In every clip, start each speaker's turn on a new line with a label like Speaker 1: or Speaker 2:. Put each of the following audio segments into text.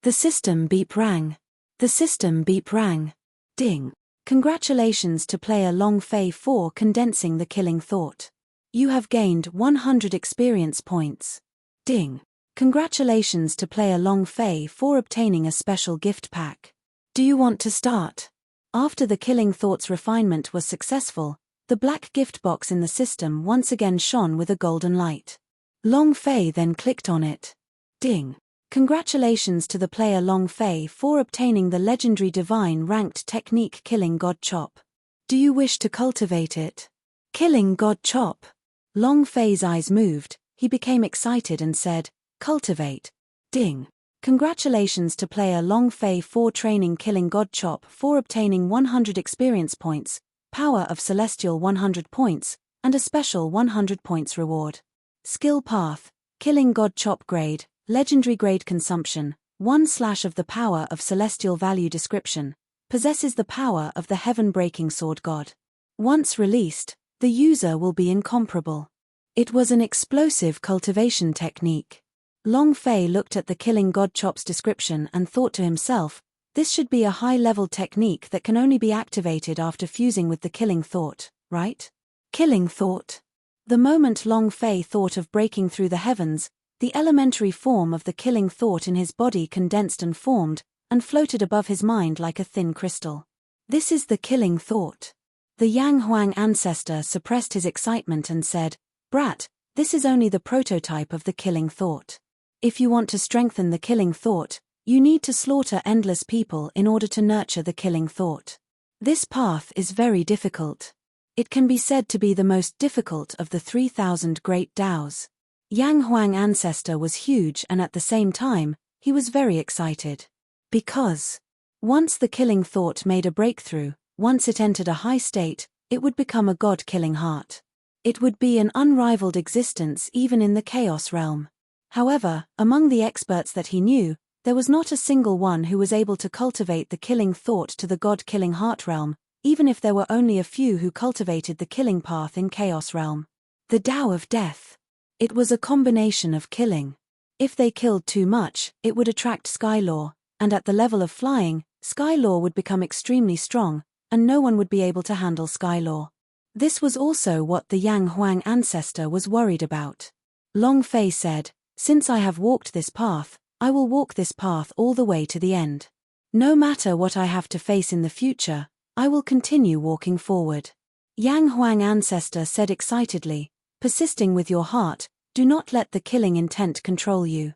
Speaker 1: The system beep rang. The system beep rang. Ding. Congratulations to player Long Fei for condensing the killing thought. You have gained 100 experience points. Ding. Congratulations to player Long Fei for obtaining a special gift pack. Do you want to start? After the killing thought's refinement was successful, the black gift box in the system once again shone with a golden light. Long Fei then clicked on it. Ding. Congratulations to the player Long Fei for obtaining the legendary divine ranked technique Killing God Chop. Do you wish to cultivate it? Killing God Chop. Long Fei's eyes moved, he became excited and said, cultivate. Ding. Congratulations to player Long Fei for training Killing God Chop for obtaining 100 experience points, power of celestial 100 points, and a special 100 points reward. Skill path, Killing God Chop grade, legendary grade consumption, 1/ of the power of celestial value description, possesses the power of the heaven-breaking sword god. Once released, the user will be incomparable. It was an explosive cultivation technique. Long Fei looked at the Killing God Chop's description and thought to himself, this should be a high-level technique that can only be activated after fusing with the Killing Thought, right? Killing Thought. The moment Long Fei thought of breaking through the heavens, the elementary form of the Killing Thought in his body condensed and formed, and floated above his mind like a thin crystal. This is the Killing Thought. The Yang Huang ancestor suppressed his excitement and said, Brat, this is only the prototype of the Killing Thought. If you want to strengthen the Killing Thought, you need to slaughter endless people in order to nurture the Killing Thought. This path is very difficult. It can be said to be the most difficult of the 3,000 great Daos. Yang Huang ancestor was huge and at the same time, he was very excited. Because once the Killing Thought made a breakthrough, once it entered a high state, it would become a god-killing heart. It would be an unrivaled existence even in the Chaos realm. However, among the experts that he knew, there was not a single one who was able to cultivate the Killing Thought to the god-killing heart realm, even if there were only a few who cultivated the killing path in Chaos realm. The Tao of Death. It was a combination of killing. If they killed too much, it would attract Skylaw, and at the level of flying, Skylaw would become extremely strong, and no one would be able to handle Skylaw. This was also what the Yang Huang ancestor was worried about. Long Fei said, since I have walked this path, I will walk this path all the way to the end. No matter what I have to face in the future, I will continue walking forward. Yang Huang ancestor said excitedly, persisting with your heart, do not let the killing intent control you.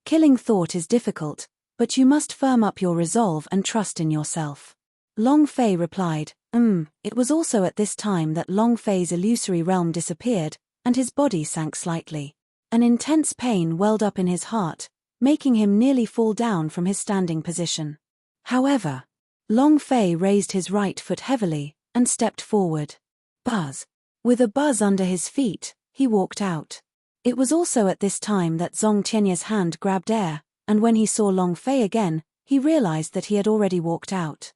Speaker 1: Killing thought is difficult, but you must firm up your resolve and trust in yourself. Long Fei replied, It was also at this time that Long Fei's illusory realm disappeared, and his body sank slightly. An intense pain welled up in his heart, making him nearly fall down from his standing position. However, Long Fei raised his right foot heavily, and stepped forward. Buzz. With a buzz under his feet, he walked out. It was also at this time that Zong Tianye's hand grabbed air, and when he saw Long Fei again, he realized that he had already walked out.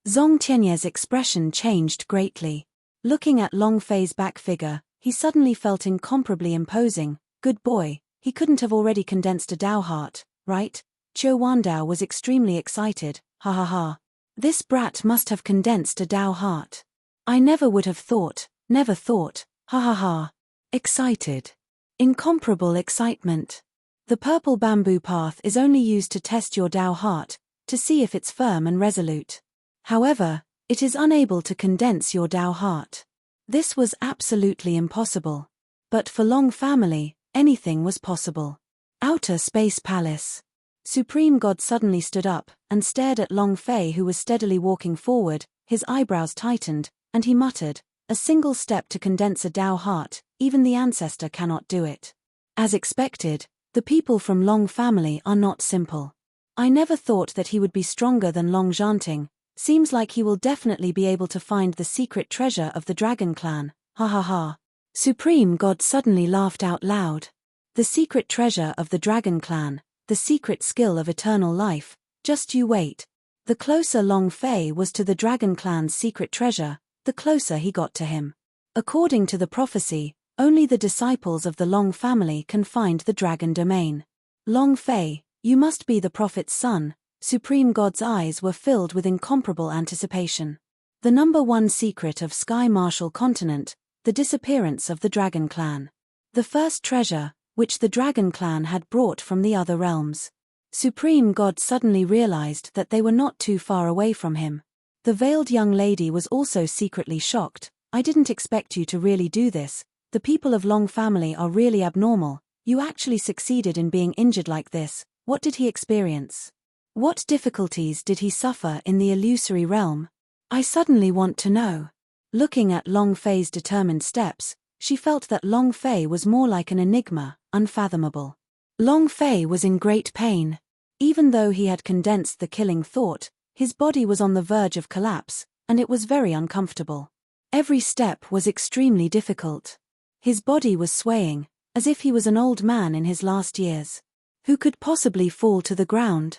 Speaker 1: Zong Tianye's expression changed greatly. Looking at Long Fei's back figure, he suddenly felt incomparably imposing. Good boy, he couldn't have already condensed a Dao heart, right? Qiu Wandao was extremely excited, ha ha ha. This brat must have condensed a Dao heart. I never would have thought, never thought, ha ha ha. Excited. Incomparable excitement. The purple bamboo path is only used to test your Dao heart, to see if it's firm and resolute. However, it is unable to condense your Dao heart. This was absolutely impossible. But for Long family, anything was possible. Outer Space Palace. Supreme God suddenly stood up, and stared at Long Fei who was steadily walking forward, his eyebrows tightened, and he muttered, a single step to condense a Dao heart, even the ancestor cannot do it. As expected, the people from Long family are not simple. I never thought that he would be stronger than Long Zhanting. Seems like he will definitely be able to find the secret treasure of the Dragon Clan, ha ha ha. Supreme God suddenly laughed out loud. The secret treasure of the Dragon Clan, the secret skill of eternal life, just you wait. The closer Long Fei was to the Dragon Clan's secret treasure, the closer he got to him. According to the prophecy, only the disciples of the Long family can find the dragon domain. Long Fei, You must be the prophet's son." Supreme God's eyes were filled with incomparable anticipation. The #1 secret of Sky Marshall Continent, the disappearance of the Dragon Clan. The first treasure, which the Dragon Clan had brought from the other realms. Supreme God suddenly realized that they were not too far away from him. The veiled young lady was also secretly shocked. "I didn't expect you to really do this. The people of Long family are really abnormal. You actually succeeded in being injured like this. What did he experience? What difficulties did he suffer in the illusory realm? I suddenly want to know." Looking at Long Fei's determined steps, she felt that Long Fei was more like an enigma, unfathomable. Long Fei was in great pain. Even though he had condensed the killing thought, his body was on the verge of collapse, and it was very uncomfortable. Every step was extremely difficult. His body was swaying, as if he was an old man in his last years. Who could possibly fall to the ground?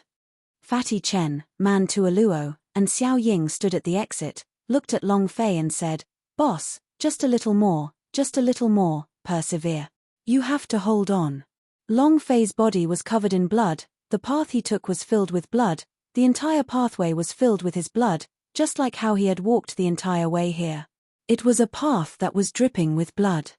Speaker 1: Fatty Chen, Man Tuoluo, and Xiao Ying stood at the exit, looked at Long Fei and said, "Boss, just a little more, persevere. You have to hold on." Long Fei's body was covered in blood, the path he took was filled with blood, the entire pathway was filled with his blood, just like how he had walked the entire way here. It was a path that was dripping with blood.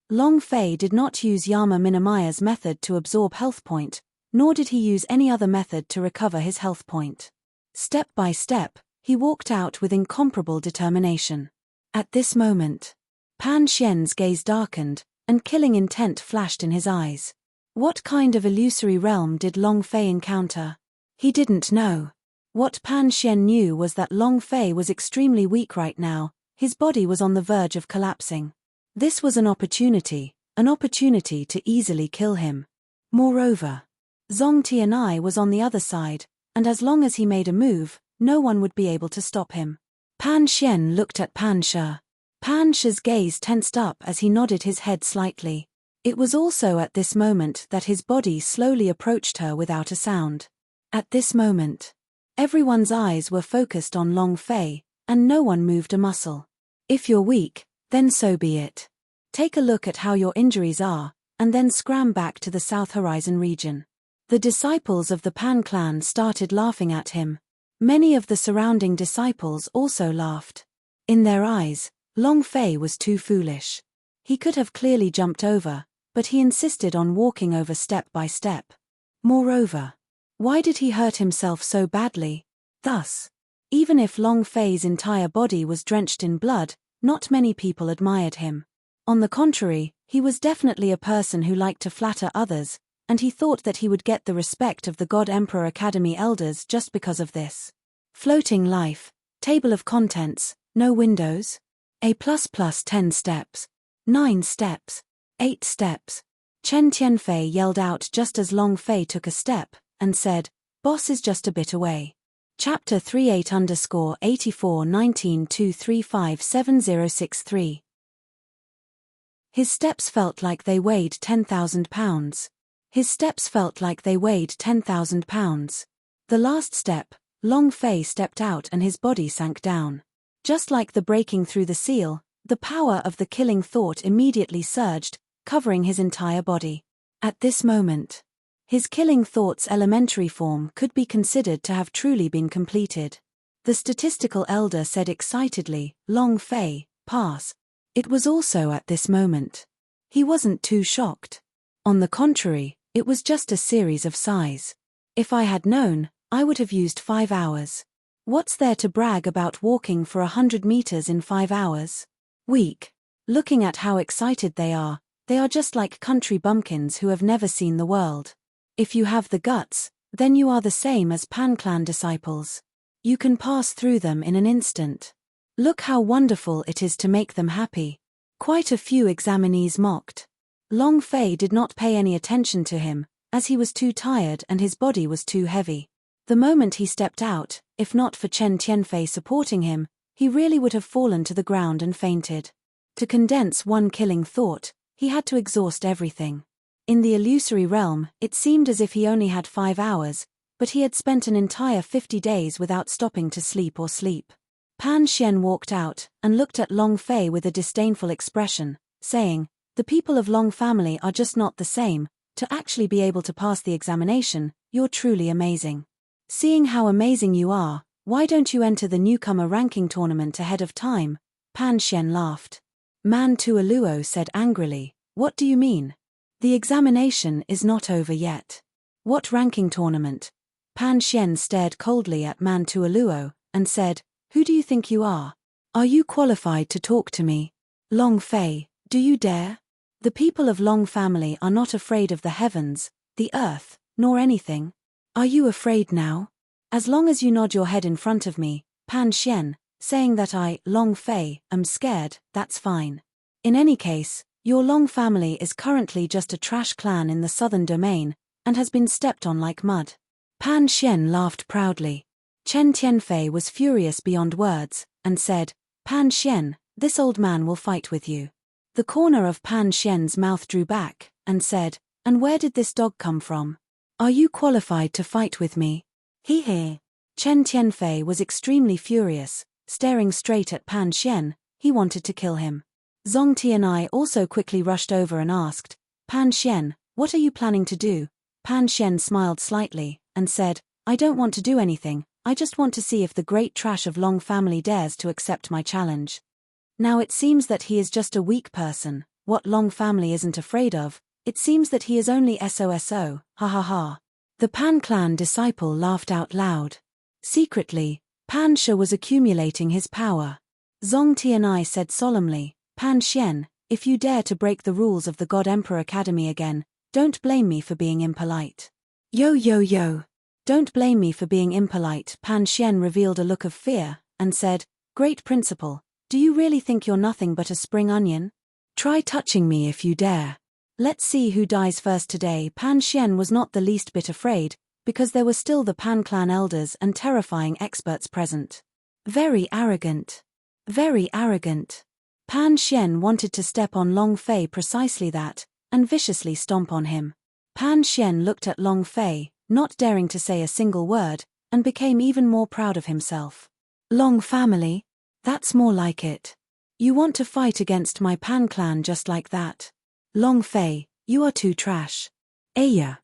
Speaker 1: Long Fei did not use Yama Minamaya's method to absorb health point, nor did he use any other method to recover his health point. Step by step, he walked out with incomparable determination. At this moment, Pan Xian's gaze darkened, and killing intent flashed in his eyes. What kind of illusory realm did Long Fei encounter? He didn't know. What Pan Xian knew was that Long Fei was extremely weak right now, his body was on the verge of collapsing. This was an opportunity to easily kill him. Moreover, Zhong Tianai was on the other side, and as long as he made a move, no one would be able to stop him. Pan Xian looked at Pan Shi. Pan Shi's gaze tensed up as he nodded his head slightly. It was also at this moment that his body slowly approached her without a sound. At this moment, everyone's eyes were focused on Long Fei, and no one moved a muscle. If you're weak, then so be it. Take a look at how your injuries are, and then scram back to the South Horizon region. The disciples of the Pan clan started laughing at him. Many of the surrounding disciples also laughed. In their eyes, Long Fei was too foolish. He could have clearly jumped over, but he insisted on walking over step by step. Moreover, why did he hurt himself so badly? Thus, even if Long Fei's entire body was drenched in blood, not many people admired him. On the contrary, he was definitely a person who liked to flatter others, and he thought that he would get the respect of the God Emperor Academy elders just because of this. Floating life, table of contents, no windows. A++ 10 steps. 9 steps. 8 steps. Chen Tianfei yelled out just as Long Fei took a step, and said, "Boss is just a bit away." Chapter 38_8419235706. His steps felt like they weighed 10,000 pounds. His steps felt like they weighed 10,000 pounds. The last step, Long Fei stepped out and his body sank down. Just like the breaking through the seal, the power of the killing thought immediately surged, covering his entire body. At this moment, his killing thought's elementary form could be considered to have truly been completed. The statistical elder said excitedly, "Long Fei, pass." It was also at this moment. He wasn't too shocked. On the contrary, it was just a series of sighs. "If I had known, I would have used 5 hours. What's there to brag about walking for 100 meters in 5 hours? Weak. Looking at how excited they are just like country bumpkins who have never seen the world. If you have the guts, then you are the same as Pan clan disciples. You can pass through them in an instant. Look how wonderful it is to make them happy." Quite a few examinees mocked. Long Fei did not pay any attention to him, as he was too tired and his body was too heavy. The moment he stepped out, if not for Chen Tianfei supporting him, he really would have fallen to the ground and fainted. To condense one killing thought, he had to exhaust everything. In the illusory realm, it seemed as if he only had 5 hours, but he had spent an entire 50 days without stopping to sleep or sleep. Pan Xian walked out and looked at Long Fei with a disdainful expression, saying, "The people of Long family are just not the same. To actually be able to pass the examination, you're truly amazing. Seeing how amazing you are, why don't you enter the newcomer ranking tournament ahead of time? Pan Xian laughed. Man Tuoluo said angrily, what do you mean? The examination is not over yet. What ranking tournament? Pan Xian stared coldly at Man Tuoluo and said, who do you think you are? Are you qualified to talk to me? Long Fei, do you dare? The people of Long family are not afraid of the heavens, the earth, nor anything. Are you afraid now? As long as you nod your head in front of me, Pan Xian, saying that I, Long Fei, am scared, that's fine. In any case, your Long family is currently just a trash clan in the southern domain, and has been stepped on like mud. Pan Xian laughed proudly. Chen Tianfei was furious beyond words, and said, Pan Xian, this old man will fight with you. The corner of Pan Xian's mouth drew back, and said, and where did this dog come from? Are you qualified to fight with me? He. Chen Tianfei was extremely furious, staring straight at Pan Xian. He wanted to kill him. Zong Tianai also quickly rushed over and asked, Pan Xian, what are you planning to do? Pan Xian smiled slightly, and said, I don't want to do anything, I just want to see if the great trash of Long family dares to accept my challenge. Now it seems that he is just a weak person, what Long family isn't afraid of, it seems that he is only SOSO, ha ha ha. The Pan clan disciple laughed out loud. Secretly, Pan Shi was accumulating his power. Zong Tianai said solemnly, Pan Xian, if you dare to break the rules of the God Emperor Academy again, don't blame me for being impolite. Yo. Don't blame me for being impolite. Pan Xian revealed a look of fear, and said, Great Principal, do you really think you're nothing but a spring onion? Try touching me if you dare. Let's see who dies first today. Pan Xian was not the least bit afraid, because there were still the Pan clan elders and terrifying experts present. Very arrogant. Very arrogant. Pan Xian wanted to step on Long Fei precisely that, and viciously stomp on him. Pan Xian looked at Long Fei, not daring to say a single word, and became even more proud of himself. Long family? That's more like it. You want to fight against my Pan clan just like that? Long Fei, you are too trash. Aya.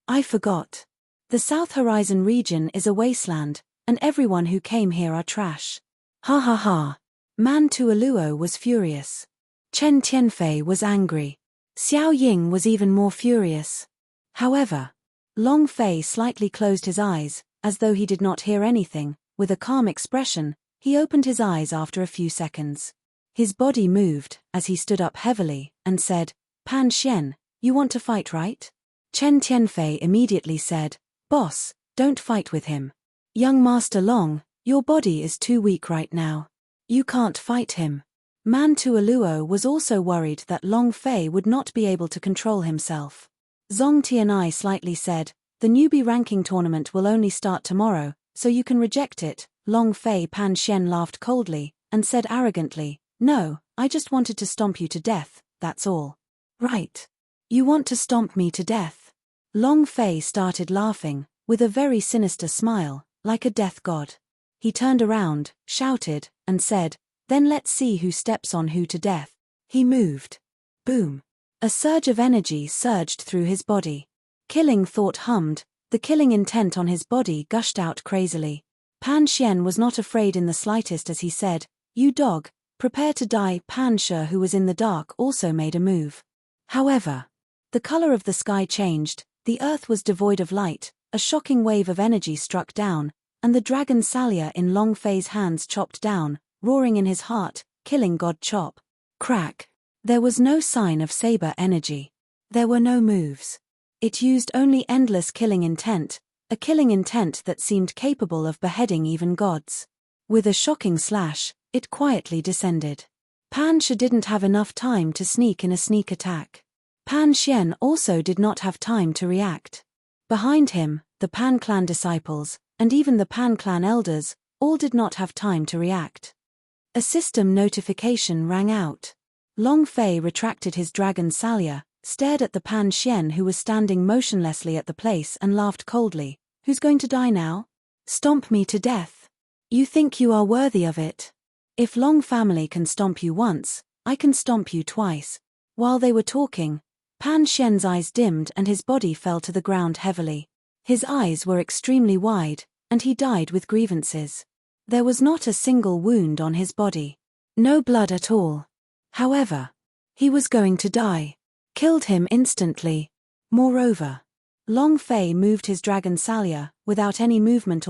Speaker 1: I forgot. The South Horizon region is a wasteland, and everyone who came here are trash. Ha ha ha. Man Tuoluo was furious. Chen Tianfei was angry. Xiao Ying was even more furious. However, Long Fei slightly closed his eyes, as though he did not hear anything. With a calm expression, he opened his eyes after a few seconds. His body moved, as he stood up heavily, and said, Pan Xian, you want to fight, right? Chen Tianfei immediately said, Boss, don't fight with him. Young Master Long, your body is too weak right now. You can't fight him. Man Tuoluo was also worried that Long Fei would not be able to control himself. Zong Tianai slightly said, the newbie ranking tournament will only start tomorrow, so you can reject it. Long Fei. Pan Xian laughed coldly, and said arrogantly, no, I just wanted to stomp you to death, that's all. Right. You want to stomp me to death? Long Fei started laughing, with a very sinister smile, like a death god. He turned around, shouted, and said, then let's see who steps on who to death. He moved. Boom. A surge of energy surged through his body. Killing thought hummed, the killing intent on his body gushed out crazily. Pan Xian was not afraid in the slightest as he said, you dog, prepare to die. Pan Shi, who was in the dark, also made a move. However, the color of the sky changed, the earth was devoid of light, a shocking wave of energy struck down, and the dragon Salia in Long Fei's hands chopped down, roaring in his heart, killing God Chop. Crack. There was no sign of saber energy. There were no moves. It used only endless killing intent, a killing intent that seemed capable of beheading even gods. With a shocking slash, it quietly descended. Pan Shi didn't have enough time to sneak in a sneak attack. Pan Xian also did not have time to react. Behind him, the Pan clan disciples, and even the Pan clan elders, all did not have time to react. A system notification rang out. Long Fei retracted his dragon Salia, stared at the Pan Xian who was standing motionlessly at the place and laughed coldly. Who's going to die now? Stomp me to death. You think you are worthy of it? If Long family can stomp you once, I can stomp you twice. While they were talking, Pan Xian's eyes dimmed and his body fell to the ground heavily. His eyes were extremely wide, and he died with grievances. There was not a single wound on his body. No blood at all. However, he was going to die. Killed him instantly. Moreover, Long Fei moved his dragon Salya, without any movement,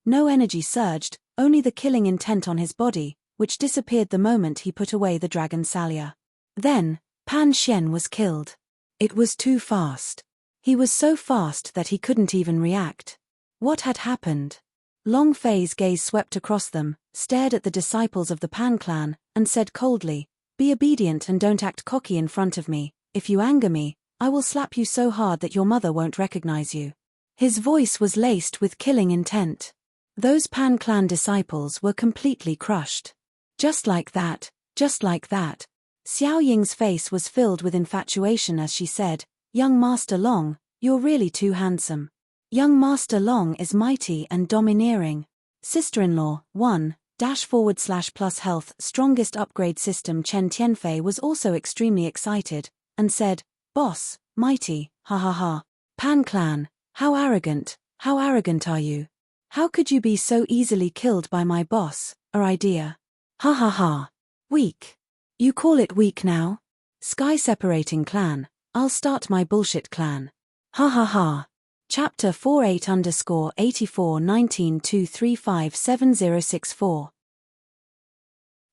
Speaker 1: no energy surged, only the killing intent on his body, which disappeared the moment he put away the dragon Salya. Then, Pan Xian was killed. It was too fast. He was so fast that he couldn't even react. What had happened? Long Fei's gaze swept across them, stared at the disciples of the Pan clan, and said coldly, "Be obedient and don't act cocky in front of me. If you anger me, I will slap you so hard that your mother won't recognize you." His voice was laced with killing intent. Those Pan clan disciples were completely crushed. Just like that, just like that. Xiao Ying's face was filled with infatuation as she said, "Young Master Long, you're really too handsome. Young Master Long is mighty and domineering." Sister-in-law, 1-++ health strongest upgrade system Chen Tianfei was also extremely excited, and said, "Boss, mighty, ha ha ha. Pan clan, how arrogant are you? How could you be so easily killed by my boss, our idea? Ha ha ha. Weak. You call it weak now? Sky separating clan, I'll start my bullshit clan. Ha ha ha." Chapter 48_841923570064.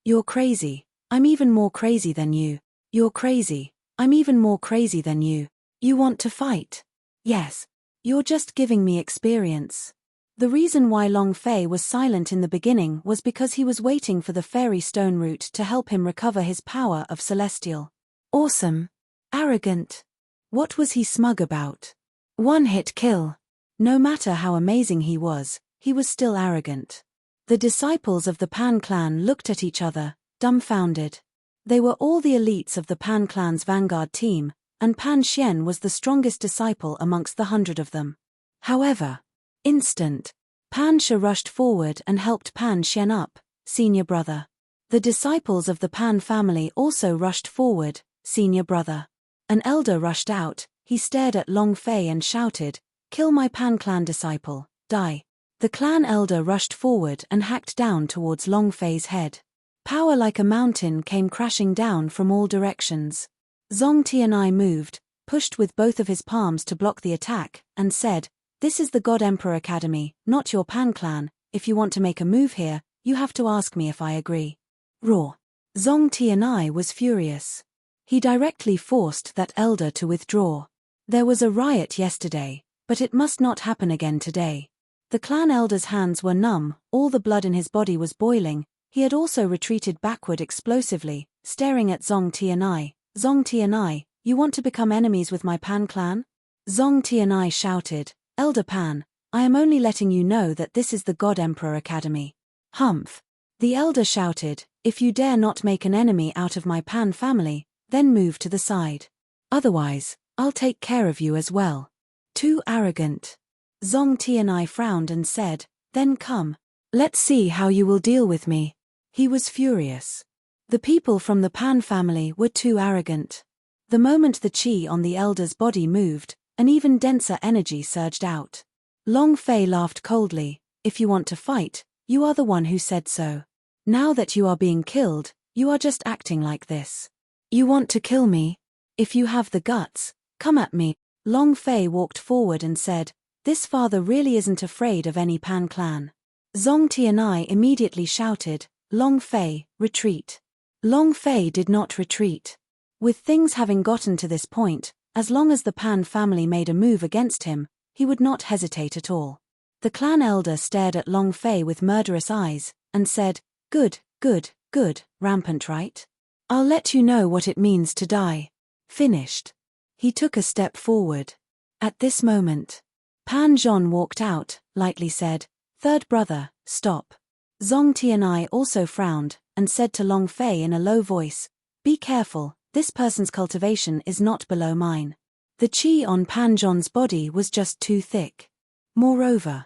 Speaker 1: You're crazy. I'm even more crazy than you. You're crazy. I'm even more crazy than you. You want to fight? Yes. You're just giving me experience. The reason why Long Fei was silent in the beginning was because he was waiting for the fairy stone root to help him recover his power of celestial. Awesome. Arrogant. What was he smug about? One-hit kill. No matter how amazing he was still arrogant. The disciples of the Pan clan looked at each other, dumbfounded. They were all the elites of the Pan clan's vanguard team, and Pan Xian was the strongest disciple amongst the 100 of them. However, Pan Xia rushed forward and helped Pan Xian up, senior brother. The disciples of the Pan family also rushed forward, senior brother. An elder rushed out, he stared at Long Fei and shouted, "Kill my Pan clan disciple, die." The clan elder rushed forward and hacked down towards Long Fei's head. Power like a mountain came crashing down from all directions. Zong Tianai moved, pushed with both of his palms to block the attack, and said, "This is the God Emperor Academy, not your Pan clan. If you want to make a move here, you have to ask me if I agree." Roar. Zong Tianai was furious. He directly forced that elder to withdraw. There was a riot yesterday, but it must not happen again today. The clan elder's hands were numb, all the blood in his body was boiling. He had also retreated backward explosively, staring at Zong Tianai. "Zong Tianai, you want to become enemies with my Pan clan?" Zong Tianai shouted, "Elder Pan, I am only letting you know that this is the God Emperor Academy." Humph. The elder shouted, "If you dare not make an enemy out of my Pan family, then move to the side. Otherwise, I'll take care of you as well." Too arrogant. Zong Tianai frowned and said, "Then come. Let's see how you will deal with me." He was furious. The people from the Pan family were too arrogant. The moment the chi on the elder's body moved, an even denser energy surged out. Long Fei laughed coldly, "If you want to fight, you are the one who said so. Now that you are being killed, you are just acting like this. You want to kill me? If you have the guts, come at me." Long Fei walked forward and said, "This father really isn't afraid of any Pan clan." Zong Tianai immediately shouted, "Long Fei, retreat." Long Fei did not retreat. With things having gotten to this point, as long as the Pan family made a move against him, he would not hesitate at all. The clan elder stared at Long Fei with murderous eyes, and said, "Good, good, good, rampant right? I'll let you know what it means to die." Finished. He took a step forward. At this moment, Pan Zhong walked out, lightly said, "Third brother, stop." Zong Tianai also frowned, and said to Long Fei in a low voice, "Be careful, this person's cultivation is not below mine." The chi on Pan Zhong's body was just too thick. Moreover,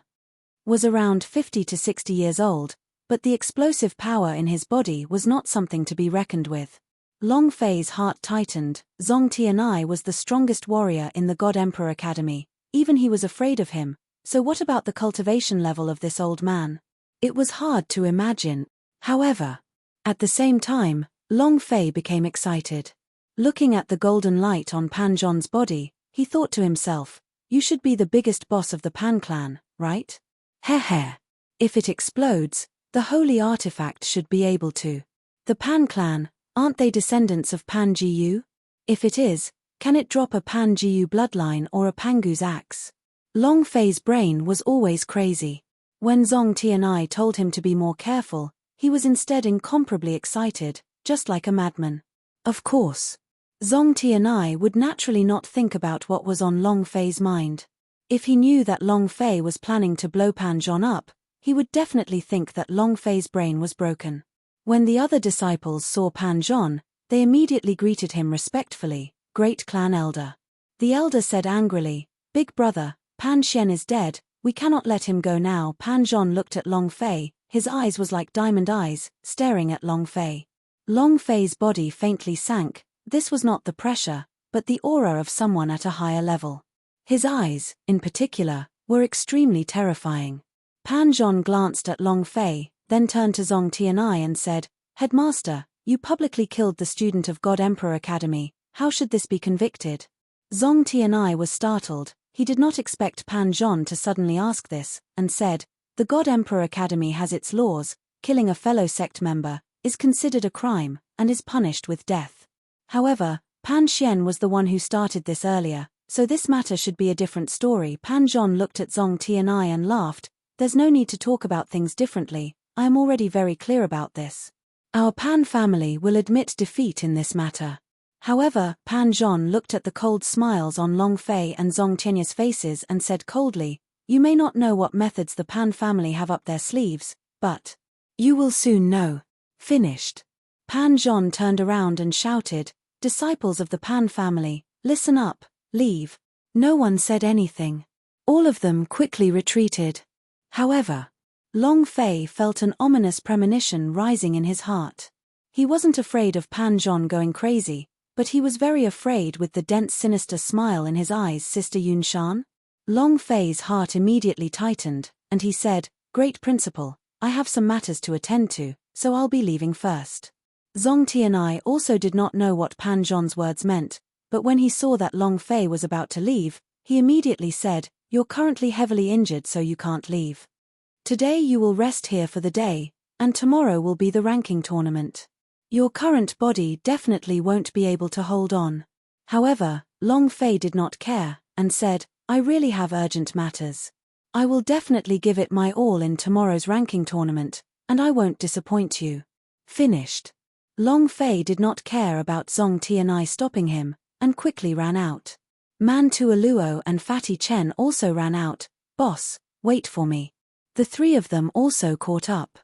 Speaker 1: was around 50 to 60 years old, but the explosive power in his body was not something to be reckoned with. Long Fei's heart tightened. Zong Tianai was the strongest warrior in the God Emperor Academy, even he was afraid of him, so what about the cultivation level of this old man? It was hard to imagine. However, at the same time, Long Fei became excited. Looking at the golden light on Pan Zhon's body, he thought to himself, you should be the biggest boss of the Pan clan, right? Heh. If it explodes, the holy artifact should be able to. The Pan clan, aren't they descendants of Pan Jiyu? If it is, can it drop a Pan Jiyu bloodline or a Pangu's axe? Long Fei's brain was always crazy. When Zong Tianai told him to be more careful, he was instead incomparably excited, just like a madman. Of course, Zong Tianai would naturally not think about what was on Long Fei's mind. If he knew that Long Fei was planning to blow Pan Zhon up, he would definitely think that Long Fei's brain was broken. When the other disciples saw Pan Zhon, they immediately greeted him respectfully, great clan elder. The elder said angrily, Big brother, Pan Xian is dead, we cannot let him go now. Pan Zhon looked at Long Fei, his eyes was like diamond eyes, staring at Long Fei. Long Fei's body faintly sank. This was not the pressure, but the aura of someone at a higher level. His eyes, in particular, were extremely terrifying. Pan Zhon glanced at Long Fei, then turned to Zong Tianai and said, Headmaster, you publicly killed the student of God Emperor Academy, how should this be convicted? Zong Tianai was startled, he did not expect Pan Zhon to suddenly ask this, and said, the God Emperor Academy has its laws, killing a fellow sect member is considered a crime, and is punished with death. However, Pan Xian was the one who started this earlier, so this matter should be a different story. Pan Zhon looked at Zong Tianai and laughed, there's no need to talk about things differently, I am already very clear about this. Our Pan family will admit defeat in this matter. However, Pan Zhon looked at the cold smiles on Long Fei and Zong Tiany's faces and said coldly, you may not know what methods the Pan family have up their sleeves, but you will soon know. Finished. Pan Zhon turned around and shouted, disciples of the Pan family, listen up, leave. No one said anything. All of them quickly retreated. However, Long Fei felt an ominous premonition rising in his heart. He wasn't afraid of Pan Zhon going crazy, but he was very afraid with the dense sinister smile in his eyes. Sister Yunshan? Long Fei's heart immediately tightened, and he said, Great Principal, I have some matters to attend to, so I'll be leaving first. Zong Tianai also did not know what Pan Zhon's words meant, but when he saw that Long Fei was about to leave, he immediately said, You're currently heavily injured so you can't leave. Today you will rest here for the day, and tomorrow will be the ranking tournament. Your current body definitely won't be able to hold on. However, Long Fei did not care, and said, I really have urgent matters. I will definitely give it my all in tomorrow's ranking tournament, and I won't disappoint you. Finished. Long Fei did not care about Zong Tianai stopping him, and quickly ran out. Man Tuoluo and Fatty Chen also ran out. Boss, wait for me. The three of them also caught up.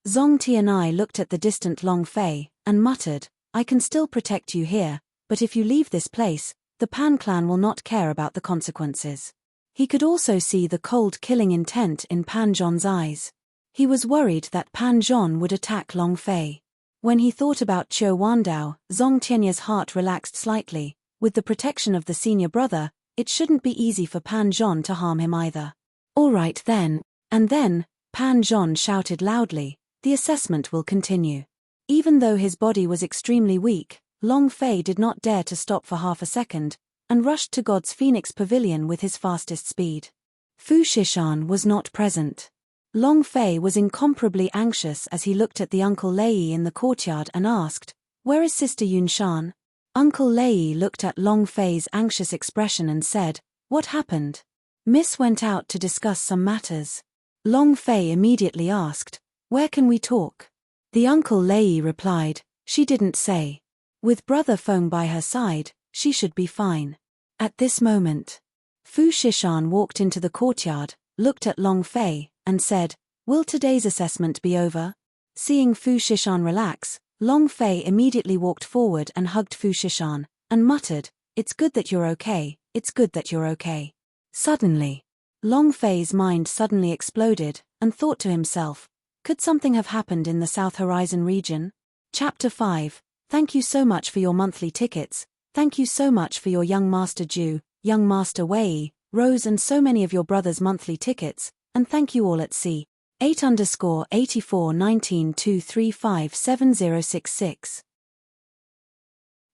Speaker 1: Zong Tianai looked at the distant Long Fei, and muttered, I can still protect you here, but if you leave this place, the Pan clan will not care about the consequences. He could also see the cold killing intent in Pan Zhon's eyes. He was worried that Pan Zhon would attack Long Fei. When he thought about Qiu Wandao, Zong Tianya's heart relaxed slightly. With the protection of the senior brother, it shouldn't be easy for Pan Zhon to harm him either. All right then. And then, Pan Zhon shouted loudly, the assessment will continue. Even though his body was extremely weak, Long Fei did not dare to stop for half a second, and rushed to God's Phoenix Pavilion with his fastest speed. Fu Shishan was not present. Long Fei was incomparably anxious as he looked at the Uncle Lei in the courtyard and asked, Where is Sister Yunshan? Uncle Lei looked at Long Fei's anxious expression and said, What happened? Miss went out to discuss some matters. Long Fei immediately asked, Where can we talk? The Uncle Lei replied, She didn't say. With Brother Feng by her side, she should be fine. At this moment, Fu Shishan walked into the courtyard, looked at Long Fei, and said, Will today's assessment be over? Seeing Fu Shishan relax, Long Fei immediately walked forward and hugged Fu Shishan, and muttered, It's good that you're okay, it's good that you're okay. Suddenly, Long Fei's mind suddenly exploded, and thought to himself, could something have happened in the South Horizon region? Chapter 5, Thank you so much for your monthly tickets. Thank you so much for your Young Master Ju, Young Master Wei, Rose and so many of your brothers' monthly tickets, and thank you all at C. 8_841923570066.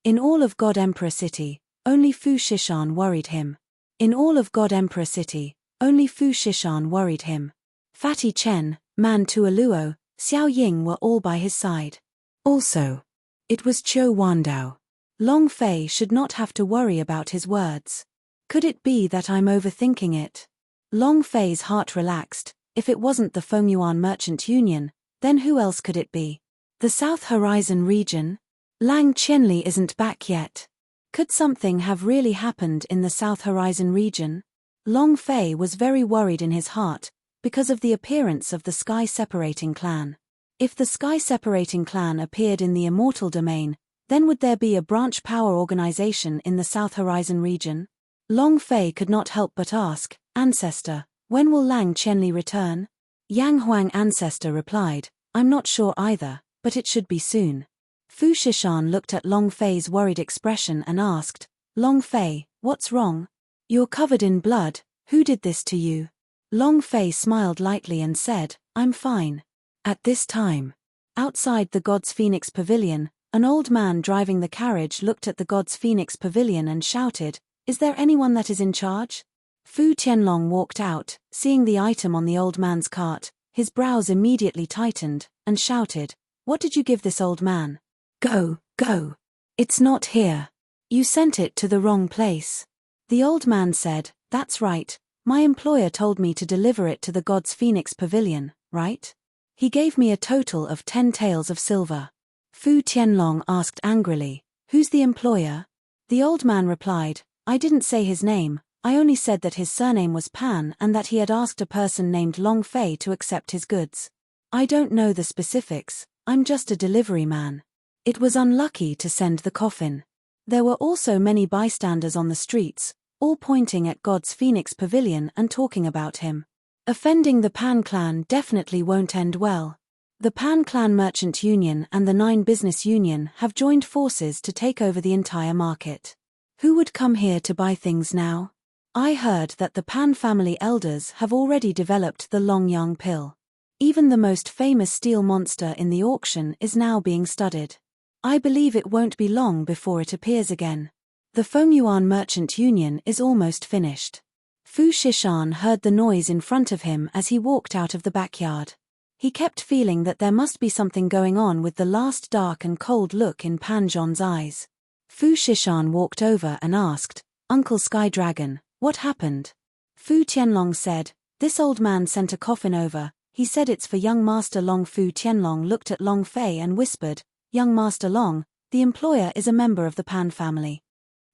Speaker 1: In all of God Emperor City, only Fu Shishan worried him. In all of God Emperor City, only Fu Shishan worried him. Fatty Chen, Man Tualuo, Xiao Ying were all by his side. Also, it was Qiu Wandao. Long Fei should not have to worry about his words. Could it be that I'm overthinking it? Long Fei's heart relaxed. If it wasn't the Fengyuan Merchant Union, then who else could it be? The South Horizon region? Lang Qianli isn't back yet. Could something have really happened in the South Horizon region? Long Fei was very worried in his heart, because of the appearance of the Sky-Separating Clan. If the Sky-Separating Clan appeared in the Immortal Domain, then would there be a branch power organization in the South Horizon region? Long Fei could not help but ask, Ancestor, when will Lang Qianli return? Yang Huang Ancestor replied, I'm not sure either, but it should be soon. Fu Shishan looked at Long Fei's worried expression and asked, Long Fei, what's wrong? You're covered in blood, who did this to you? Long Fei smiled lightly and said, I'm fine. At this time, outside the God's Phoenix Pavilion, an old man driving the carriage looked at the God's Phoenix Pavilion and shouted, Is there anyone that is in charge? Fu Tianlong walked out, seeing the item on the old man's cart, his brows immediately tightened, and shouted, What did you give this old man? Go, go. It's not here. You sent it to the wrong place. The old man said, That's right, my employer told me to deliver it to the God's Phoenix Pavilion, right? He gave me a total of 10 taels of silver. Fu Tianlong asked angrily, Who's the employer? The old man replied, I didn't say his name, I only said that his surname was Pan and that he had asked a person named Long Fei to accept his goods. I don't know the specifics, I'm just a delivery man. It was unlucky to send the coffin. There were also many bystanders on the streets, all pointing at God's Phoenix Pavilion and talking about him. Offending the Pan clan definitely won't end well. The Pan Clan Merchant Union and the 9 Business Union have joined forces to take over the entire market. Who would come here to buy things now? I heard that the Pan family elders have already developed the Long Yang pill. Even the most famous steel monster in the auction is now being studied. I believe it won't be long before it appears again. The Fengyuan Merchant Union is almost finished. Fu Shishan heard the noise in front of him as he walked out of the backyard. He kept feeling that there must be something going on with the last dark and cold look in Pan Zhon's eyes. Fu Shishan walked over and asked, Uncle Sky Dragon, what happened? Fu Tianlong said, This old man sent a coffin over, he said it's for young Master Long. Fu Tianlong looked at Long Fei and whispered, Young Master Long, the employer is a member of the Pan family.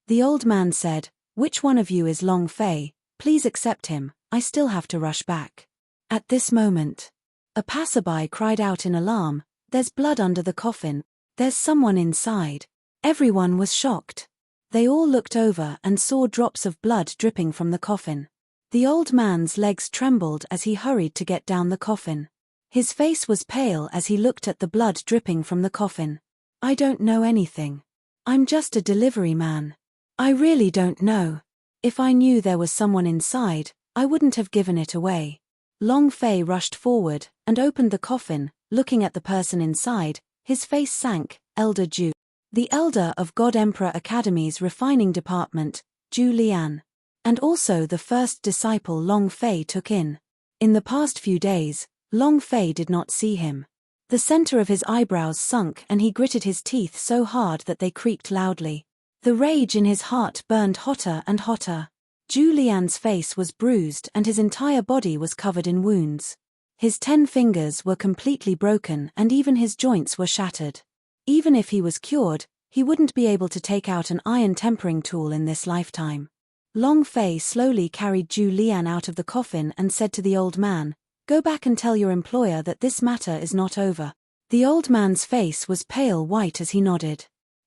Speaker 1: The old man said, Which one of you is Long Fei? Please accept him, I still have to rush back. At this moment, a passerby cried out in alarm, There's blood under the coffin, there's someone inside. Everyone was shocked. They all looked over and saw drops of blood dripping from the coffin. The old man's legs trembled as he hurried to get down the coffin. His face was pale as he looked at the blood dripping from the coffin. I don't know anything. I'm just a delivery man. I really don't know. If I knew there was someone inside, I wouldn't have given it away. Long Fei rushed forward and opened the coffin, looking at the person inside, his face sank, Elder Ju. The elder of God Emperor Academy's refining department, Ju Lian. And also the first disciple Long Fei took in. In the past few days, Long Fei did not see him. The center of his eyebrows sunk and he gritted his teeth so hard that they creaked loudly. The rage in his heart burned hotter and hotter. Ju Lian's face was bruised and his entire body was covered in wounds. His 10 fingers were completely broken and even his joints were shattered. Even if he was cured, he wouldn't be able to take out an iron tempering tool in this lifetime. Long Fei slowly carried Ju Lian out of the coffin and said to the old man, Go back and tell your employer that this matter is not over. The old man's face was pale white as he nodded.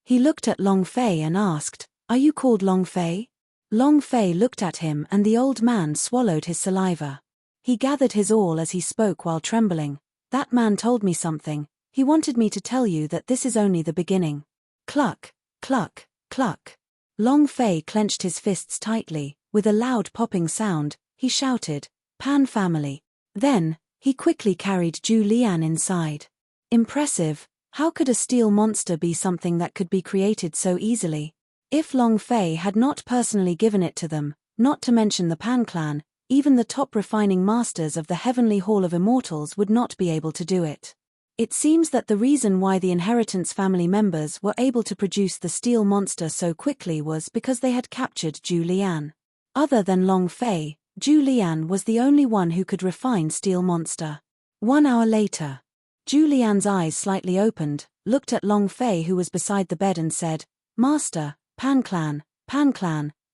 Speaker 1: He looked at Long Fei and asked, Are you called Long Fei? Long Fei looked at him and the old man swallowed his saliva. He gathered his all as he spoke while trembling. That man told me something. He wanted me to tell you that this is only the beginning. Cluck, cluck, cluck. Long Fei clenched his fists tightly. With a loud popping sound, he shouted, "Pan family." Then, he quickly carried Zhu Lian inside. Impressive. How could a steel monster be something that could be created so easily? If Long Fei had not personally given it to them, not to mention the Pan clan, even the top refining masters of the Heavenly Hall of Immortals would not be able to do it. It seems that the reason why the Inheritance family members were able to produce the steel monster so quickly was because they had captured Zhu Lian. Other than Long Fei, Zhu Lian was the only one who could refine steel monster. 1 hour later, Zhu Lian's eyes slightly opened, looked at Long Fei who was beside the bed and said, "Master, Pan clan,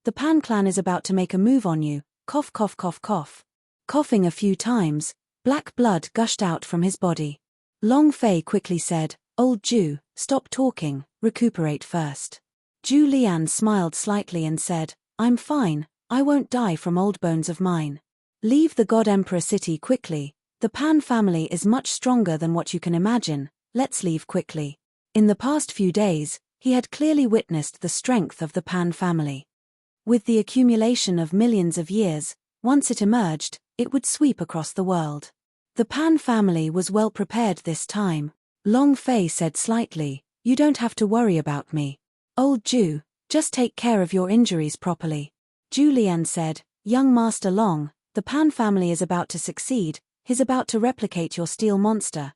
Speaker 1: the Pan clan is about to make a move on you." Cough cough cough cough. Coughing a few times, black blood gushed out from his body. Long Fei quickly said, "Old Zhu, stop talking, recuperate first." Zhu Lian smiled slightly and said, "I'm fine, I won't die from old bones of mine. Leave the God Emperor city quickly, the Pan family is much stronger than what you can imagine, let's leave quickly." In the past few days, he had clearly witnessed the strength of the Pan family. With the accumulation of millions of years, once it emerged, it would sweep across the world. The Pan family was well prepared this time. Long Fei said slightly, "You don't have to worry about me. Old Zhu, just take care of your injuries properly." Zhu Lian said, "Young Master Long, the Pan family is about to succeed, he's about to replicate your steel monster.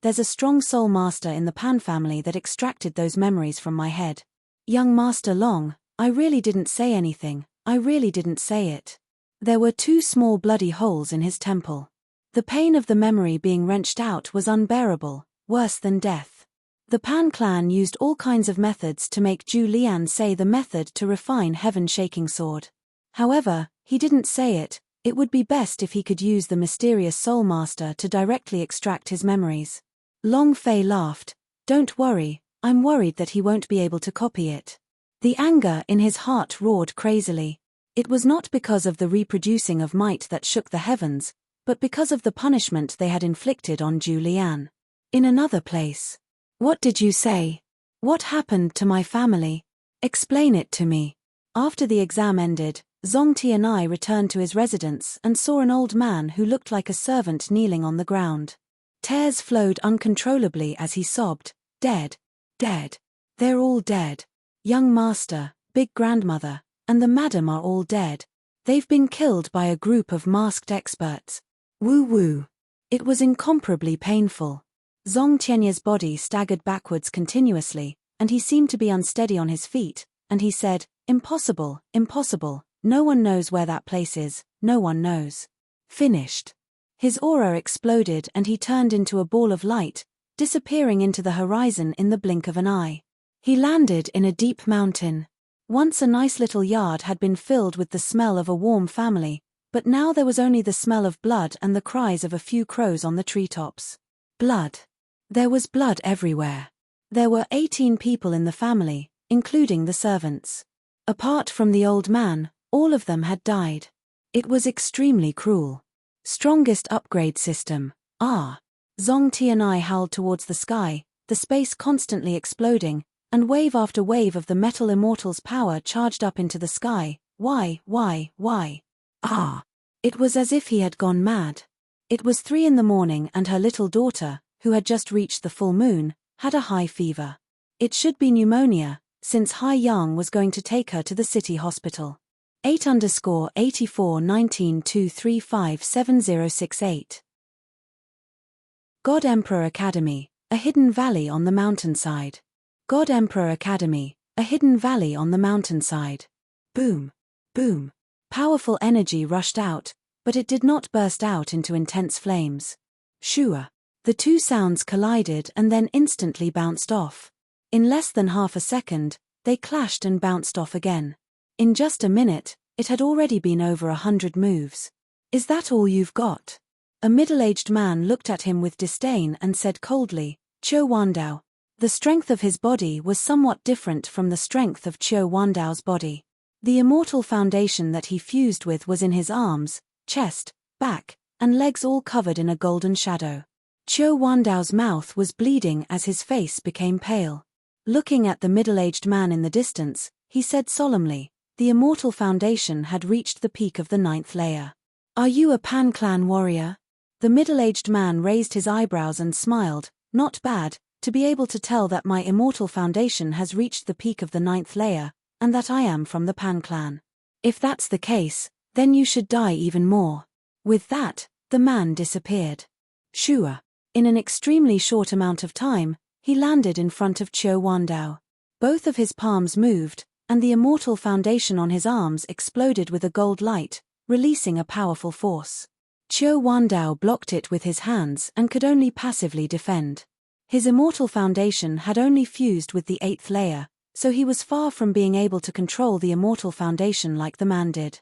Speaker 1: There's a strong soul master in the Pan family that extracted those memories from my head. Young Master Long, I really didn't say anything, I really didn't say it." There were 2 small bloody holes in his temple. The pain of the memory being wrenched out was unbearable, worse than death. The Pan clan used all kinds of methods to make Zhu Lian say the method to refine heaven-shaking sword. However, he didn't say it. It would be best if he could use the mysterious soul master to directly extract his memories. Long Fei laughed, "Don't worry, I'm worried that he won't be able to copy it." The anger in his heart roared crazily. It was not because of the reproducing of might that shook the heavens, but because of the punishment they had inflicted on Zhu Lian. In another place. "What did you say? What happened to my family? Explain it to me." After the exam ended, Zong Tianai returned to his residence and saw an old man who looked like a servant kneeling on the ground. Tears flowed uncontrollably as he sobbed, "Dead. Dead. They're all dead. Young master, big grandmother, and the madam are all dead. They've been killed by a group of masked experts. Woo woo." It was incomparably painful. Zong Tianye's body staggered backwards continuously, and he seemed to be unsteady on his feet, and he said, "Impossible, impossible, no one knows where that place is, no one knows." Finished. His aura exploded and he turned into a ball of light, disappearing into the horizon in the blink of an eye. He landed in a deep mountain. Once a nice little yard had been filled with the smell of a warm family, but now there was only the smell of blood and the cries of a few crows on the treetops. Blood. There was blood everywhere. There were 18 people in the family, including the servants. Apart from the old man, all of them had died. It was extremely cruel. Strongest upgrade system. Ah. Zong Tianai howled towards the sky, the space constantly exploding, and wave after wave of the metal immortal's power charged up into the sky. Why? Ah! It was as if he had gone mad. It was 3 in the morning and her little daughter, who had just reached the full moon, had a high fever. It should be pneumonia, since Hai Yang was going to take her to the city hospital. 8_841923570068. God Emperor Academy, a hidden valley on the mountainside. God Emperor Academy, a hidden valley on the mountainside. Boom. Boom. Powerful energy rushed out, but it did not burst out into intense flames. Shua. The 2 sounds collided and then instantly bounced off. In less than half a second, they clashed and bounced off again. In just a minute, it had already been over 100 moves. "Is that all you've got?" A middle-aged man looked at him with disdain and said coldly, "Qiu Wandao." The strength of his body was somewhat different from the strength of Qiu Wandao's body. The immortal foundation that he fused with was in his arms, chest, back, and legs all covered in a golden shadow. Qiu Wandao's mouth was bleeding as his face became pale. Looking at the middle-aged man in the distance, he said solemnly, the immortal foundation had reached the peak of the 9th layer. Are you a Pan clan warrior? The middle-aged man raised his eyebrows and smiled. Not bad, to be able to tell that my immortal foundation has reached the peak of the 9th layer, and that I am from the Pan clan. If that's the case, then you should die even more. With that, the man disappeared. Shua. In an extremely short amount of time, he landed in front of Qiu Wandao. Both of his palms moved, and the immortal foundation on his arms exploded with a gold light, releasing a powerful force. Qiu Wandao blocked it with his hands and could only passively defend. His immortal foundation had only fused with the 8th layer, so he was far from being able to control the immortal foundation like the man did.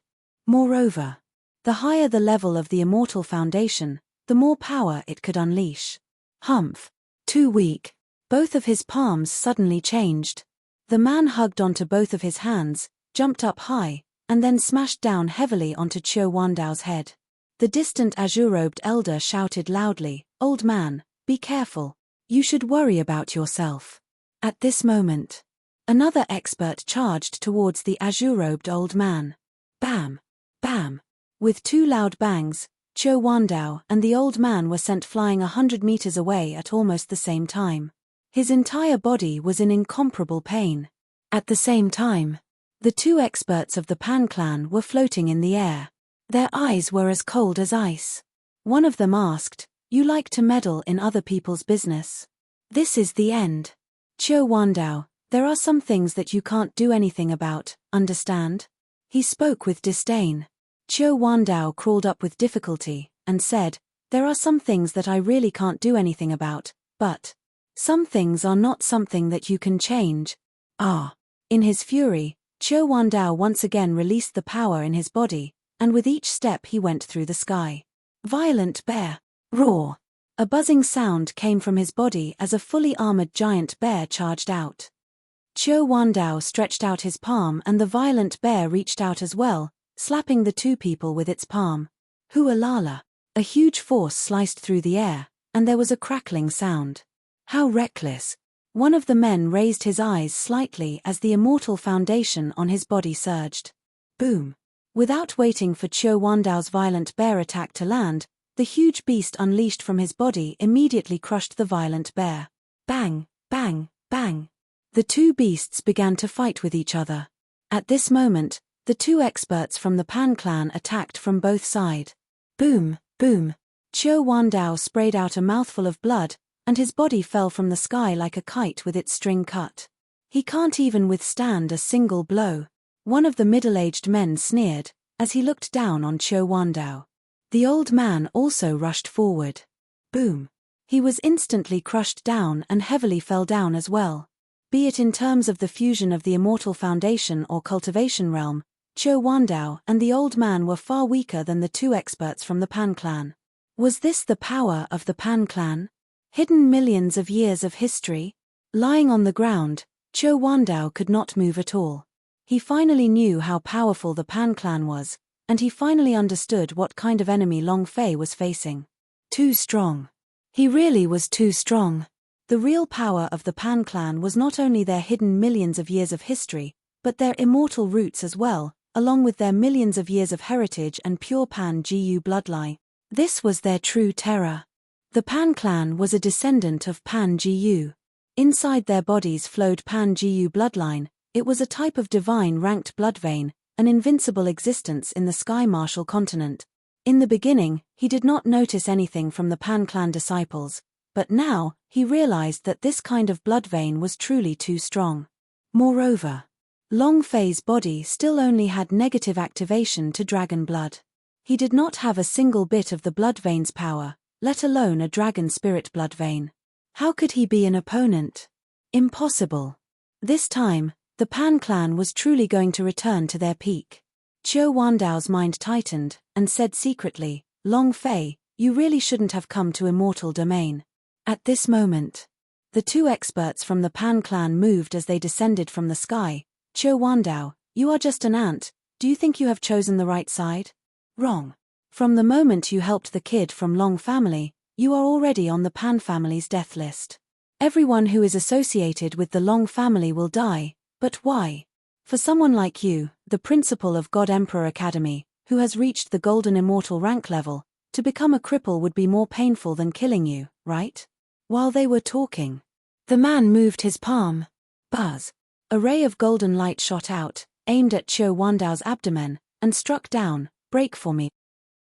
Speaker 1: Moreover, the higher the level of the immortal foundation, the more power it could unleash. Humph. Too weak. Both of his palms suddenly changed. The man hugged onto both of his hands, jumped up high, and then smashed down heavily onto Qiu Wandao's head. The distant azure-robed elder shouted loudly, "Old man, be careful. You should worry about yourself." At this moment, another expert charged towards the azure-robed old man. Bam! Bam! With 2 loud bangs, Qiu Wandao and the old man were sent flying 100 meters away at almost the same time. His entire body was in incomparable pain. At the same time, the 2 experts of the Pan clan were floating in the air. Their eyes were as cold as ice. One of them asked, "You like to meddle in other people's business? This is the end. Qiu Wandao, there are some things that you can't do anything about, understand?" He spoke with disdain. Qiu Wandao crawled up with difficulty, and said, "There are some things that I really can't do anything about, but some things are not something that you can change." Ah! In his fury, Qiu Wandao once again released the power in his body, and with each step he went through the sky. Violent bear! Roar! A buzzing sound came from his body as a fully armored giant bear charged out. Qiu Wandao stretched out his palm and the violent bear reached out as well, slapping the 2 people with its palm. Hualala! A huge force sliced through the air, and there was a crackling sound. How reckless! One of the men raised his eyes slightly as the immortal foundation on his body surged. Boom! Without waiting for Qiu Wandao's violent bear attack to land, the huge beast unleashed from his body immediately crushed the violent bear. Bang! Bang! Bang! The 2 beasts began to fight with each other. At this moment, the 2 experts from the Pan clan attacked from both sides. Boom! Boom! Qiu Wandao sprayed out a mouthful of blood, and his body fell from the sky like a kite with its string cut. He can't even withstand a single blow. One of the middle-aged men sneered, as he looked down on Qiu Wandao. The old man also rushed forward. Boom! He was instantly crushed down and heavily fell down as well. Be it in terms of the fusion of the immortal foundation or cultivation realm, Qiu Wandao and the old man were far weaker than the 2 experts from the Pan clan. Was this the power of the Pan clan? Hidden millions of years of history? Lying on the ground, Qiu Wandao could not move at all. He finally knew how powerful the Pan clan was, and he finally understood what kind of enemy Long Fei was facing. Too strong. He really was too strong. The real power of the Pan clan was not only their hidden millions of years of history, but their immortal roots as well, along with their millions of years of heritage and pure Pan Gu bloodline. This was their true terror. The Pan clan was a descendant of Pan Gu. Inside their bodies flowed Pan Gu bloodline. It was a type of divine ranked blood vein, an invincible existence in the Sky Martial continent. In the beginning, he did not notice anything from the Pan clan disciples, but now, he realized that this kind of blood vein was truly too strong. Moreover, Long Fei's body still only had negative activation to dragon blood. He did not have a single bit of the blood vein's power, let alone a dragon spirit blood vein. How could he be an opponent? Impossible. This time, the Pan clan was truly going to return to their peak. Qiu Wandao's mind tightened, and said secretly, "Long Fei, you really shouldn't have come to Immortal Domain." At this moment, the 2 experts from the Pan clan moved as they descended from the sky. "Qiu Wandao, you are just an ant. Do you think you have chosen the right side?" "Wrong. From the moment you helped the kid from Long family, you are already on the Pan family's death list. Everyone who is associated with the Long family will die, but why? For someone like you, the principal of God Emperor Academy, who has reached the golden immortal rank level, to become a cripple would be more painful than killing you, right? While they were talking, the man moved his palm. Buzz. A ray of golden light shot out, aimed at Qiu Wandao's abdomen, and struck down. Break for me.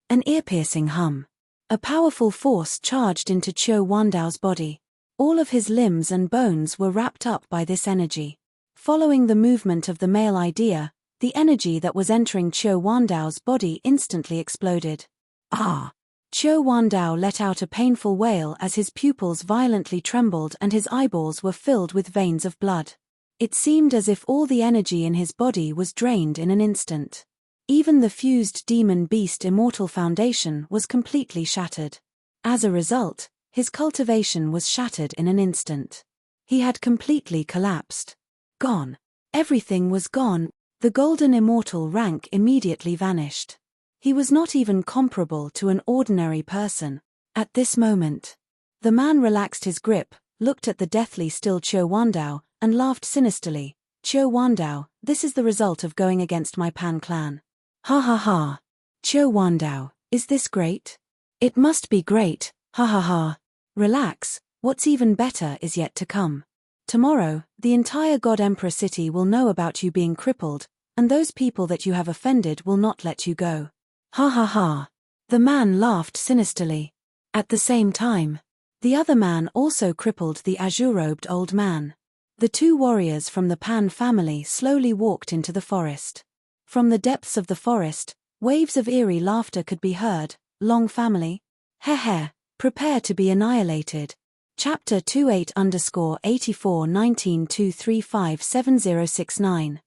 Speaker 1: An ear-piercing hum. A powerful force charged into Qiu Wandao's body. All of his limbs and bones were wrapped up by this energy. Following the movement of the male idea, the energy that was entering Qiu Wandao's body instantly exploded. Ah! Qiu Wandao let out a painful wail as his pupils violently trembled and his eyeballs were filled with veins of blood. It seemed as if all the energy in his body was drained in an instant. Even the fused demon beast immortal foundation was completely shattered. As a result, his cultivation was shattered in an instant. He had completely collapsed. Gone. Everything was gone. The golden immortal rank immediately vanished. He was not even comparable to an ordinary person. At this moment, the man relaxed his grip, looked at the deathly still Qiu Wandao, and laughed sinisterly. Qiu Wandao, this is the result of going against my Pan clan. Ha ha ha. Qiu Wandao, is this great? It must be great, ha ha ha. Relax, what's even better is yet to come. Tomorrow, the entire God Emperor city will know about you being crippled, and those people that you have offended will not let you go. Ha ha ha. The man laughed sinisterly. At the same time, the other man also crippled the azure-robed old man. The two warriors from the Pan family slowly walked into the forest. From the depths of the forest, waves of eerie laughter could be heard. Long family? Heh heh, prepare to be annihilated. Chapter 28_841923577069.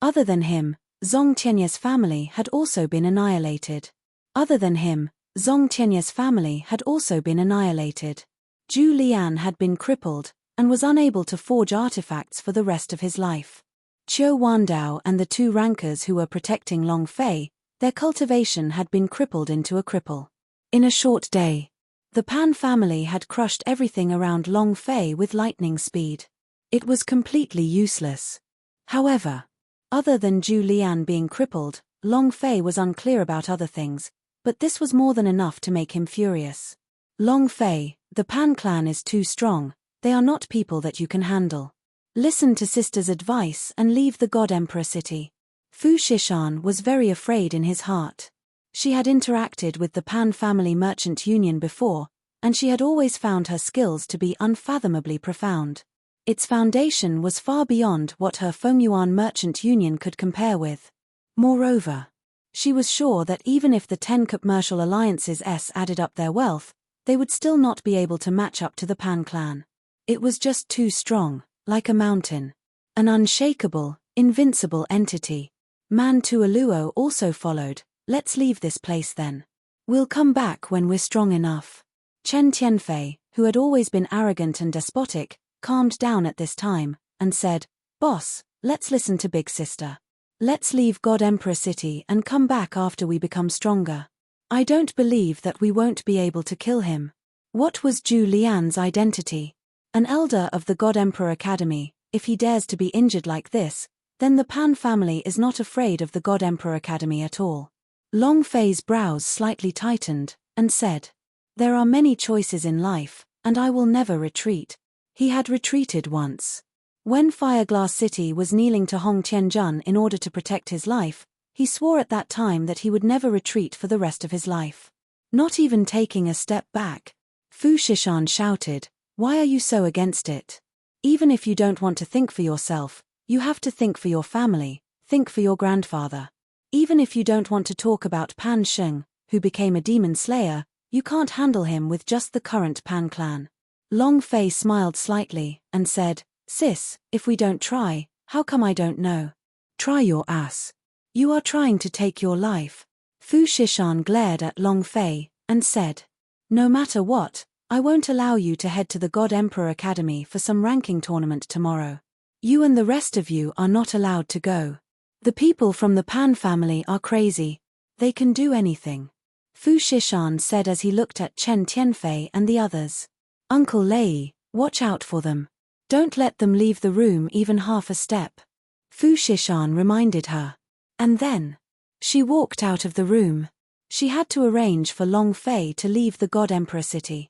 Speaker 1: Other than him, Zhong Tianye's family had also been annihilated. Other than him, Zhong Tianye's family had also been annihilated. Zhu Lian had been crippled, and was unable to forge artifacts for the rest of his life. Qiu Wandao and the two rankers who were protecting Long Fei, their cultivation had been crippled into a cripple. In a short day, the Pan family had crushed everything around Long Fei with lightning speed. It was completely useless. However, other than Zhu Lian being crippled, Long Fei was unclear about other things, but this was more than enough to make him furious. Long Fei, the Pan clan is too strong, they are not people that you can handle. Listen to sister's advice and leave the God Emperor city. Fu Shishan was very afraid in his heart. She had interacted with the Pan family merchant union before, and she had always found her skills to be unfathomably profound. Its foundation was far beyond what her Fengyuan merchant union could compare with. Moreover, she was sure that even if the 10 commercial alliances added up their wealth, they would still not be able to match up to the Pan clan. It was just too strong, like a mountain. An unshakable, invincible entity. Man Tuoluo also followed. Let's leave this place then. We'll come back when we're strong enough. Chen Tianfei, who had always been arrogant and despotic, calmed down at this time, and said, Boss, let's listen to Big Sister. Let's leave God Emperor City and come back after we become stronger. I don't believe that we won't be able to kill him. What was Zhu Lian's identity? An elder of the God Emperor Academy. If he dares to be injured like this, then the Pan family is not afraid of the God Emperor Academy at all. Long Fei's brows slightly tightened, and said, There are many choices in life, and I will never retreat. He had retreated once. When Fireglass City was kneeling to Hong Tianjun in order to protect his life, he swore at that time that he would never retreat for the rest of his life. Not even taking a step back. Fu Shishan shouted, Why are you so against it? Even if you don't want to think for yourself, you have to think for your family, think for your grandfather. Even if you don't want to talk about Pan Sheng, who became a demon slayer, you can't handle him with just the current Pan clan. Long Fei smiled slightly, and said, Sis, if we don't try, how come I don't know? Try your ass. You are trying to take your life. Fu Shishan glared at Long Fei, and said, No matter what, I won't allow you to head to the God Emperor Academy for some ranking tournament tomorrow. You and the rest of you are not allowed to go. The people from the Pan family are crazy. They can do anything. Fu Shishan said as he looked at Chen Tianfei and the others. Uncle Lei, watch out for them. Don't let them leave the room even half a step. Fu Shishan reminded her. And then she walked out of the room. She had to arrange for Long Fei to leave the God Emperor city.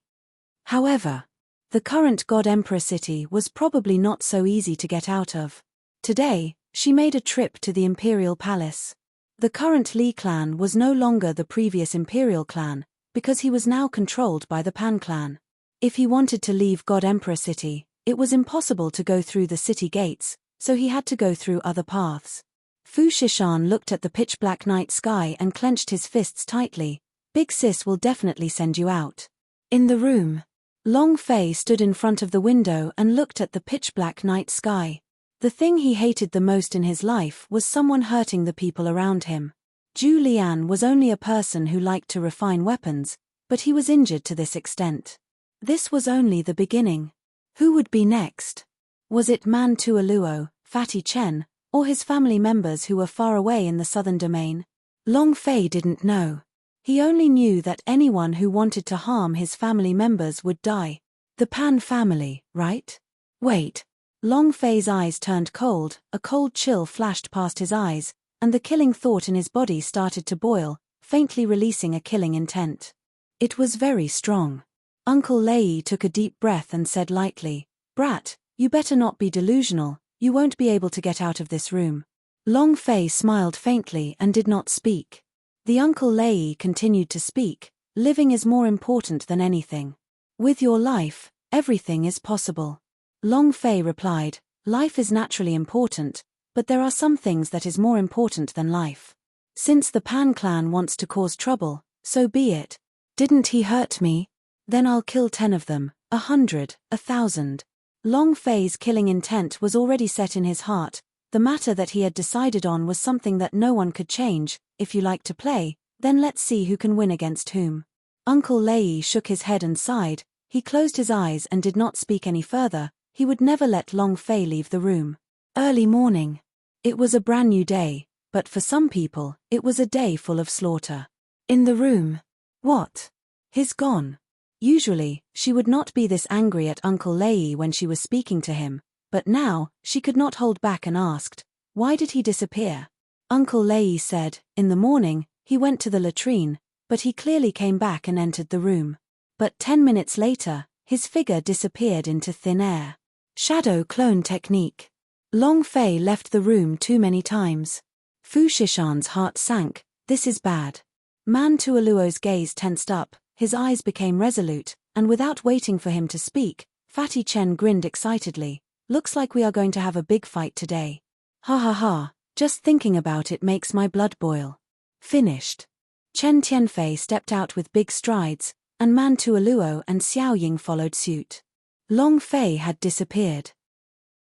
Speaker 1: However, the current God Emperor city was probably not so easy to get out of. Today, she made a trip to the Imperial Palace. The current Li clan was no longer the previous Imperial clan, because he was now controlled by the Pan clan. If he wanted to leave God Emperor city, it was impossible to go through the city gates, so he had to go through other paths. Fu Shishan looked at the pitch-black night sky and clenched his fists tightly. Big Sis will definitely send you out. In the room, Long Fei stood in front of the window and looked at the pitch-black night sky. The thing he hated the most in his life was someone hurting the people around him. Zhu Lian was only a person who liked to refine weapons, but he was injured to this extent. This was only the beginning. Who would be next? Was it Man Tuoluo, Fatty Chen, or his family members who were far away in the southern domain? Long Fei didn't know. He only knew that anyone who wanted to harm his family members would die. The Pan family, right? Wait. Long Fei's eyes turned cold, a cold chill flashed past his eyes, and the killing thought in his body started to boil, faintly releasing a killing intent. It was very strong. Uncle Lei took a deep breath and said lightly, "Brat, you better not be delusional, you won't be able to get out of this room." Long Fei smiled faintly and did not speak. The Uncle Lei continued to speak, "Living is more important than anything. With your life, everything is possible." Long Fei replied, "Life is naturally important, but there are some things that is more important than life. Since the Pan clan wants to cause trouble, so be it. Didn't he hurt me? Then I'll kill 10 of them, 100, 1,000. Long Fei's killing intent was already set in his heart. The matter that he had decided on was something that no one could change. If you like to play, then let's see who can win against whom. Uncle Lei shook his head and sighed. He closed his eyes and did not speak any further. He would never let Long Fei leave the room. Early morning. It was a brand new day, but for some people, it was a day full of slaughter. In the room. What? He's gone. Usually, she would not be this angry at Uncle Lei when she was speaking to him, but now, she could not hold back and asked, "Why did he disappear?" Uncle Lei said, "In the morning, he went to the latrine, but he clearly came back and entered the room. But 10 minutes later, his figure disappeared into thin air." Shadow clone technique. Long Fei left the room too many times. Fu Shishan's heart sank. This is bad. Man Tuoluo's gaze tensed up, his eyes became resolute, and without waiting for him to speak, Fatty Chen grinned excitedly. "Looks like we are going to have a big fight today. Ha ha ha, just thinking about it makes my blood boil." Finished. Chen Tianfei stepped out with big strides, and Man Tuoluo and Xiao Ying followed suit. Long Fei had disappeared.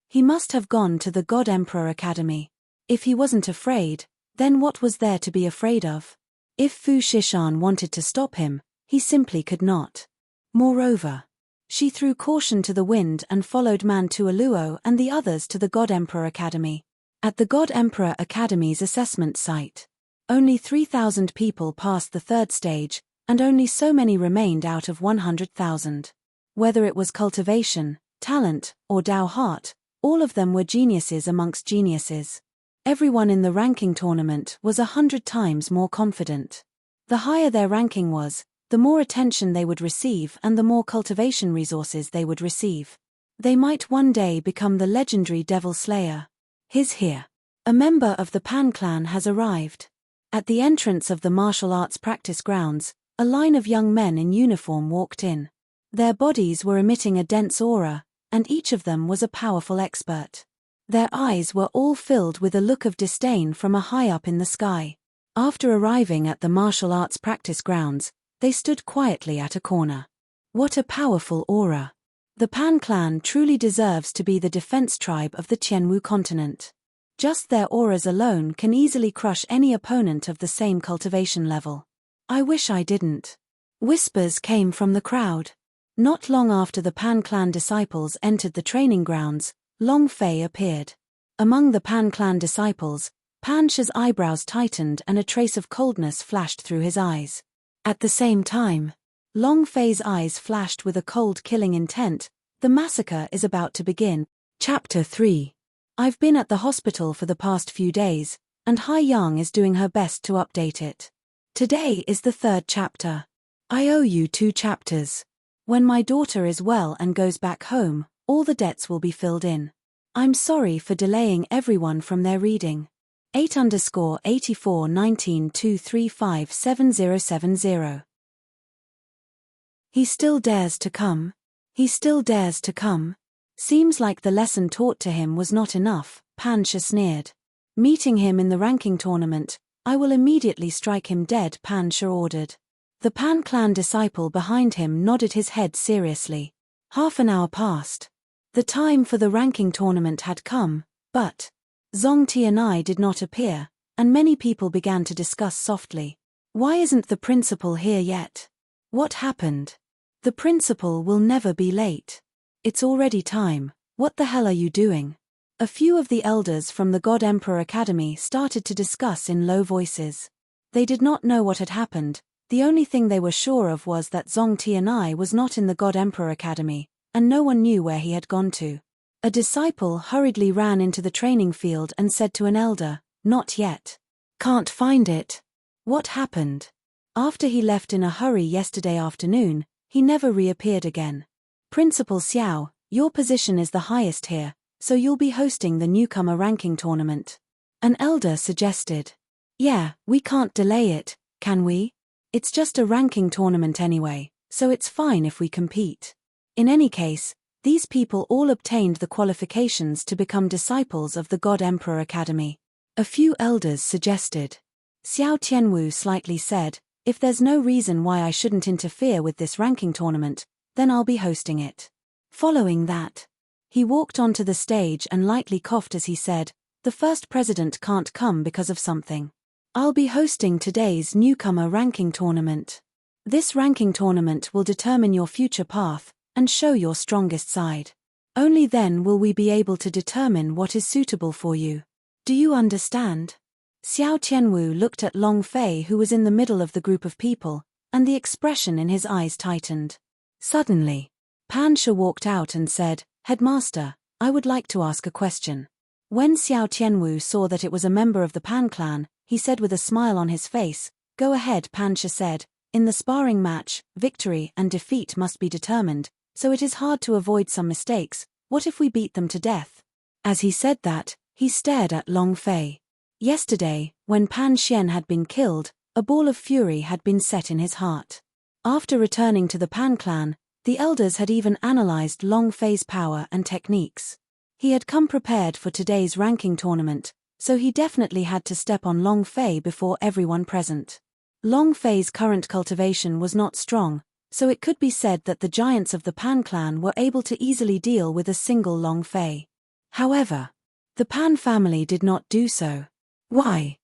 Speaker 1: He must have gone to the God Emperor Academy. If he wasn't afraid, then what was there to be afraid of? If Fu Shishan wanted to stop him, he simply could not. Moreover, she threw caution to the wind and followed Man Tuoluo and the others to the God Emperor Academy. At the God Emperor Academy's assessment site, only 3,000 people passed the third stage, and only so many remained out of 100,000. Whether it was cultivation, talent, or Dao heart, all of them were geniuses amongst geniuses. Everyone in the ranking tournament was 100 times more confident. The higher their ranking was, the more attention they would receive and the more cultivation resources they would receive. They might one day become the legendary Devil Slayer. He's here. A member of the Pan clan has arrived. At the entrance of the martial arts practice grounds, a line of young men in uniform walked in. Their bodies were emitting a dense aura, and each of them was a powerful expert. Their eyes were all filled with a look of disdain from a high up in the sky. After arriving at the martial arts practice grounds, they stood quietly at a corner. What a powerful aura. The Pan clan truly deserves to be the defense tribe of the Tianwu continent. Just their auras alone can easily crush any opponent of the same cultivation level. I wish I didn't. Whispers came from the crowd. Not long after the Pan clan disciples entered the training grounds, Long Fei appeared. Among the Pan clan disciples, Pan Shi's eyebrows tightened and a trace of coldness flashed through his eyes. At the same time, Long Fei's eyes flashed with a cold killing intent. The massacre is about to begin. Chapter 3. I've been at the hospital for the past few days, and Hai Yang is doing her best to update it. Today is the 3rd chapter. I owe you 2 chapters. When my daughter is well and goes back home, all the debts will be filled in. I'm sorry for delaying everyone from their reading. 8_841923577070. He still dares to come. He still dares to come. Seems like the lesson taught to him was not enough, Pan Shi sneered. Meeting him in the ranking tournament, I will immediately strike him dead, Pan Shi ordered. The Pan clan disciple behind him nodded his head seriously. Half an hour passed. The time for the ranking tournament had come, but Zong Tianai did not appear, and many people began to discuss softly. Why isn't the principal here yet? What happened? The principal will never be late. It's already time. What the hell are you doing? A few of the elders from the God Emperor Academy started to discuss in low voices. They did not know what had happened. The only thing they were sure of was that Zong Tianai was not in the God Emperor Academy, and no one knew where he had gone to. A disciple hurriedly ran into the training field and said to an elder, "Not yet. Can't find it. What happened? After he left in a hurry yesterday afternoon, he never reappeared again. Principal Xiao, your position is the highest here, so you'll be hosting the newcomer ranking tournament." An elder suggested. "Yeah, we can't delay it, can we? It's just a ranking tournament anyway, so it's fine if we compete." In any case, these people all obtained the qualifications to become disciples of the God Emperor Academy. A few elders suggested. Xiao Tianwu slightly said, "If there's no reason why I shouldn't interfere with this ranking tournament, then I'll be hosting it." Following that, he walked onto the stage and lightly coughed as he said, "The first president can't come because of something. I'll be hosting today's newcomer ranking tournament. This ranking tournament will determine your future path and show your strongest side. Only then will we be able to determine what is suitable for you. Do you understand?" Xiao Tianwu looked at Long Fei, who was in the middle of the group of people, and the expression in his eyes tightened. Suddenly, Pan Shi walked out and said, "Headmaster, I would like to ask a question." When Xiao Tianwu saw that it was a member of the Pan clan, he said with a smile on his face, "Go ahead." Pan Shi said, "In the sparring match, victory and defeat must be determined, so it is hard to avoid some mistakes. What if we beat them to death?" As he said that, he stared at Long Fei. Yesterday, when Pan Xian had been killed, a ball of fury had been set in his heart. After returning to the Pan clan, the elders had even analyzed Long Fei's power and techniques. He had come prepared for today's ranking tournament, so he definitely had to step on Long Fei before everyone present. Long Fei's current cultivation was not strong, so it could be said that the giants of the Pan clan were able to easily deal with a single Long Fei. However, the Pan family did not do so. Why?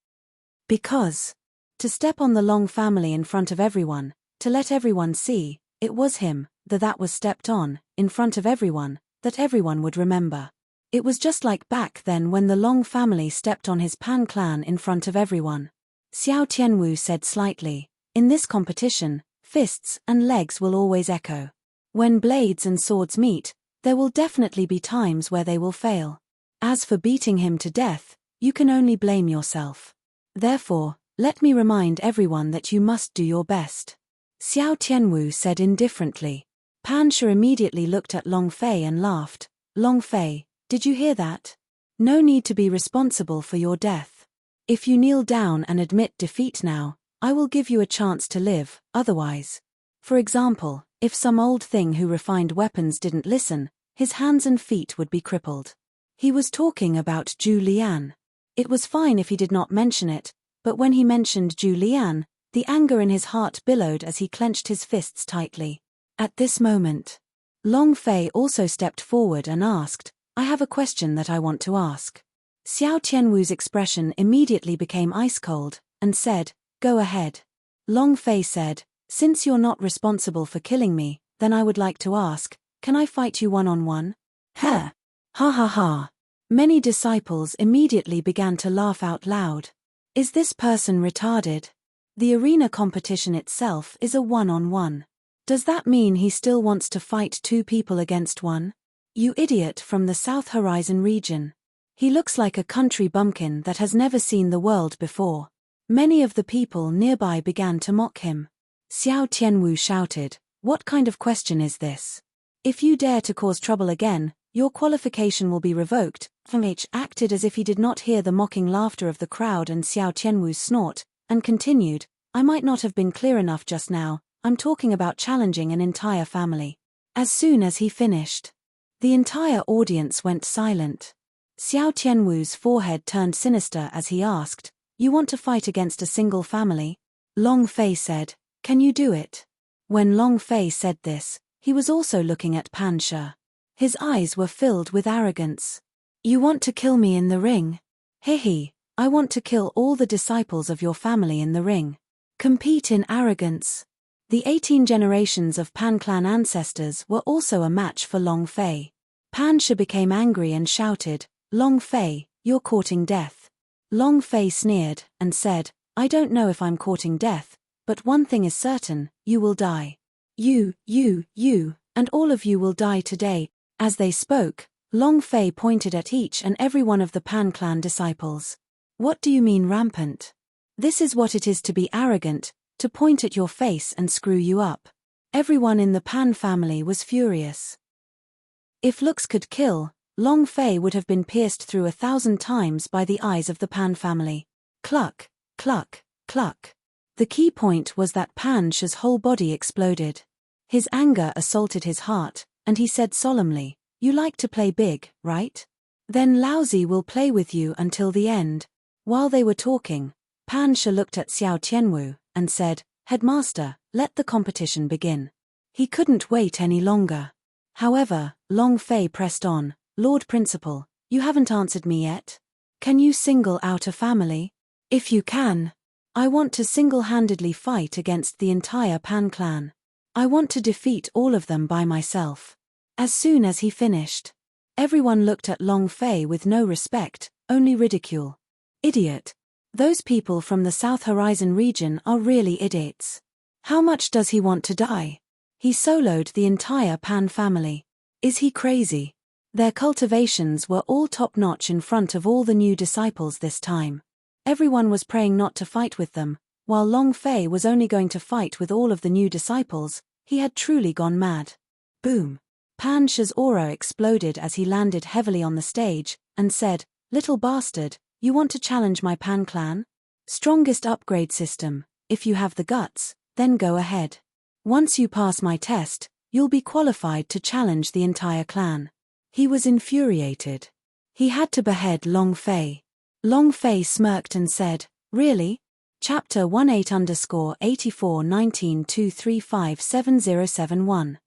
Speaker 1: Because, to step on the Long family in front of everyone, to let everyone see, it was him, that was stepped on, in front of everyone, that everyone would remember. It was just like back then when the Long family stepped on his Pan clan in front of everyone. Xiao Tianwu said slightly, "In this competition, fists and legs will always echo. When blades and swords meet, there will definitely be times where they will fail. As for beating him to death, you can only blame yourself. Therefore, let me remind everyone that you must do your best." Xiao Tianwu said indifferently. Pan Shi immediately looked at Long Fei and laughed. "Long Fei, did you hear that? No need to be responsible for your death. If you kneel down and admit defeat now, I will give you a chance to live, otherwise. For example, if some old thing who refined weapons didn't listen, his hands and feet would be crippled." He was talking about Zhu Lian. It was fine if he did not mention it, but when he mentioned Zhu Lian, the anger in his heart billowed as he clenched his fists tightly. At this moment, Long Fei also stepped forward and asked, "I have a question that I want to ask." Xiao Tianwu's expression immediately became ice cold, and said, "Go ahead." Long Fei said, "Since you're not responsible for killing me, then I would like to ask, can I fight you one-on-one?" Ha! Ha ha ha. Many disciples immediately began to laugh out loud. Is this person retarded? The arena competition itself is a one-on-one. Does that mean he still wants to fight two people against one? You idiot from the South Horizon region. He looks like a country bumpkin that has never seen the world before. Many of the people nearby began to mock him. Xiao Tianwu shouted, "What kind of question is this? If you dare to cause trouble again, your qualification will be revoked." Feng H acted as if he did not hear the mocking laughter of the crowd and Xiao Tianwu's snort, and continued, "I might not have been clear enough just now, I'm talking about challenging an entire family." As soon as he finished, the entire audience went silent. Xiao Tianwu's forehead turned sinister as he asked, "You want to fight against a single family?" Long Fei said, "Can you do it?" When Long Fei said this, he was also looking at Pan Shi. His eyes were filled with arrogance. "You want to kill me in the ring? Hehe, I want to kill all the disciples of your family in the ring. Compete in arrogance." The 18 generations of Pan clan ancestors were also a match for Long Fei. Pan Shi became angry and shouted, "Long Fei, you're courting death." Long Fei sneered and said, "I don't know if I'm courting death, but one thing is certain, you will die. You, and all of you will die today." As they spoke, Long Fei pointed at each and every one of the Pan clan disciples. "What do you mean rampant? This is what it is to be arrogant, to point at your face and screw you up." Everyone in the Pan family was furious. If looks could kill, Long Fei would have been pierced through 1,000 times by the eyes of the Pan family. Cluck, cluck, cluck. The key point was that Pan Shi's whole body exploded. His anger assaulted his heart, and he said solemnly, "You like to play big, right? Then Laozi will play with you until the end." While they were talking, Pan Shi looked at Xiao Tianwu and said, "Headmaster, let the competition begin." He couldn't wait any longer. However, Long Fei pressed on, "Lord Principal, you haven't answered me yet. Can you single out a family? If you can, I want to single-handedly fight against the entire Pan clan. I want to defeat all of them by myself." As soon as he finished, everyone looked at Long Fei with no respect, only ridicule. Idiot. Those people from the South Horizon region are really idiots. How much does he want to die? He soloed the entire Pan family. Is he crazy? Their cultivations were all top-notch in front of all the new disciples this time. Everyone was praying not to fight with them, while Long Fei was only going to fight with all of the new disciples. He had truly gone mad. Boom. Pan Shi's aura exploded as he landed heavily on the stage, and said, "Little bastard, you want to challenge my Pan clan? Strongest upgrade system, if you have the guts, then go ahead. Once you pass my test, you'll be qualified to challenge the entire clan." He was infuriated. He had to behead Long Fei. Long Fei smirked and said, "Really? Chapter 18_841923570771.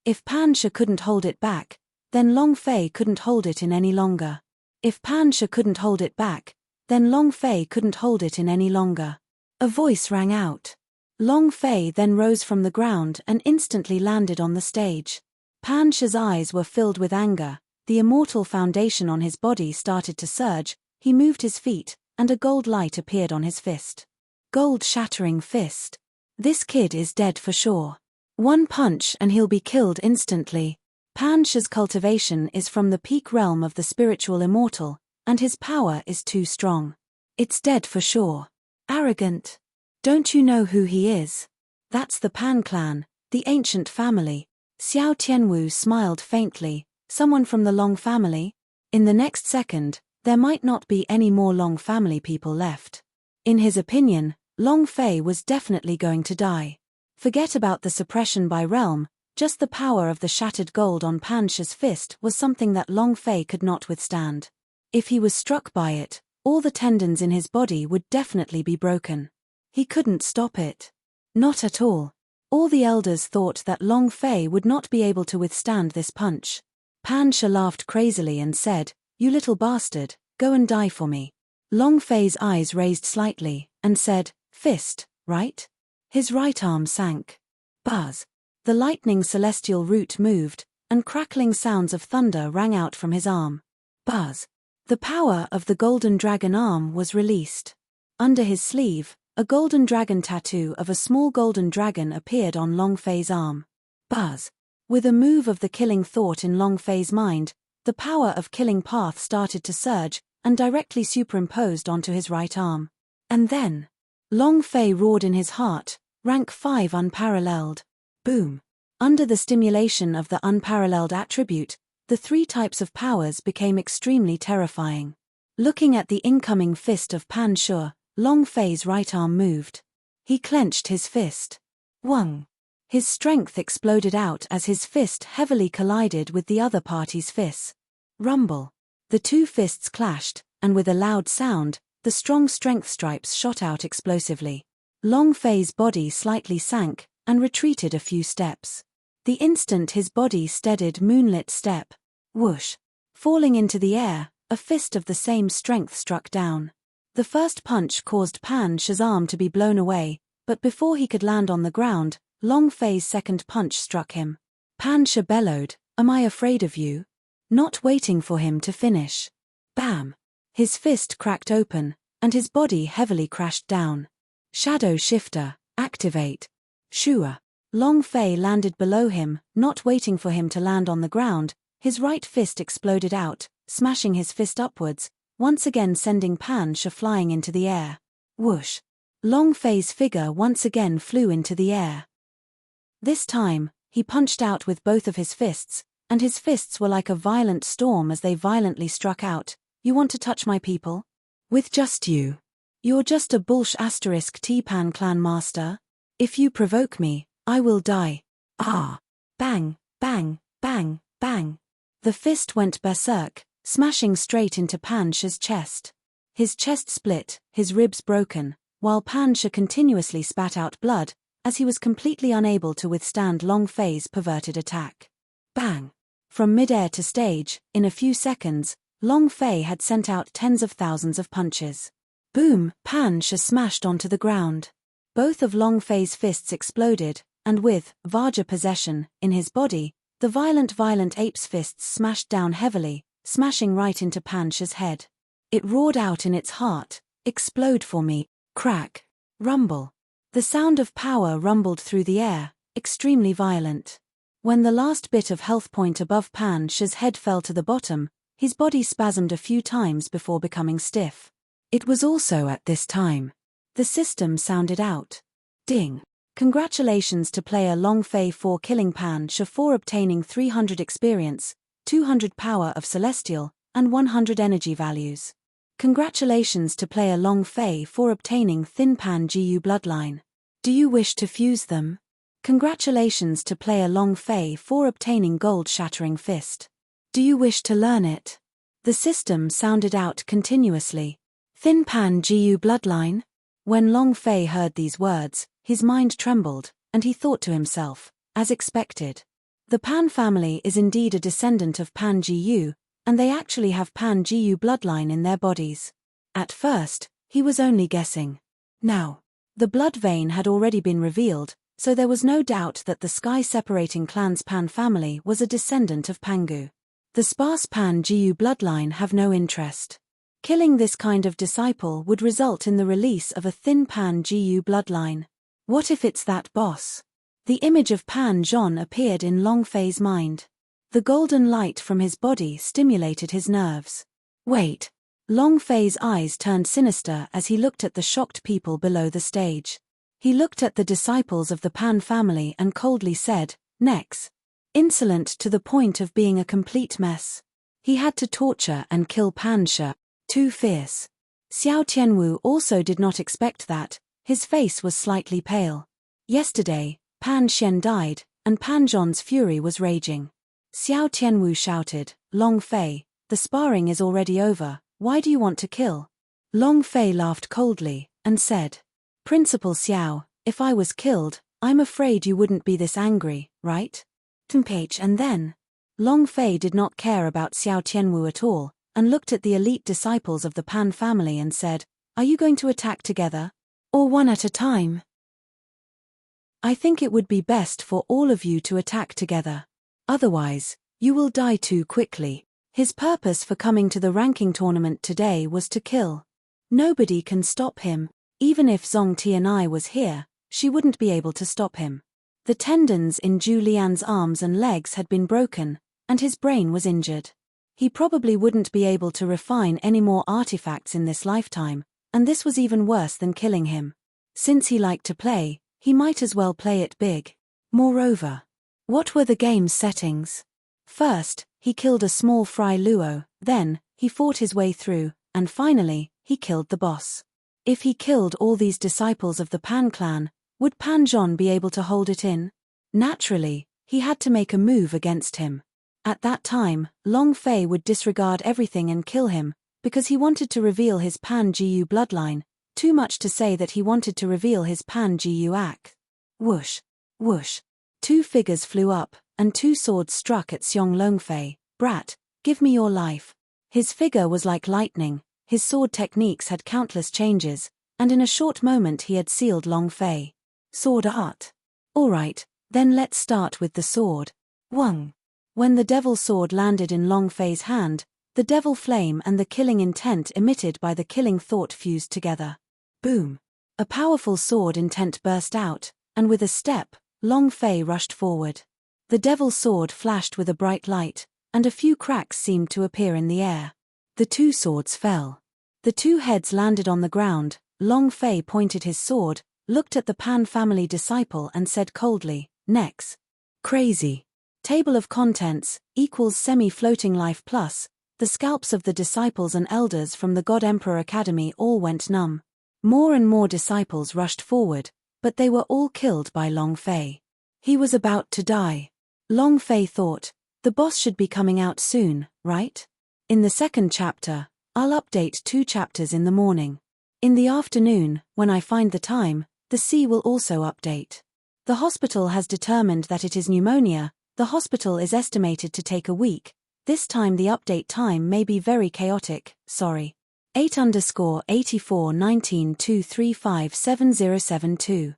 Speaker 1: If Pan Shi couldn't hold it back, then Long Fei couldn't hold it in any longer. If Pan Shi couldn't hold it back, then Long Fei couldn't hold it in any longer. A voice rang out. Long Fei then rose from the ground and instantly landed on the stage. Pan Shi's eyes were filled with anger, the immortal foundation on his body started to surge, he moved his feet, and a gold light appeared on his fist. Gold-shattering fist. This kid is dead for sure. One punch and he'll be killed instantly. Pan Shi's cultivation is from the peak realm of the spiritual immortal, and his power is too strong. It's dead for sure. Arrogant. Don't you know who he is? That's the Pan clan, the ancient family. Xiao Tianwu smiled faintly. Someone from the Long family? In the next second, there might not be any more Long family people left. In his opinion, Long Fei was definitely going to die. Forget about the suppression by realm, just the power of the shattered gold on Pan Shi's fist was something that Long Fei could not withstand. If he was struck by it, all the tendons in his body would definitely be broken. He couldn't stop it. Not at all. All the elders thought that Long Fei would not be able to withstand this punch. Pan Shi laughed crazily and said, "You little bastard, go and die for me." Long Fei's eyes raised slightly, and said, "Fist, right?" His right arm sank. Buzz. The lightning celestial root moved, and crackling sounds of thunder rang out from his arm. Buzz. The power of the golden dragon arm was released. Under his sleeve, A golden dragon tattoo of a small golden dragon appeared on Long Fei's arm. Buzz. With a move of the killing thought in Long Fei's mind, the power of killing path started to surge and directly superimposed onto his right arm. And then, Long Fei roared in his heart, rank 5 unparalleled. Boom. Under the stimulation of the unparalleled attribute, the 3 types of powers became extremely terrifying. Looking at the incoming fist of Pan Shu, Long Fei's right arm moved. He clenched his fist. Wang. His strength exploded out as his fist heavily collided with the other party's fists. Rumble. The 2 fists clashed, and with a loud sound, the strong strength stripes shot out explosively. Long Fei's body slightly sank and retreated a few steps. The instant his body steadied moonlit step. Whoosh. Falling into the air, a fist of the same strength struck down. The first punch caused Pan Shu's arm to be blown away, but before he could land on the ground, Long Fei's second punch struck him. Pan Shu bellowed, "Am I afraid of you?" Not waiting for him to finish. Bam! His fist cracked open, and his body heavily crashed down. Shadow Shifter, activate. Shua. Long Fei landed below him, not waiting for him to land on the ground. His right fist exploded out, smashing his fist upwards, once again sending Pan Shu flying into the air. Whoosh. Long Fei's figure once again flew into the air. This time, he punched out with both of his fists, and his fists were like a violent storm as they violently struck out. "You want to touch my people? With just you. You're just a T-Pan clan master. If you provoke me, I will die." Ah! Bang, bang, bang, bang. The fist went berserk, smashing straight into Pan Shu's chest. His chest split, his ribs broken, while Pan Shu continuously spat out blood, as he was completely unable to withstand Long Fei's perverted attack. Bang! From mid-air to stage, in a few seconds, Long Fei had sent out tens of thousands of punches. Boom! Pan Shu smashed onto the ground. Both of Long Fei's fists exploded, and with Vajra possession in his body, the violent ape's fists smashed down heavily, smashing right into Pan Shu's head. It roared out in its heart, "Explode for me." Crack. Rumble. The sound of power rumbled through the air, extremely violent. When the last bit of health point above Pan Shu's head fell to the bottom, his body spasmed a few times before becoming stiff. It was also at this time. The system sounded out. Ding. Congratulations to player Long Fei for killing Pan Shu for obtaining 300 experience, 200 power of celestial, and 100 energy values. Congratulations to player Long Fei for obtaining Thin Pan Gu bloodline. Do you wish to fuse them? Congratulations to player Long Fei for obtaining Gold Shattering Fist. Do you wish to learn it? The system sounded out continuously. Thin Pan Gu bloodline? When Long Fei heard these words, his mind trembled, and he thought to himself, as expected. The Pan family is indeed a descendant of Pan Gu, and they actually have Pan Gu bloodline in their bodies. At first, he was only guessing. Now, the blood vein had already been revealed, so there was no doubt that the sky-separating clan's Pan family was a descendant of Pangu. The sparse Pan Gu bloodline have no interest. Killing this kind of disciple would result in the release of a Thin Pan Gu bloodline. What if it's that boss? The image of Pan Zhon appeared in Long Fei's mind. The golden light from his body stimulated his nerves. Wait. Long Fei's eyes turned sinister as he looked at the shocked people below the stage. He looked at the disciples of the Pan family and coldly said, "Next." Insolent to the point of being a complete mess. He had to torture and kill Pan Shu. Too fierce. Xiao Tianwu also did not expect that. His face was slightly pale. Yesterday, Pan Xian died, and Pan Zhon's fury was raging. Xiao Tianwu shouted, "Long Fei, the sparring is already over, why do you want to kill?" Long Fei laughed coldly, and said, "Principal Xiao, if I was killed, I'm afraid you wouldn't be this angry, right?" And then, Long Fei did not care about Xiao Tianwu at all, and looked at the elite disciples of the Pan family and said, "Are you going to attack together? Or one at a time?" "I think it would be best for all of you to attack together. Otherwise, you will die too quickly." His purpose for coming to the ranking tournament today was to kill. Nobody can stop him. Even if Zhong Tianai was here, she wouldn't be able to stop him. The tendons in Zhu Lian's arms and legs had been broken, and his brain was injured. He probably wouldn't be able to refine any more artifacts in this lifetime, and this was even worse than killing him. Since he liked to play, he might as well play it big. Moreover, what were the game's settings? First, he killed a small Fry Luo, then, he fought his way through, and finally, he killed the boss. If he killed all these disciples of the Pan clan, would Pan Zhong be able to hold it in? Naturally, he had to make a move against him. At that time, Long Fei would disregard everything and kill him, because he wanted to reveal his Pan Jiu bloodline, too much to say that he wanted to reveal his Pan Jiu act. Whoosh, whoosh. 2 figures flew up, and 2 swords struck at Xiong Longfei. Brat, give me your life. His figure was like lightning, his sword techniques had countless changes, and in a short moment he had sealed Long Fei. Sword art. Alright, then let's start with the sword. Wang. When the devil sword landed in Long Fei's hand, the devil flame and the killing intent emitted by the killing thought fused together. Boom. A powerful sword intent burst out, and with a step, Long Fei rushed forward. The devil sword flashed with a bright light, and a few cracks seemed to appear in the air. The 2 swords fell. The 2 heads landed on the ground. Long Fei pointed his sword, looked at the Pan family disciple and said coldly, "Next." Crazy. Table of contents, equals semi-floating life plus, the scalps of the disciples and elders from the God Emperor Academy all went numb. More and more disciples rushed forward, but they were all killed by Long Fei. He was about to die. Long Fei thought, the boss should be coming out soon, right? In the second chapter, I'll update 2 chapters in the morning. In the afternoon, when I find the time, the sea will also update. The hospital has determined that it is pneumonia. The hospital is estimated to take a week. This time the update time may be very chaotic, sorry. 8_841923570772.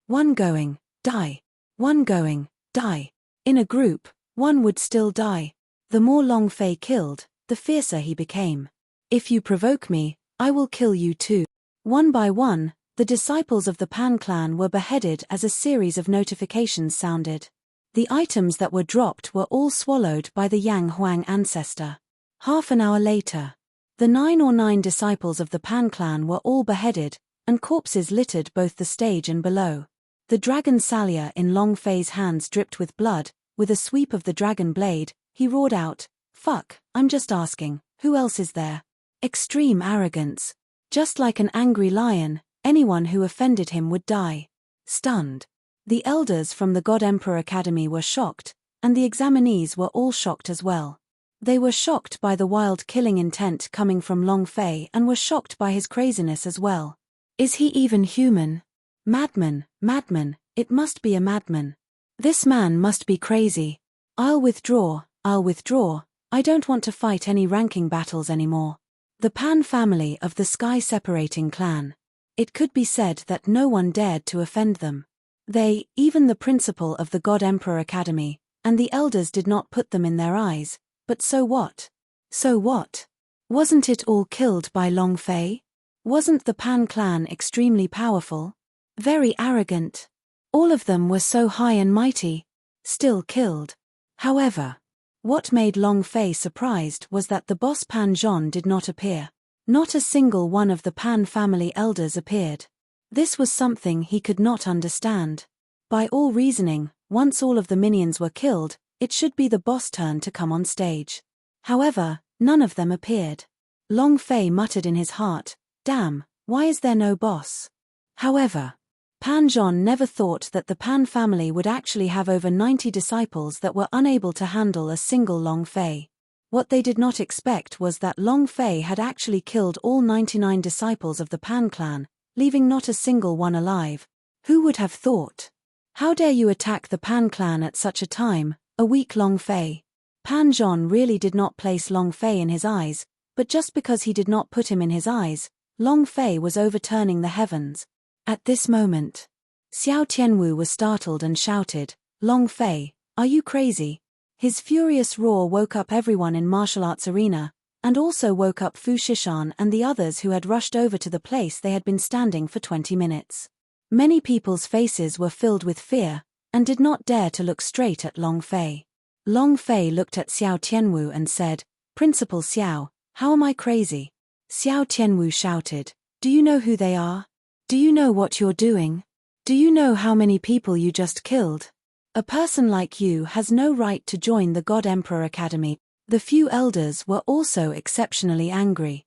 Speaker 1: 1 going, die. 1 going, die. In a group, 1 would still die. The more Long Fei killed, the fiercer he became. If you provoke me, I will kill you too. One by one, the disciples of the Pan clan were beheaded as a series of notifications sounded. The items that were dropped were all swallowed by the Yang Huang ancestor. Half an hour later, the 9 or 9 disciples of the Pan clan were all beheaded, and corpses littered both the stage and below. The dragon Salia in Long Fei's hands dripped with blood. With a sweep of the dragon blade, he roared out, "Fuck, I'm just asking, who else is there?" Extreme arrogance. Just like an angry lion, anyone who offended him would die. Stunned. The elders from the God Emperor Academy were shocked, and the examinees were all shocked as well. They were shocked by the wild killing intent coming from Long Fei and were shocked by his craziness as well. Is he even human? Madman, madman, it must be a madman. This man must be crazy. I'll withdraw, I don't want to fight any ranking battles anymore. The Pan family of the sky-separating clan. It could be said that no one dared to offend them. They, even the principal of the God Emperor Academy, and the elders did not put them in their eyes, but so what? So what? Wasn't it all killed by Long Fei? Wasn't the Pan clan extremely powerful? Very arrogant. All of them were so high and mighty. Still killed. However, what made Long Fei surprised was that the boss Pan Zhong did not appear. Not a single one of the Pan family elders appeared. This was something he could not understand. By all reasoning, once all of the minions were killed, it should be the boss' turn to come on stage. However, none of them appeared. Long Fei muttered in his heart, "Damn, why is there no boss?" However, Pan Zhong never thought that the Pan family would actually have over 90 disciples that were unable to handle a single Long Fei. What they did not expect was that Long Fei had actually killed all 99 disciples of the Pan clan, leaving not a single one alive. Who would have thought? How dare you attack the Pan clan at such a time, a weak Long Fei? Pan Zhong really did not place Long Fei in his eyes, but just because he did not put him in his eyes, Long Fei was overturning the heavens. At this moment, Xiao Tianwu was startled and shouted, "Long Fei, are you crazy?" His furious roar woke up everyone in martial arts arena, and also woke up Fu Shishan and the others who had rushed over to the place they had been standing for 20 minutes. Many people's faces were filled with fear, and did not dare to look straight at Long Fei. Long Fei looked at Xiao Tianwu and said, "Principal Xiao, how am I crazy?" Xiao Tianwu shouted, "Do you know who they are? Do you know what you're doing? Do you know how many people you just killed? A person like you has no right to join the God Emperor Academy." The few elders were also exceptionally angry.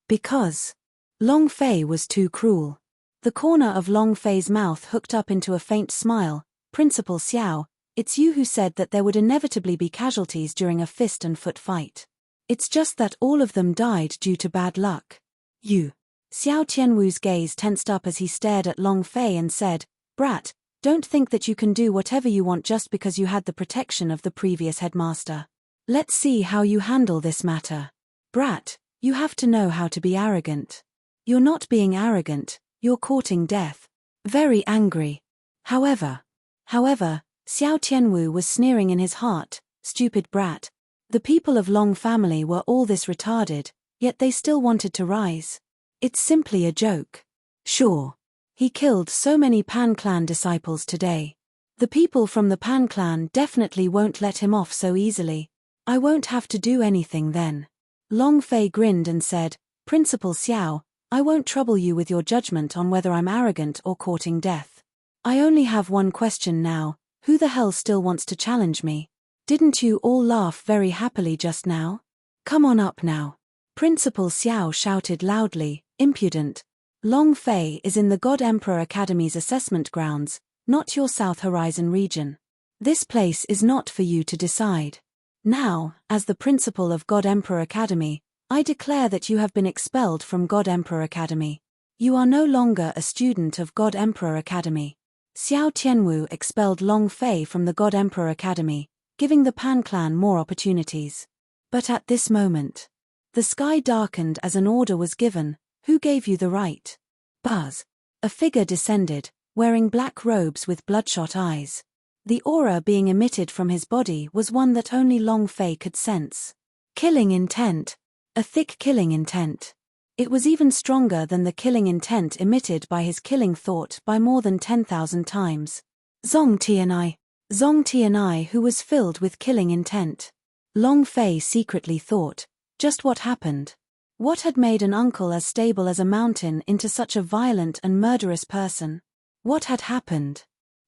Speaker 1: Because Long Fei was too cruel. The corner of Long Fei's mouth hooked up into a faint smile. "Principal Xiao, it's you who said that there would inevitably be casualties during a fist and foot fight. It's just that all of them died due to bad luck. You." Xiao Tianwu's gaze tensed up as he stared at Long Fei and said, "Brat, don't think that you can do whatever you want just because you had the protection of the previous headmaster. Let's see how you handle this matter. Brat, you have to know how to be arrogant. You're not being arrogant, you're courting death." Very angry. However, Xiao Tianwu was sneering in his heart, "Stupid brat. The people of Long family were all this retarded, yet they still wanted to rise. It's simply a joke. Sure. He killed so many Pan clan disciples today. The people from the Pan clan definitely won't let him off so easily. I won't have to do anything then." Long Fei grinned and said, "Principal Xiao, I won't trouble you with your judgment on whether I'm arrogant or courting death. I only have one question now, who the hell still wants to challenge me? Didn't you all laugh very happily just now? Come on up now." Principal Xiao shouted loudly, "Impudent. Long Fei is in the God Emperor Academy's assessment grounds, not your South Horizon region. This place is not for you to decide. Now, as the principal of God Emperor Academy, I declare that you have been expelled from God Emperor Academy. You are no longer a student of God Emperor Academy." Xiao Tianwu expelled Long Fei from the God Emperor Academy, giving the Pan clan more opportunities. But at this moment, the sky darkened as an order was given. "Who gave you the right?" Buzz. A figure descended, wearing black robes with bloodshot eyes. The aura being emitted from his body was one that only Long Fei could sense. Killing intent. A thick killing intent. It was even stronger than the killing intent emitted by his killing thought by more than 10,000 times. Zong Tianai, who was filled with killing intent. Long Fei secretly thought, just what happened? What had made an uncle as stable as a mountain into such a violent and murderous person? What had happened?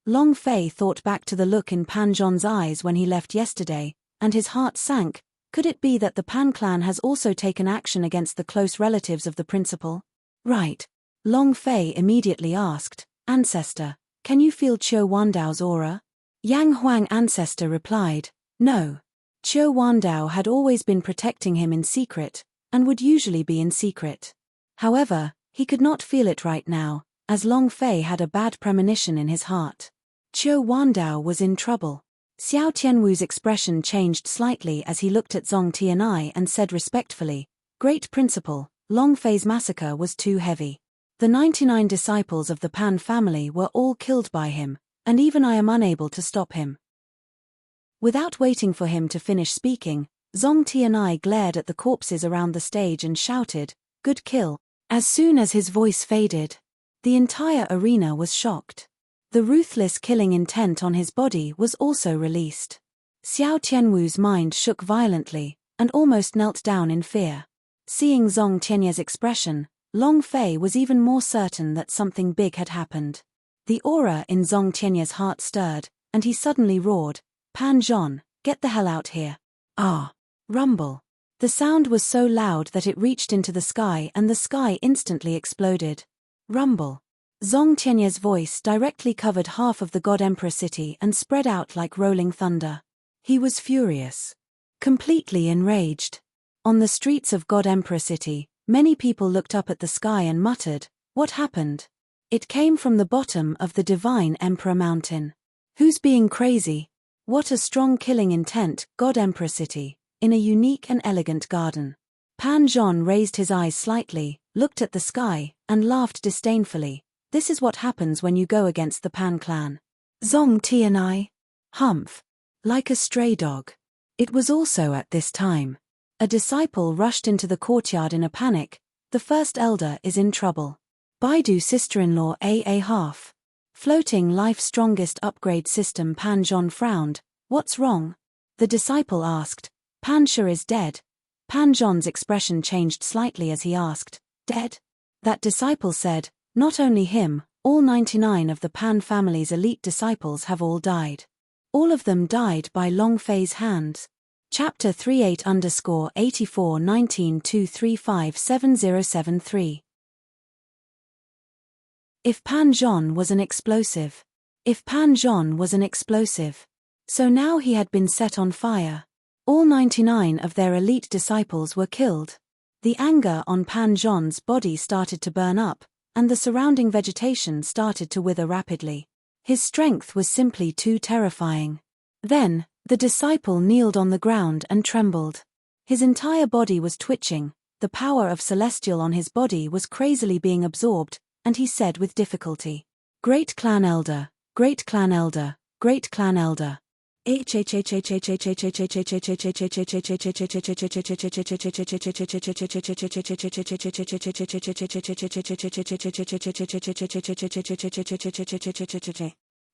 Speaker 1: Long Fei thought back to the look in Pan Zhon's eyes when he left yesterday, and his heart sank. Could it be that the Pan clan has also taken action against the close relatives of the principal? Right. Long Fei immediately asked, "Ancestor, can you feel Qiu Wandao's aura?" Yang Huang Ancestor replied, "No." Qiu Wandao had always been protecting him in secret, and would usually be in secret. However, he could not feel it right now, as Long Fei had a bad premonition in his heart. Qiu Wandao was in trouble. Xiao Tianwu's expression changed slightly as he looked at Zong Tianai and said respectfully, "Great Principal, Long Fei's massacre was too heavy. The 99 disciples of the Pan family were all killed by him, and even I am unable to stop him." Without waiting for him to finish speaking, Zong Tianai glared at the corpses around the stage and shouted, "Good kill." As soon as his voice faded, the entire arena was shocked. The ruthless killing intent on his body was also released. Xiao Tianwu's mind shook violently, and almost knelt down in fear. Seeing Zong Tianye's expression, Long Fei was even more certain that something big had happened. The aura in Zong Tianye's heart stirred, and he suddenly roared, "Pan Zhon, get the hell out here." Ah! Rumble. The sound was so loud that it reached into the sky and the sky instantly exploded. Rumble. Zong Tianye's voice directly covered half of the God Emperor city and spread out like rolling thunder. He was furious. Completely enraged. On the streets of God Emperor city, many people looked up at the sky and muttered, "What happened?" It came from the bottom of the divine Emperor Mountain. Who's being crazy? What a strong killing intent, God Emperor city, in a unique and elegant garden. Pan Zhon raised his eyes slightly, looked at the sky, and laughed disdainfully. This is what happens when you go against the Pan clan. Zong Tianai. Humph. Like a stray dog. It was also at this time A disciple rushed into the courtyard in a panic. The first elder is in trouble. Baidu sister-in-law a half. Floating life strongest upgrade system. Pan Zhon frowned. What's wrong? The disciple asked. Pan Sha is dead. Pan Zhon's expression changed slightly as he asked, dead? That disciple said, not only him, all 99 of the Pan family's elite disciples have all died. All of them died by Long Fei's hands. Chapter 38_84-19-2357073. If Pan Zhon was an explosive. If Pan Zhon was an explosive. So now he had been set on fire. All 99 of their elite disciples were killed. The anger on Pan Zhon's body started to burn up, and the surrounding vegetation started to wither rapidly. His strength was simply too terrifying. Then, the disciple kneeled on the ground and trembled. His entire body was twitching, the power of Celestial on his body was crazily being absorbed, and he said with difficulty, Great Clan Elder, Great Clan Elder, Great Clan Elder.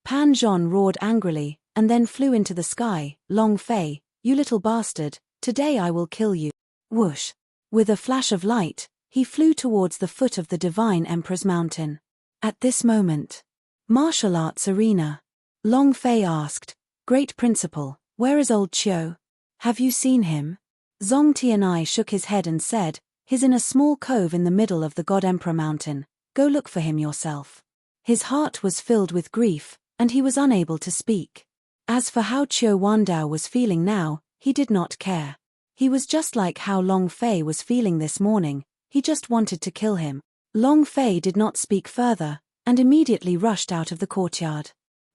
Speaker 1: Pan Zhon roared angrily, and then flew into the sky. Long Fei, you little bastard, today I will kill you. Whoosh! With a flash of light, he flew towards the foot of the Divine Emperor's mountain. At this moment, martial arts arena. Long Fei asked, Great Principal, where is old Qiu? Have you seen him? Zong Tianai shook his head and said, he's in a small cove in the middle of the God Emperor mountain, go look for him yourself. His heart was filled with grief, and he was unable to speak. As for how Qiu Wandao was feeling now, he did not care. He was just like how Long Fei was feeling this morning, he just wanted to kill him. Long Fei did not speak further, and immediately rushed out of the courtyard.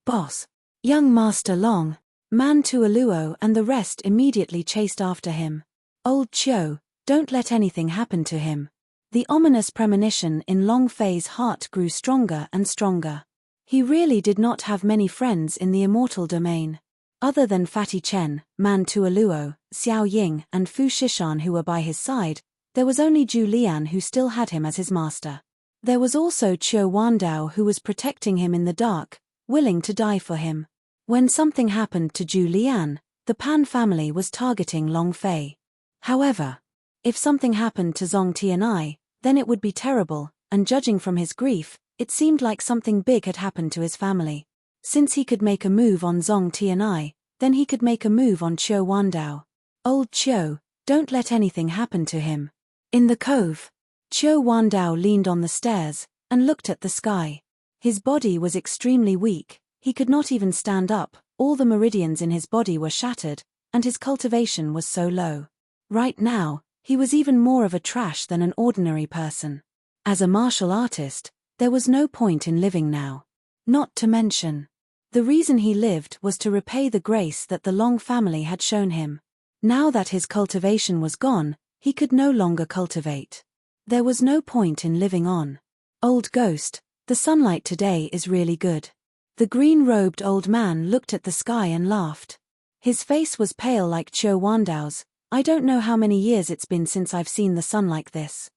Speaker 1: Boss! Young Master Long, Man Tuoluo and the rest immediately chased after him. Old Qiu, don't let anything happen to him. The ominous premonition in Long Fei's heart grew stronger and stronger. He really did not have many friends in the immortal domain. Other than Fatty Chen, Man Tuoluo, Xiao Ying and Fu Shishan who were by his side, there was only Zhu Lian who still had him as his master. There was also Qiu Wandao who was protecting him in the dark, willing to die for him. When something happened to Zhu Lian, the Pan family was targeting Long Fei. However, if something happened to Zong Tianai, then it would be terrible, and judging from his grief, it seemed like something big had happened to his family. Since he could make a move on Zong Tianai, then he could make a move on Qiu Wandao. Old Qiu, don't let anything happen to him. In the cove, Qiu Wandao leaned on the stairs, and looked at the sky. His body was extremely weak, he could not even stand up, all the meridians in his body were shattered, and his cultivation was so low. Right now, he was even more of a trash than an ordinary person. As a martial artist, there was no point in living now. Not to mention, the reason he lived was to repay the grace that the Long family had shown him. Now that his cultivation was gone, he could no longer cultivate. There was no point in living on. Old Ghost, the sunlight today is really good. The green-robed old man looked at the sky and laughed. His face was pale like Qiu Wandao's. I don't know how many years it's been since I've seen the sun like this.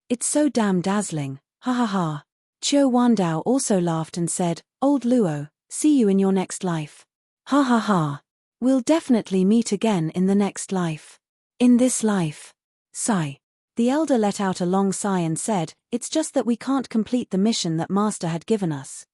Speaker 1: It's so damn dazzling, ha ha ha. Qiu Wandao also laughed and said, Old Luo, see you in your next life. Ha ha ha. We'll definitely meet again in the next life. In this life. Sigh. The elder let out a long sigh and said, it's just that we can't complete the mission that Master had given us.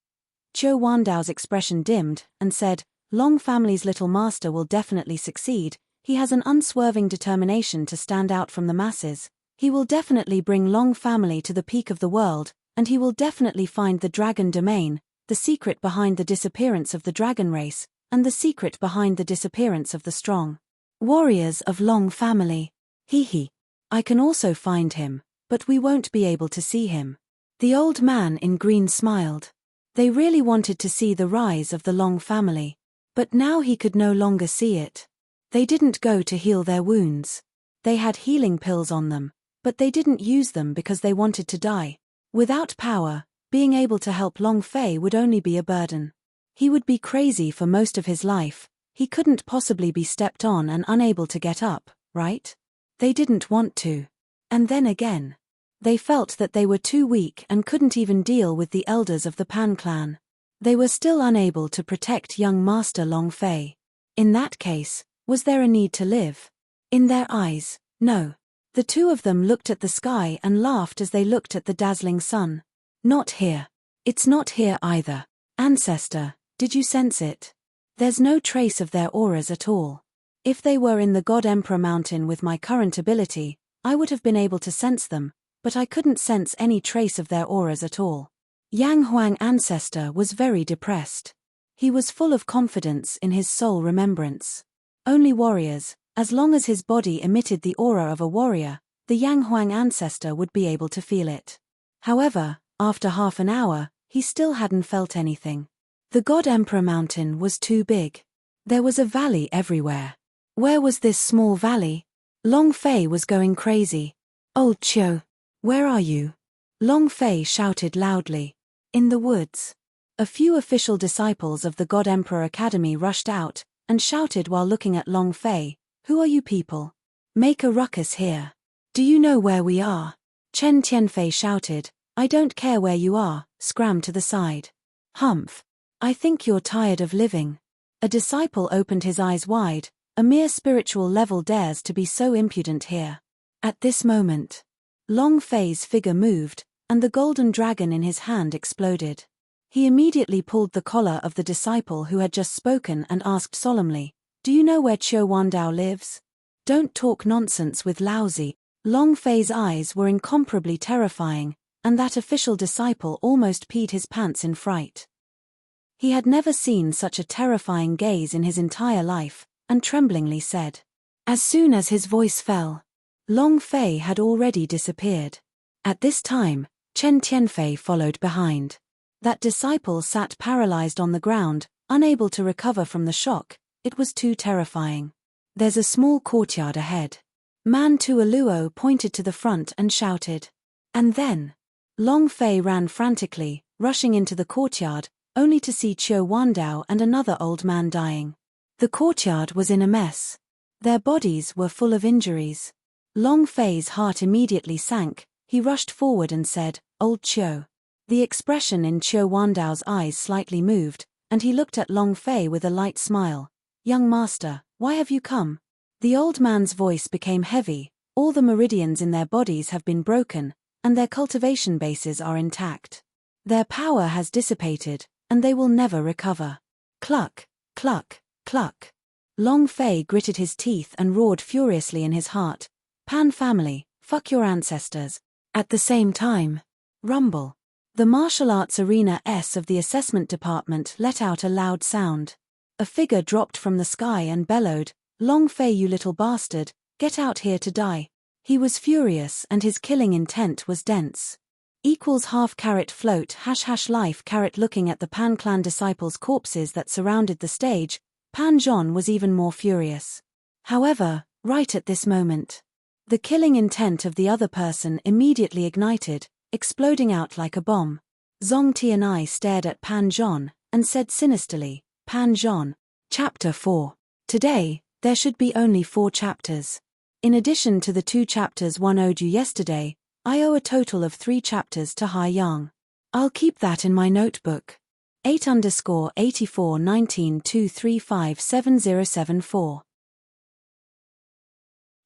Speaker 1: Qiu Wandao's expression dimmed, and said, Long family's little master will definitely succeed, he has an unswerving determination to stand out from the masses, he will definitely bring Long family to the peak of the world, and he will definitely find the dragon domain, the secret behind the disappearance of the dragon race, and the secret behind the disappearance of the strong warriors of Long family. Hee hee. I can also find him, but we won't be able to see him. The old man in green smiled. They really wanted to see the rise of the Long family. But now he could no longer see it. They didn't go to heal their wounds. They had healing pills on them, but they didn't use them because they wanted to die. Without power, being able to help Long Fei would only be a burden. He would be crazy for most of his life, he couldn't possibly be stepped on and unable to get up, right? They didn't want to. And then again. They felt that they were too weak and couldn't even deal with the elders of the Pan clan. They were still unable to protect young Master Long Fei. In that case, was there a need to live? In their eyes, no. The two of them looked at the sky and laughed as they looked at the dazzling sun. Not here. It's not here either. Ancestor, did you sense it? There's no trace of their auras at all. If they were in the God Emperor Mountain with my current ability, I would have been able to sense them, but I couldn't sense any trace of their auras at all. Yang Huang Ancestor was very depressed. He was full of confidence in his soul remembrance. Only warriors, as long as his body emitted the aura of a warrior, the Yang Huang Ancestor would be able to feel it. However, after half an hour, he still hadn't felt anything. The God Emperor Mountain was too big. There was a valley everywhere. Where was this small valley? Long Fei was going crazy. Old Chiu, where are you? Long Fei shouted loudly. In the woods. A few official disciples of the God Emperor Academy rushed out and shouted while looking at Long Fei, "Who are you people? Make a ruckus here. Do you know where we are?" Chen Tianfei shouted, "I don't care where you are, scram to the side." Humph. I think you're tired of living. A disciple opened his eyes wide. A mere spiritual level dares to be so impudent here. At this moment, Long Fei's figure moved, and the golden dragon in his hand exploded. He immediately pulled the collar of the disciple who had just spoken and asked solemnly, "Do you know where Qiu Wandao lives?" "Don't talk nonsense with Laozi." Long Fei's eyes were incomparably terrifying, and that official disciple almost peed his pants in fright. He had never seen such a terrifying gaze in his entire life, and tremblingly said. As soon as his voice fell, Long Fei had already disappeared. At this time, Chen Tianfei followed behind. That disciple sat paralyzed on the ground, unable to recover from the shock. It was too terrifying. "There's a small courtyard ahead." Man Tuoluo pointed to the front and shouted. And then, Long Fei ran frantically, rushing into the courtyard, only to see Qiu Wandao and another old man dying. The courtyard was in a mess. Their bodies were full of injuries. Long Fei's heart immediately sank. He rushed forward and said, "Old Qiu." The expression in Qiu Wandao's eyes slightly moved, and he looked at Long Fei with a light smile. "Young master, why have you come?" The old man's voice became heavy. "All the meridians in their bodies have been broken, and their cultivation bases are intact. Their power has dissipated, and they will never recover." Cluck, cluck, cluck. Long Fei gritted his teeth and roared furiously in his heart, "Pan family, fuck your ancestors." At the same time, rumble. The martial arts arena S of the assessment department let out a loud sound. A figure dropped from the sky and bellowed, "Long Fei, you little bastard, get out here to die." He was furious and his killing intent was dense. Equals half caret float # life caret. Looking at the Pan clan disciples' corpses that surrounded the stage, Pan Zhon was even more furious. However, right at this moment, the killing intent of the other person immediately ignited, exploding out like a bomb. Zong Tianai stared at Pan Zhon and said sinisterly, "Pan Zhon." Chapter 4. Today, there should be only 4 chapters. In addition to the 2 chapters one owed you yesterday, I owe a total of 3 chapters to Hai Yang. I'll keep that in my notebook. 8_841923570774.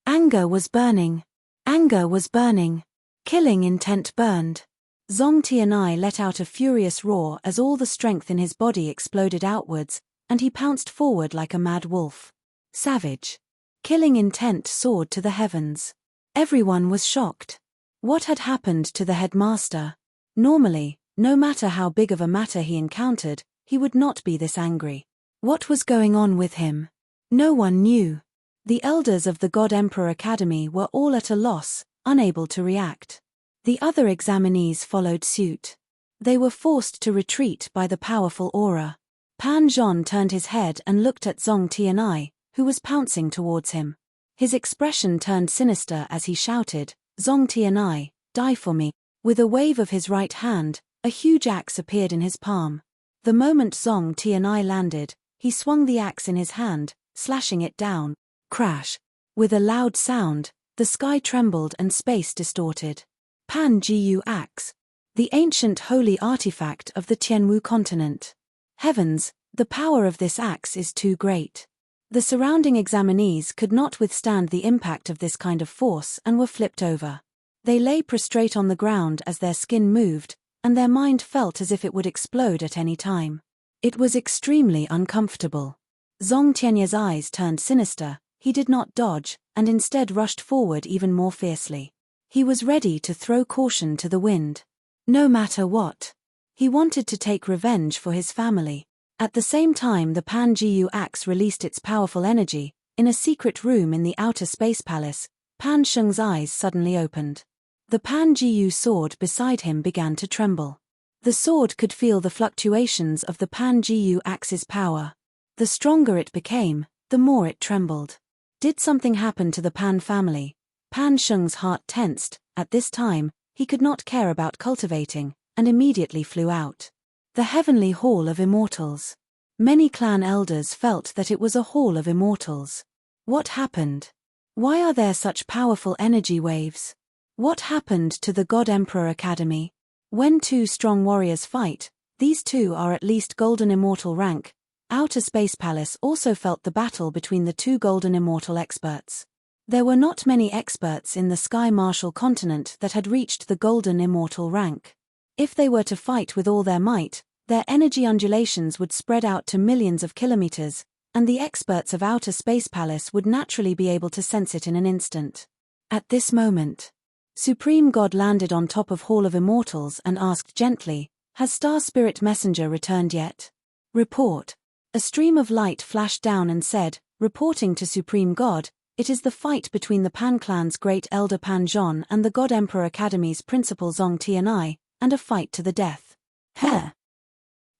Speaker 1: Anger was burning. Anger was burning. Killing intent burned. Zong Tianai let out a furious roar as all the strength in his body exploded outwards, and he pounced forward like a mad wolf. Savage. Killing intent soared to the heavens. Everyone was shocked. What had happened to the headmaster? Normally, no matter how big of a matter he encountered, he would not be this angry. What was going on with him? No one knew. The elders of the God Emperor Academy were all at a loss, unable to react. The other examinees followed suit. They were forced to retreat by the powerful aura. Pan Zhon turned his head and looked at Zong Tianai, who was pouncing towards him. His expression turned sinister as he shouted, "Zong Tianai, die for me." With a wave of his right hand, a huge axe appeared in his palm. The moment Zong Tianai landed, he swung the axe in his hand, slashing it down. Crash. With a loud sound, the sky trembled and space distorted. Pan-Gu Axe. The ancient holy artifact of the Tianwu continent. Heavens, the power of this axe is too great. The surrounding examinees could not withstand the impact of this kind of force and were flipped over. They lay prostrate on the ground as their skin moved, and their mind felt as if it would explode at any time. It was extremely uncomfortable. Zhong Tianye's eyes turned sinister. He did not dodge, and instead rushed forward even more fiercely. He was ready to throw caution to the wind. No matter what. He wanted to take revenge for his family. At the same time, the Pan-Gu axe released its powerful energy. In a secret room in the outer space palace, Pan Sheng's eyes suddenly opened. The Pan-Gu sword beside him began to tremble. The sword could feel the fluctuations of the Pan-Gu axe's power. The stronger it became, the more it trembled. Did something happen to the Pan family? Pan Sheng's heart tensed. At this time, he could not care about cultivating, and immediately flew out. The Heavenly Hall of Immortals. Many clan elders felt that it was a hall of immortals. What happened? Why are there such powerful energy waves? What happened to the God Emperor Academy? When two strong warriors fight, these two are at least golden immortal rank. Outer Space Palace also felt the battle between the two golden immortal experts. There were not many experts in the Sky Martial continent that had reached the golden immortal rank. If they were to fight with all their might, their energy undulations would spread out to millions of kilometers, and the experts of Outer Space Palace would naturally be able to sense it in an instant. At this moment, Supreme God landed on top of Hall of Immortals and asked gently, "Has Star Spirit Messenger returned yet?" Report. A stream of light flashed down and said, reporting to Supreme God, "It is the fight between the Pan clan's great elder Pan Zhon and the God Emperor Academy's principal Zhong Tianyi, and a fight to the death." Heh.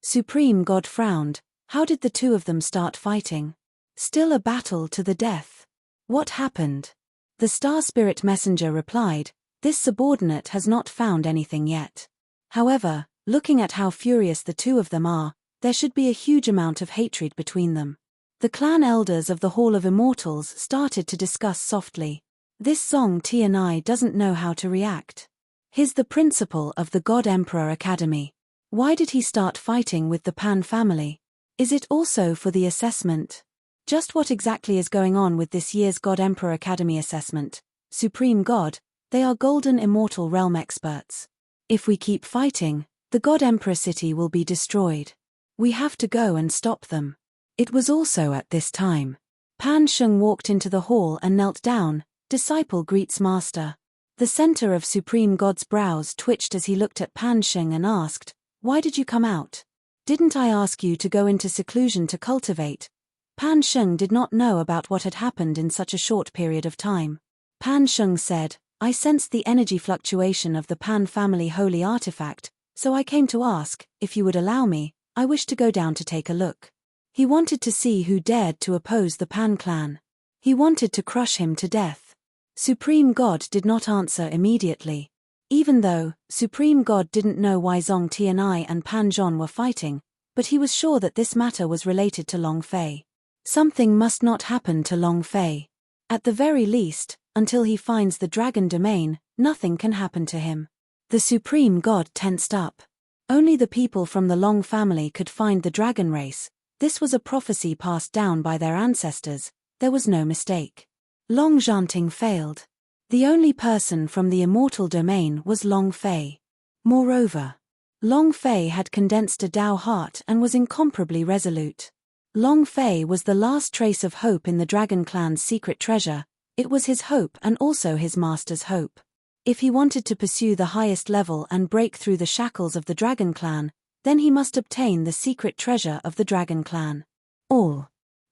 Speaker 1: Supreme God frowned. How did the two of them start fighting? Still a battle to the death. What happened? The Star Spirit Messenger replied, "This subordinate has not found anything yet. However, looking at how furious the two of them are, there should be a huge amount of hatred between them." The clan elders of the Hall of Immortals started to discuss softly. This Zhong Tianyi doesn't know how to react. He's the principal of the God Emperor Academy. Why did he start fighting with the Pan family? Is it also for the assessment? Just what exactly is going on with this year's God Emperor Academy assessment? Supreme God, they are golden immortal realm experts. If we keep fighting, the God Emperor city will be destroyed. We have to go and stop them. It was also at this time. Pan Sheng walked into the hall and knelt down. Disciple greets master. The center of Supreme God's brows twitched as he looked at Pan Sheng and asked, "Why did you come out? Didn't I ask you to go into seclusion to cultivate?" Pan Sheng did not know about what had happened in such a short period of time. Pan Sheng said, "I sensed the energy fluctuation of the Pan family holy artifact, so I came to ask, if you would allow me, I wish to go down to take a look." He wanted to see who dared to oppose the Pan clan. He wanted to crush him to death. Supreme God did not answer immediately. Even though Supreme God didn't know why Zhong Tianyi and Pan Zhon were fighting, but he was sure that this matter was related to Long Fei. Something must not happen to Long Fei. At the very least, until he finds the dragon domain, nothing can happen to him. The Supreme God tensed up. Only the people from the Long family could find the dragon race. This was a prophecy passed down by their ancestors. There was no mistake. Long Zhanting failed. The only person from the immortal domain was Long Fei. Moreover, Long Fei had condensed a Dao heart and was incomparably resolute. Long Fei was the last trace of hope in the Dragon Clan's secret treasure. It was his hope and also his master's hope. If he wanted to pursue the highest level and break through the shackles of the Dragon Clan, then he must obtain the secret treasure of the Dragon Clan.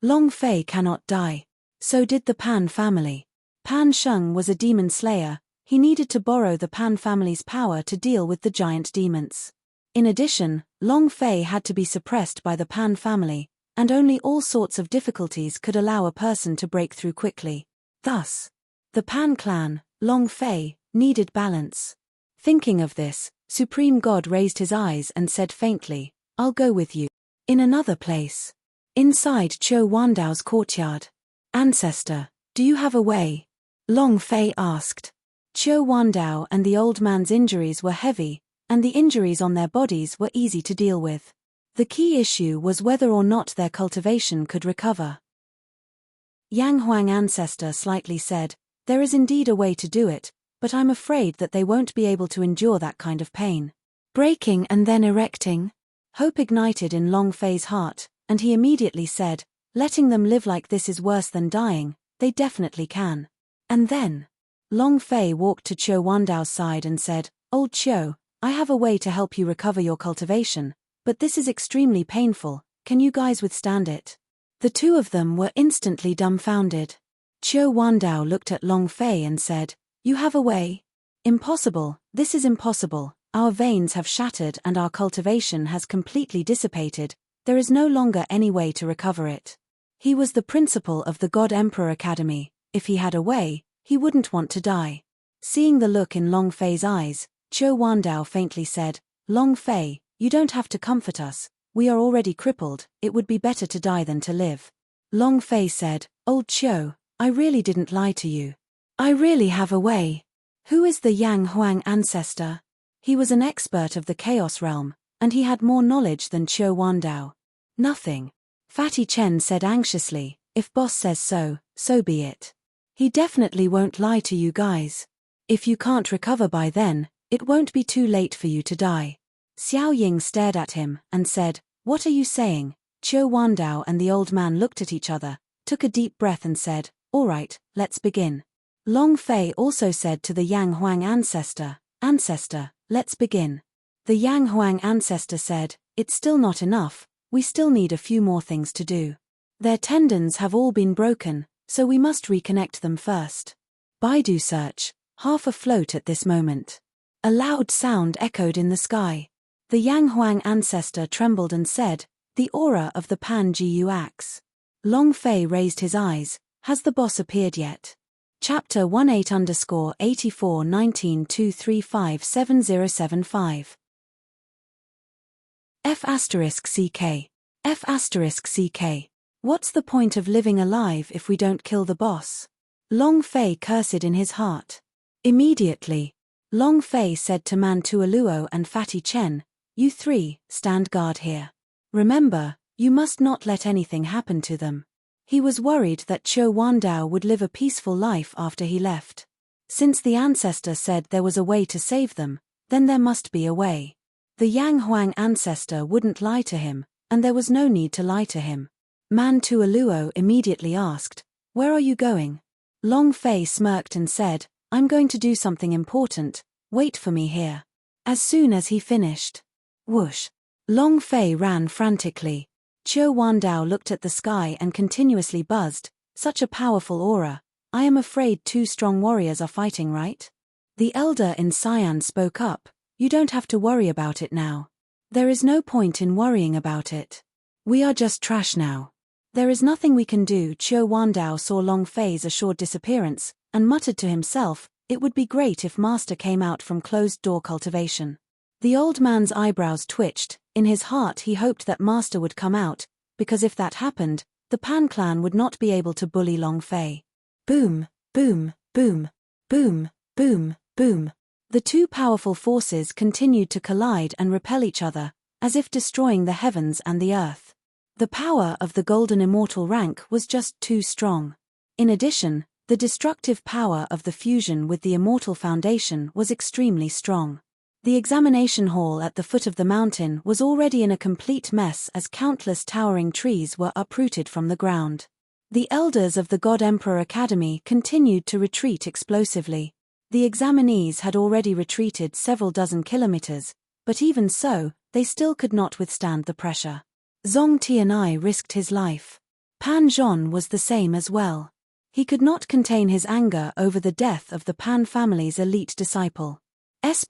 Speaker 1: Long Fei cannot die. So did the Pan family. Pan Sheng was a demon slayer. He needed to borrow the Pan family's power to deal with the giant demons. In addition, Long Fei had to be suppressed by the Pan family, and only all sorts of difficulties could allow a person to break through quickly. Thus, the Pan clan, Long Fei, needed balance. Thinking of this, Supreme God raised his eyes and said faintly, "I'll go with you." In another place. Inside Qiu Wandao's courtyard. "Ancestor, Do you have a way? Long Fei asked. Qiu Wandao and the old man's injuries were heavy, and the injuries on their bodies were easy to deal with. The key issue was whether or not their cultivation could recover. Yang Huang Ancestor slightly said, "There is indeed a way to do it, but I'm afraid that they won't be able to endure that kind of pain." Breaking and then erecting? Hope ignited in Long Fei's heart, and he immediately said, "Letting them live like this is worse than dying, they definitely can." And then, Long Fei walked to Qiu Wandao's side and said, "Old Qiu, I have a way to help you recover your cultivation, but this is extremely painful, can you guys withstand it?" The two of them were instantly dumbfounded. Qiu Wandao looked at Long Fei and said, "You have a way?" "Impossible, this is impossible, our veins have shattered and our cultivation has completely dissipated, there is no longer any way to recover it." He was the principal of the God Emperor Academy, if he had a way, he wouldn't want to die. Seeing the look in Long Fei's eyes, Qiu Wandao faintly said, "Long Fei, you don't have to comfort us, we are already crippled, it would be better to die than to live." Long Fei said, "Old Qiu, I really didn't lie to you. I really have a way." Who is the Yang Huang Ancestor? He was an expert of the Chaos Realm, and he had more knowledge than Qiu Wandao. Nothing. Fatty Chen said anxiously, "If boss says so, so be it. He definitely won't lie to you guys. If you can't recover by then, it won't be too late for you to die." Xiao Ying stared at him and said, "What are you saying?" Qiu Wandao and the old man looked at each other, took a deep breath and said, "All right, let's begin." Long Fei also said to the Yang Huang Ancestor, "Ancestor, let's begin." The Yang Huang Ancestor said, "It's still not enough, we still need a few more things to do. Their tendons have all been broken, so we must reconnect them first." Baidu search, half afloat at this moment. A loud sound echoed in the sky. The Yang Huang Ancestor trembled and said, "The aura of the Pan-Gu axe." Long Fei raised his eyes, "Has the boss appeared yet?" Chapter 18_841923577075 F***CK. F***CK. What's the point of living alive if we don't kill the boss? Long Fei cursed in his heart. Immediately, Long Fei said to Man Tuoluo and Fatty Chen, "You three, stand guard here. Remember, you must not let anything happen to them." He was worried that Qiu Wandao would live a peaceful life after he left. Since the ancestor said there was a way to save them, then there must be a way. The Yang Huang Ancestor wouldn't lie to him, and there was no need to lie to him. Man Tuoluo immediately asked, "Where are you going?" Long Fei smirked and said, "I'm going to do something important, wait for me here." As soon as he finished, whoosh, Long Fei ran frantically. Qiu Wandao looked at the sky and continuously buzzed, "Such a powerful aura, I am afraid two strong warriors are fighting, right?" The elder in Cyan spoke up, "You don't have to worry about it now. There is no point in worrying about it. We are just trash now. There is nothing we can do." Qiu Wandao saw Long Fei's assured disappearance, and muttered to himself, "It would be great if Master came out from closed-door cultivation." The old man's eyebrows twitched. In his heart he hoped that Master would come out, because if that happened, the Pan clan would not be able to bully Long Fei. Boom, boom, boom, boom, boom, boom. The two powerful forces continued to collide and repel each other, as if destroying the heavens and the earth. The power of the Golden Immortal rank was just too strong. In addition, the destructive power of the fusion with the Immortal Foundation was extremely strong. The examination hall at the foot of the mountain was already in a complete mess as countless towering trees were uprooted from the ground. The elders of the God Emperor Academy continued to retreat explosively. The examinees had already retreated several dozen kilometers, but even so, they still could not withstand the pressure. Zhong Tianai risked his life. Pan Zhon was the same as well. He could not contain his anger over the death of the Pan family's elite disciple.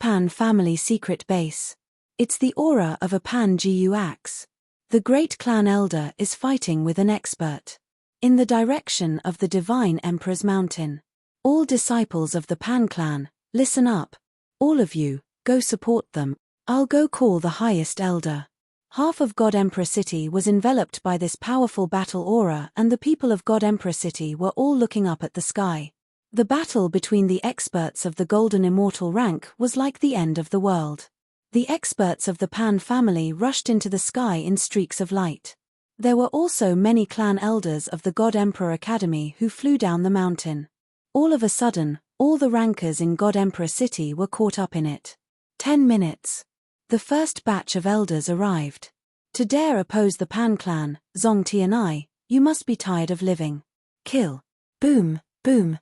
Speaker 1: Pan family secret base. It's the aura of a Pan-Gu axe. The great clan elder is fighting with an expert. In the direction of the Divine Emperor's mountain. All disciples of the Pan clan, listen up. All of you, go support them. I'll go call the highest elder. Half of God Emperor City was enveloped by this powerful battle aura, and the people of God Emperor City were all looking up at the sky. The battle between the experts of the Golden Immortal rank was like the end of the world. The experts of the Pan family rushed into the sky in streaks of light. There were also many clan elders of the God Emperor Academy who flew down the mountain. All of a sudden, all the rankers in God Emperor City were caught up in it. 10 minutes. The first batch of elders arrived. To dare oppose the Pan clan, Zong Tianai, you must be tired of living. Kill. Boom, boom.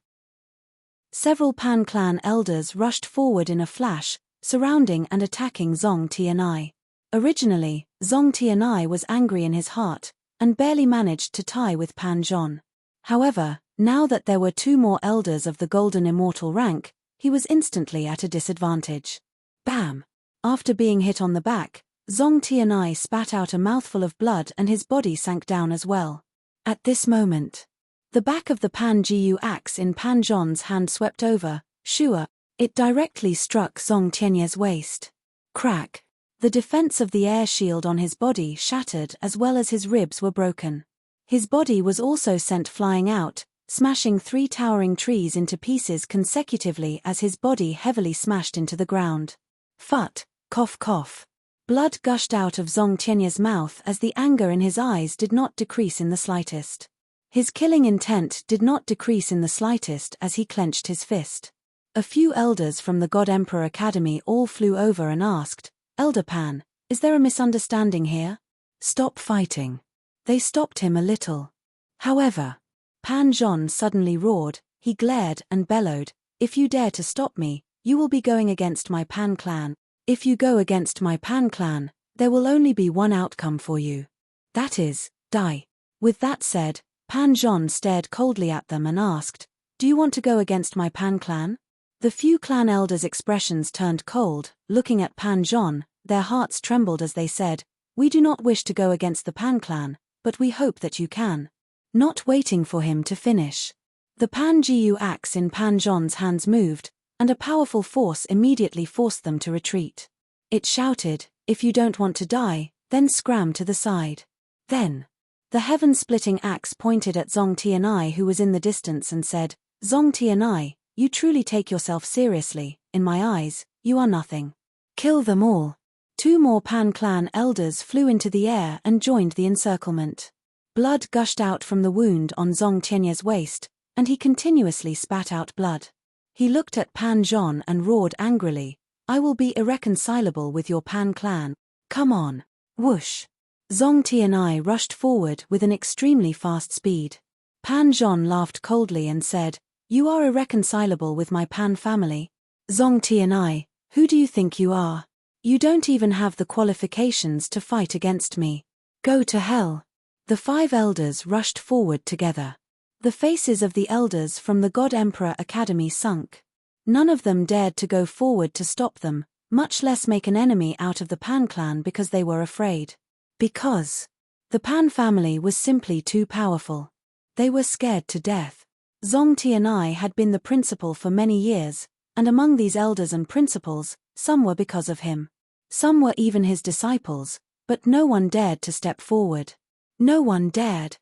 Speaker 1: Several Pan clan elders rushed forward in a flash, surrounding and attacking Zong Tianai. Originally, Zong Tianai was angry in his heart, and barely managed to tie with Pan Zhon. However, now that there were 2 more elders of the Golden Immortal rank, he was instantly at a disadvantage. Bam! After being hit on the back, Zong Tianai spat out a mouthful of blood and his body sank down as well. At this moment, the back of the Pan Jiu axe in Pan Zhon's hand swept over, shua. It directly struck Zong Tiany's waist. Crack. The defense of the air shield on his body shattered as well as his ribs were broken. His body was also sent flying out, smashing 3 towering trees into pieces consecutively as his body heavily smashed into the ground. Phut, cough cough. Blood gushed out of Zong Tiany's mouth as the anger in his eyes did not decrease in the slightest. His killing intent did not decrease in the slightest as he clenched his fist. A few elders from the God Emperor Academy all flew over and asked, Elder Pan, is there a misunderstanding here? Stop fighting. They stopped him a little. However, Pan Zhon suddenly roared, he glared and bellowed, if you dare to stop me, you will be going against my Pan clan. If you go against my Pan clan, there will only be one outcome for you. That is, die. With that said, Pan Zhon stared coldly at them and asked, do you want to go against my Pan clan? The few clan elders' expressions turned cold, looking at Pan Zhon, their hearts trembled as they said, we do not wish to go against the Pan clan, but we hope that you can. Not waiting for him to finish. The Pan Jiu axe in Pan Zhon's hands moved, and a powerful force immediately forced them to retreat. It shouted, if you don't want to die, then scram to the side. Then, the heaven-splitting axe pointed at Zong Tianai who was in the distance and said, Zong Tianai, you truly take yourself seriously, in my eyes, you are nothing. Kill them all. 2 more Pan clan elders flew into the air and joined the encirclement. Blood gushed out from the wound on Zong Tiany's waist, and he continuously spat out blood. He looked at Pan Zhon and roared angrily, I will be irreconcilable with your Pan clan. Come on. Whoosh. Zong Tianai rushed forward with an extremely fast speed. Pan Zhon laughed coldly and said, you are irreconcilable with my Pan family? Zong Tianai, who do you think you are? You don't even have the qualifications to fight against me. Go to hell. The 5 elders rushed forward together. The faces of the elders from the God Emperor Academy sunk. None of them dared to go forward to stop them, much less make an enemy out of the Pan clan because they were afraid. Because the Pan family was simply too powerful. They were scared to death. Zong Tianai had been the principal for many years, and among these elders and principals, some were because of him. Some were even his disciples, but no one dared to step forward. No one dared.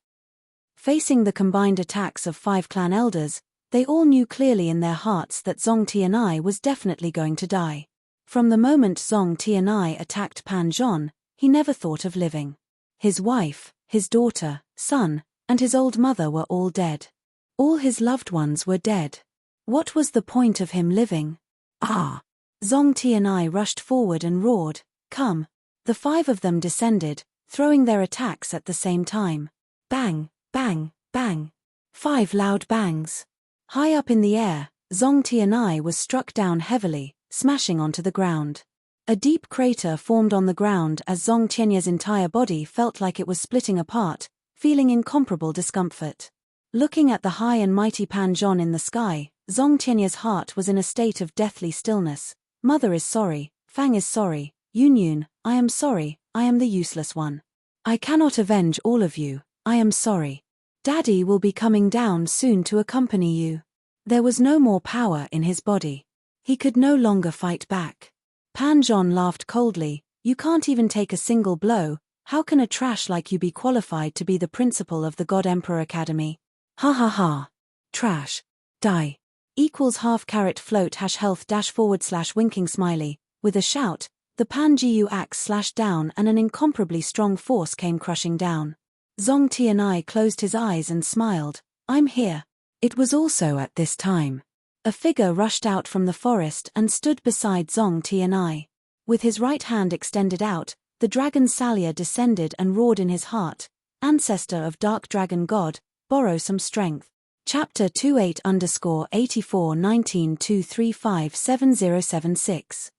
Speaker 1: Facing the combined attacks of 5 clan elders, they all knew clearly in their hearts that Zong Tianai was definitely going to die. From the moment Zong Tianai attacked Pan Zhon, he never thought of living. His wife, his daughter, son, and his old mother were all dead. All his loved ones were dead. What was the point of him living? Ah! Zong Tianai rushed forward and roared, come. The 5 of them descended, throwing their attacks at the same time. Bang, bang, bang. 5 loud bangs. High up in the air, Zong Tianai was struck down heavily, smashing onto the ground. A deep crater formed on the ground as Zong Tianya's entire body felt like it was splitting apart, feeling incomparable discomfort. Looking at the high and mighty Pan Zhon in the sky, Zong Tianya's heart was in a state of deathly stillness. Mother is sorry, Fang is sorry, Yunyun, I am sorry, I am the useless one. I cannot avenge all of you, I am sorry. Daddy will be coming down soon to accompany you. There was no more power in his body. He could no longer fight back. Pan Zhon laughed coldly, You can't even take a single blow. How can a trash like you be qualified to be the principal of the God Emperor Academy? Ha ha ha. Trash. Die. Equals half caret float hash health dash forward slash winking smiley. With a shout, the Pan-Gu axe slashed down and an incomparably strong force came crushing down. Zong Tianai closed his eyes and smiled. I'm here. It was also at this time. A figure rushed out from the forest and stood beside Zong Tianai. With his right hand extended out, the dragon Salia descended and roared in his heart, Ancestor of Dark Dragon God, borrow some strength. Chapter 28_841923577076.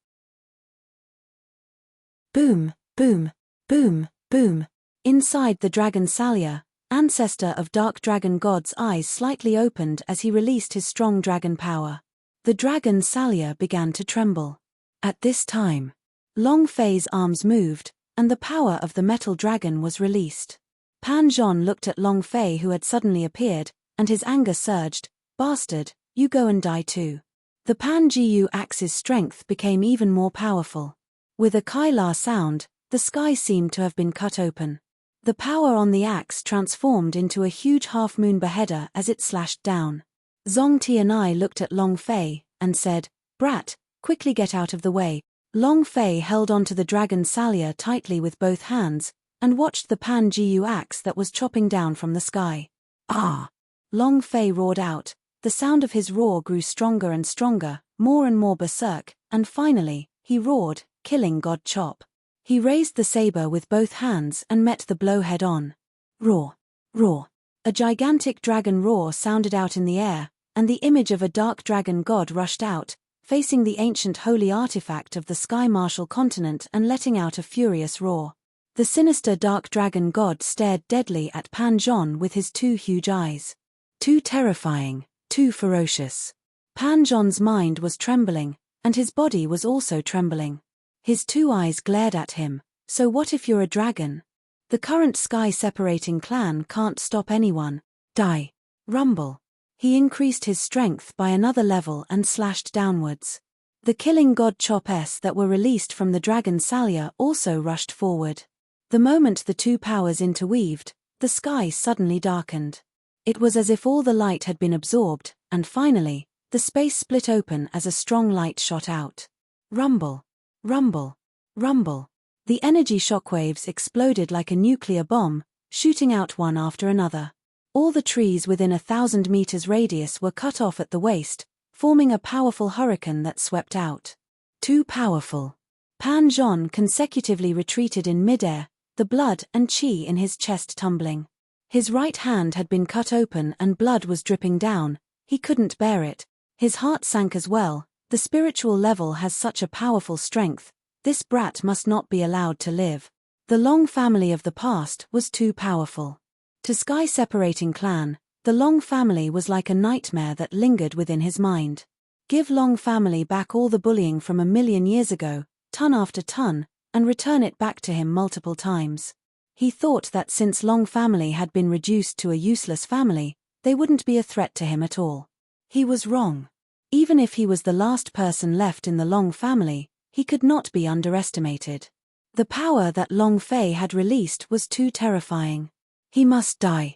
Speaker 1: Boom, boom, boom, boom. Inside the dragon Salia, Ancestor of Dark Dragon God's eyes slightly opened as he released his strong dragon power. The dragon Salia began to tremble. At this time, Long Fei's arms moved, and the power of the metal dragon was released. Pan Zhon looked at Long Fei who had suddenly appeared, and his anger surged. Bastard, you go and die too. The Pan-Gu axe's strength became even more powerful. With a Kailar sound, the sky seemed to have been cut open. The power on the axe transformed into a huge half-moon beheader as it slashed down. Zong Tianai looked at Long Fei, and said, Brat, quickly get out of the way. Long Fei held onto the dragon Salia tightly with both hands, and watched the Pan-Gu axe that was chopping down from the sky. Ah! Long Fei roared out. The sound of his roar grew stronger and stronger, more and more berserk, and finally, he roared, killing God Chop. He raised the saber with both hands and met the blow head-on. Roar! Roar! A gigantic dragon roar sounded out in the air, and the image of a dark dragon god rushed out, facing the ancient holy artifact of the Sky Martial continent and letting out a furious roar. The sinister dark dragon god stared deadly at Pan Zhon with his two huge eyes. Too terrifying, too ferocious. Pan Zhon's mind was trembling, and his body was also trembling. His two eyes glared at him. So what if you're a dragon? The current sky-separating clan can't stop anyone. Die. Rumble. He increased his strength by another level and slashed downwards. The killing god Chop-s that were released from the dragon Salia also rushed forward. The moment the two powers interweaved, the sky suddenly darkened. It was as if all the light had been absorbed, and finally, the space split open as a strong light shot out. Rumble. Rumble. Rumble. The energy shockwaves exploded like a nuclear bomb, shooting out one after another. All the trees within 1,000 meters radius were cut off at the waist, forming a powerful hurricane that swept out. Too powerful. Pan Zhon consecutively retreated in midair, the blood and qi in his chest tumbling. His right hand had been cut open and blood was dripping down. He couldn't bear it. His heart sank as well. The spiritual level has such a powerful strength. This brat must not be allowed to live. The Long family of the past was too powerful. To sky-separating clan, the Long family was like a nightmare that lingered within his mind. Give Long family back all the bullying from 1,000,000 years ago, ton after ton, and return it back to him multiple times. He thought that since Long family had been reduced to a useless family, they wouldn't be a threat to him at all. He was wrong. Even if he was the last person left in the Long family, he could not be underestimated. The power that Long Fei had released was too terrifying. He must die.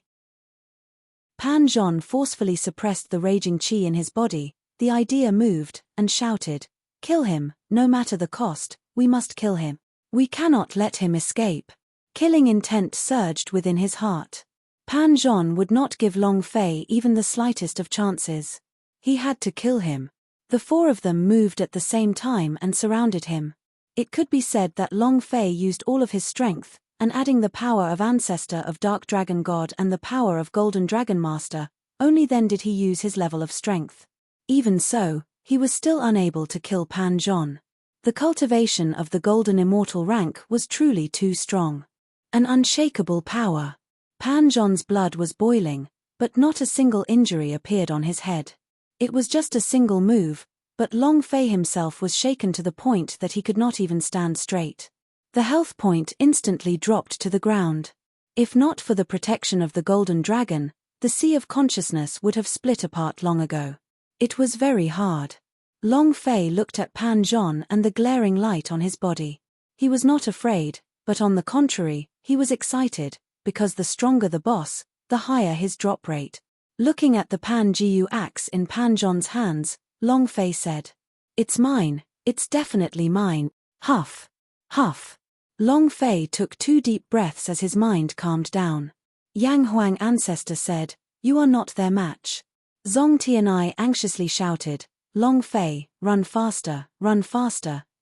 Speaker 1: Pan Zhon forcefully suppressed the raging qi in his body. The idea moved, and shouted, Kill him, no matter the cost, we must kill him. We cannot let him escape. Killing intent surged within his heart. Pan Zhon would not give Long Fei even the slightest of chances. He had to kill him. The four of them moved at the same time and surrounded him. It could be said that Long Fei used all of his strength, and adding the power of Ancestor of Dark Dragon God and the power of Golden Dragon Master, only then did he use his level of strength. Even so, he was still unable to kill Pan Zhon. The cultivation of the Golden Immortal rank was truly too strong. An unshakable power. Pan Zhon's blood was boiling, but not a single injury appeared on his head. It was just a single move, but Long Fei himself was shaken to the point that he could not even stand straight. The health point instantly dropped to the ground. If not for the protection of the Golden Dragon, the Sea of Consciousness would have split apart long ago. It was very hard. Long Fei looked at Pan Zhon and the glaring light on his body. He was not afraid, but on the contrary, he was excited, because the stronger the boss, the higher his drop rate. Looking at the Pan-Gu axe in Pan Zhon's hands, Long Fei said, "It's mine, it's definitely mine." Huff. Huff. Long Fei took 2 deep breaths as his mind calmed down. Yang Huang ancestor said, "You are not their match." Zong Tianai anxiously shouted, "Long Fei, run faster,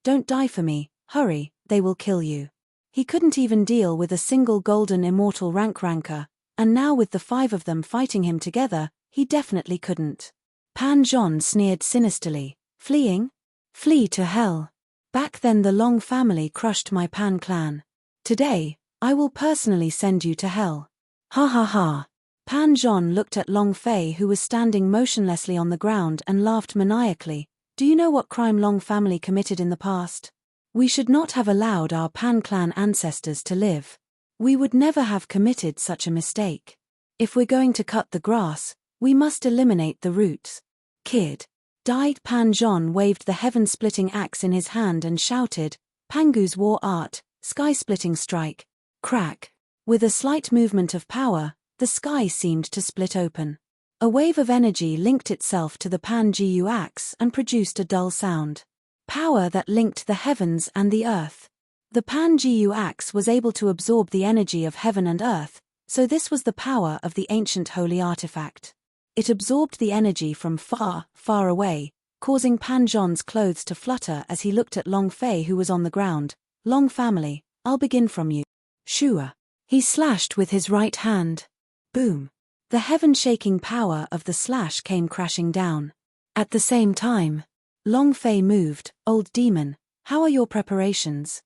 Speaker 1: don't die for me, hurry, they will kill you." He couldn't even deal with a single golden immortal ranker, and now with the 5 of them fighting him together, he definitely couldn't. Pan Zhon sneered sinisterly, "Fleeing? Flee to hell. Back then the Long family crushed my Pan clan. Today, I will personally send you to hell." Ha ha ha. Pan Zhon looked at Long Fei, who was standing motionlessly on the ground, and laughed maniacally. "Do you know what crime Long family committed in the past? We should not have allowed our Pan clan ancestors to live. We would never have committed such a mistake. If we're going to cut the grass, we must eliminate the roots. Kid. Died." Pan Zhon waved the heaven-splitting axe in his hand and shouted, "Pangu's war art, sky-splitting strike." Crack. With a slight movement of power, the sky seemed to split open. A wave of energy linked itself to the Pan-Gu axe and produced a dull sound. Power that linked the heavens and the earth. The Pan-Gu axe was able to absorb the energy of heaven and earth, so this was the power of the ancient holy artifact. It absorbed the energy from far, far away, causing Pan Zhon's clothes to flutter as he looked at Long Fei, who was on the ground. "Long family, I'll begin from you." Shua. He slashed with his right hand. Boom. The heaven-shaking power of the slash came crashing down. At the same time, Long Fei moved. "Old demon, how are your preparations?"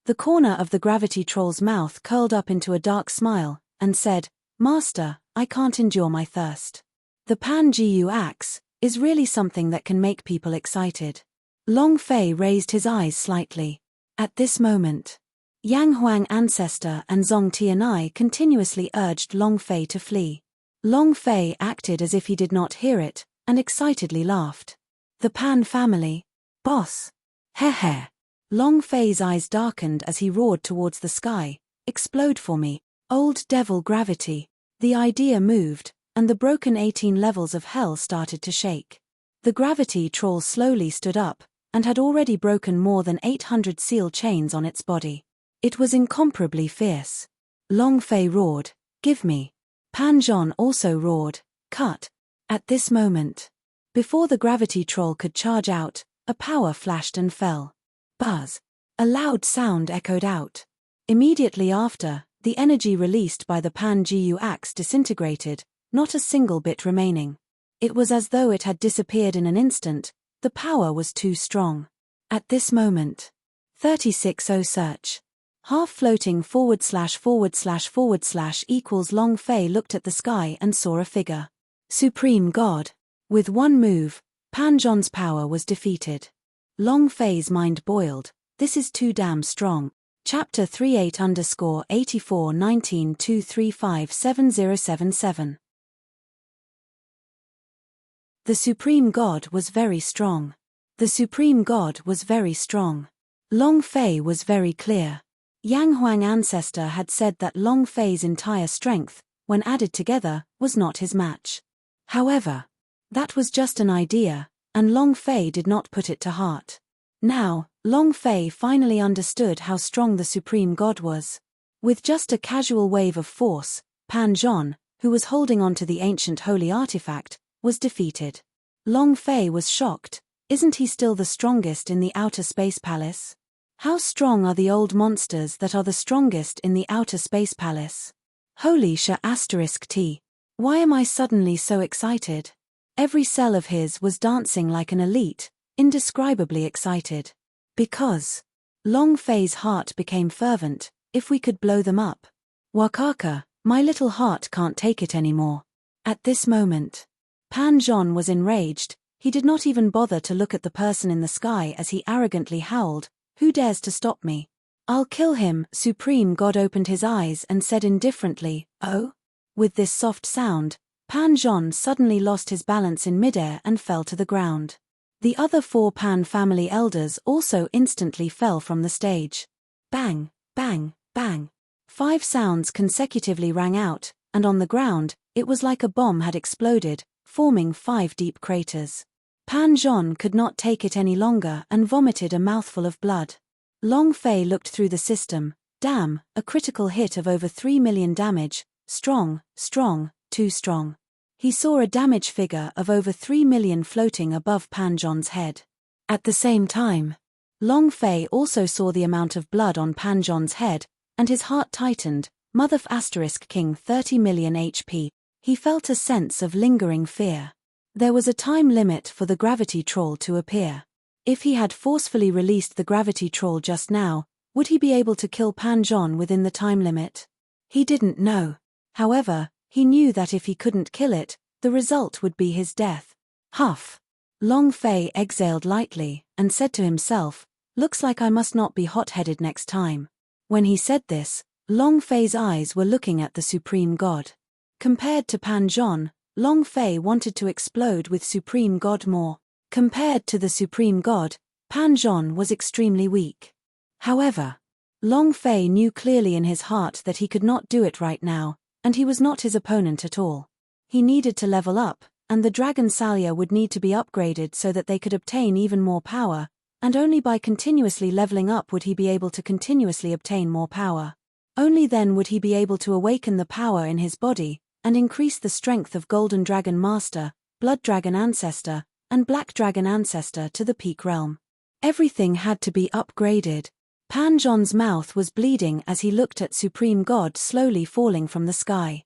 Speaker 1: The corner of the gravity troll's mouth curled up into a dark smile, and said, "Master, I can't endure my thirst. The Pan-Gu axe is really something that can make people excited." Long Fei raised his eyes slightly. At this moment, Yang Huang ancestor and Zong Tianai continuously urged Long Fei to flee. Long Fei acted as if he did not hear it, and excitedly laughed. "The Pan family? Boss? Heh heh." Long Fei's eyes darkened as he roared towards the sky, "Explode for me, old devil gravity." The idea moved, and the broken 18 levels of hell started to shake. The gravity troll slowly stood up, and had already broken more than 800 seal chains on its body. It was incomparably fierce. Long Fei roared, "Give me." Pan Zhon also roared, "Cut." At this moment, before the gravity troll could charge out, a power flashed and fell. Buzz. A loud sound echoed out. Immediately after, the energy released by the Pan-Gu axe disintegrated, not a single bit remaining. It was as though it had disappeared in an instant. The power was too strong. At this moment, 36O search. Half floating // equals Long Fei looked at the sky and saw a figure. Supreme God. With one move, Pan Zhon's power was defeated. Long Fei's mind boiled. This is too damn strong. Chapter 38_841923570077. The Supreme God was very strong. The Supreme God was very strong. Long Fei was very clear. Yang Huang ancestor had said that Long Fei's entire strength, when added together, was not his match. However, that was just an idea, and Long Fei did not put it to heart. Now, Long Fei finally understood how strong the Supreme God was. With just a casual wave of force, Pan Zhon, who was holding on to the ancient holy artifact, was defeated. Long Fei was shocked. Isn't he still the strongest in the outer space palace? How strong are the old monsters that are the strongest in the outer space palace? Holy *T. Why am I suddenly so excited? Every cell of his was dancing like an elite, indescribably excited. Because Long Fei's heart became fervent. If we could blow them up. Wakaka, my little heart can't take it anymore. At this moment, Pan Zhon was enraged. He did not even bother to look at the person in the sky as he arrogantly howled, "Who dares to stop me? I'll kill him." Supreme God opened his eyes and said indifferently, "Oh?" With this soft sound, Pan Zhon suddenly lost his balance in midair and fell to the ground. The other 4 Pan family elders also instantly fell from the stage. Bang, bang, bang. 5 sounds consecutively rang out, and on the ground, it was like a bomb had exploded, forming 5 deep craters. Pan Zhong could not take it any longer and vomited a mouthful of blood. Long Fei looked through the system. Damn, a critical hit of over 3 million damage. Strong, strong, too strong. He saw a damage figure of over 3 million floating above Pan Zhong's head. At the same time, Long Fei also saw the amount of blood on Pan Zhong's head, and his heart tightened. Mother ** King 30 million HP. He felt a sense of lingering fear. There was a time limit for the gravity troll to appear. If he had forcefully released the gravity troll just now, would he be able to kill Pan Zhong within the time limit? He didn't know. However, he knew that if he couldn't kill it, the result would be his death. Huff. Long Fei exhaled lightly, and said to himself, "Looks like I must not be hot-headed next time." When he said this, Long Fei's eyes were looking at the Supreme God. Compared to Pan Zhong, Long Fei wanted to explode with Supreme God more. Compared to the Supreme God, Pan Zhong was extremely weak. However, Long Fei knew clearly in his heart that he could not do it right now, and he was not his opponent at all. He needed to level up, and the Dragon Salya would need to be upgraded so that they could obtain even more power, and only by continuously leveling up would he be able to continuously obtain more power. Only then would he be able to awaken the power in his body, and increase the strength of Golden Dragon Master, Blood Dragon Ancestor, and Black Dragon Ancestor to the peak realm. Everything had to be upgraded. Pan Zhong's mouth was bleeding as he looked at Supreme God slowly falling from the sky.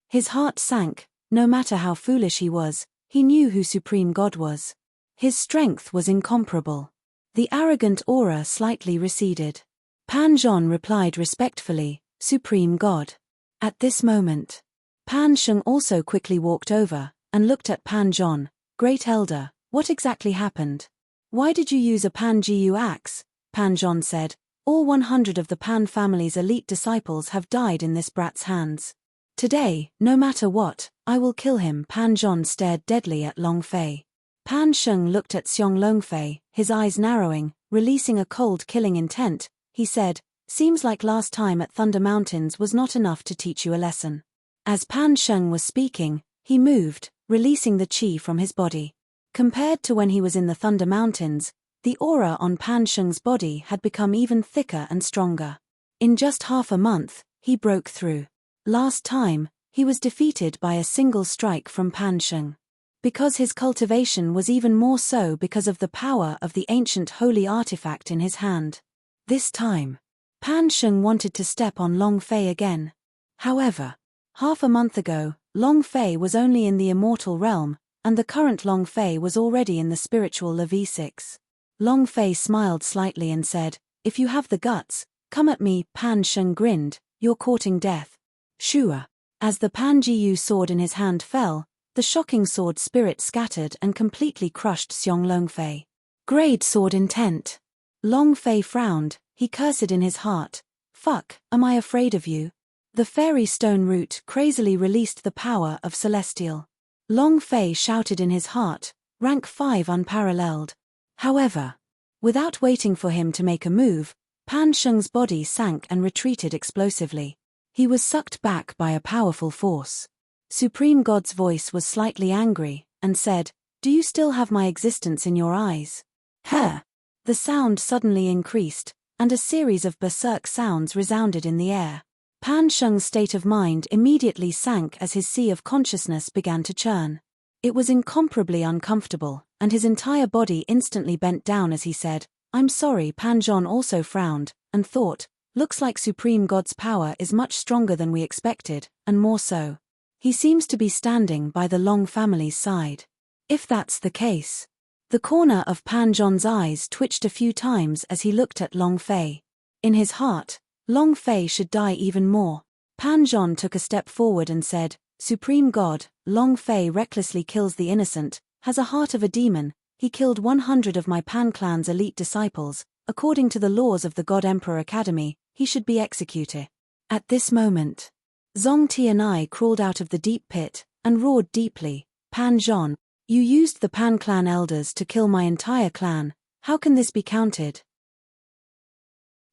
Speaker 1: His heart sank. No matter how foolish he was, he knew who Supreme God was. His strength was incomparable. The arrogant aura slightly receded. Pan Zhong replied respectfully, "Supreme God." At this moment, Pan Sheng also quickly walked over, and looked at Pan Zhong. "Great Elder, what exactly happened? Why did you use a Pan Jiu axe?" Pan Zhong said, "All 100 of the Pan family's elite disciples have died in this brat's hands. Today, no matter what, I will kill him." Pan Zhong stared deadly at Long Fei. Pan Sheng looked at Xiong Longfei, his eyes narrowing, releasing a cold killing intent. He said, "Seems like last time at Thunder Mountains was not enough to teach you a lesson." As Pan Sheng was speaking, he moved, releasing the qi from his body. Compared to when he was in the Thunder Mountains, the aura on Pan Sheng's body had become even thicker and stronger. In just half a month, he broke through. Last time, he was defeated by a single strike from Pan Sheng. Because his cultivation was even more so because of the power of the ancient holy artifact in his hand. This time, Pan Sheng wanted to step on Long Fei again. However, half a month ago, Long Fei was only in the immortal realm, and the current Long Fei was already in the spiritual level 6. Long Fei smiled slightly and said, "If you have the guts, come at me." Pan Sheng grinned, "You're courting death." Shua. As the Pan Jiu sword in his hand fell, the shocking sword spirit scattered and completely crushed Xiong Longfei. Grade sword intent. Long Fei frowned, he cursed in his heart. "Fuck, am I afraid of you?" The fairy stone root crazily released the power of celestial. Long Fei shouted in his heart, rank 5 unparalleled. However, without waiting for him to make a move, Pan Sheng's body sank and retreated explosively. He was sucked back by a powerful force. Supreme God's voice was slightly angry, and said, "Do you still have my existence in your eyes?" "Huh!" The sound suddenly increased, and a series of berserk sounds resounded in the air. Pan Sheng's state of mind immediately sank as his sea of consciousness began to churn. It was incomparably uncomfortable, and his entire body instantly bent down as he said, "I'm sorry." Pan Zhong also frowned, and thought, "Looks like Supreme God's power is much stronger than we expected, and more so. He seems to be standing by the Long family's side. If that's the case." The corner of Pan Zhong's eyes twitched a few times as he looked at Long Fei. In his heart, Long Fei should die even more. Pan Zhong took a step forward and said, "Supreme God, Long Fei recklessly kills the innocent, has a heart of a demon. He killed 100 of my Pan clan's elite disciples. According to the laws of the God Emperor Academy, he should be executed." At this moment, Zong Tianai crawled out of the deep pit, and roared deeply, "Pan Zhong, You used the Pan clan elders to kill my entire clan. How can this be counted?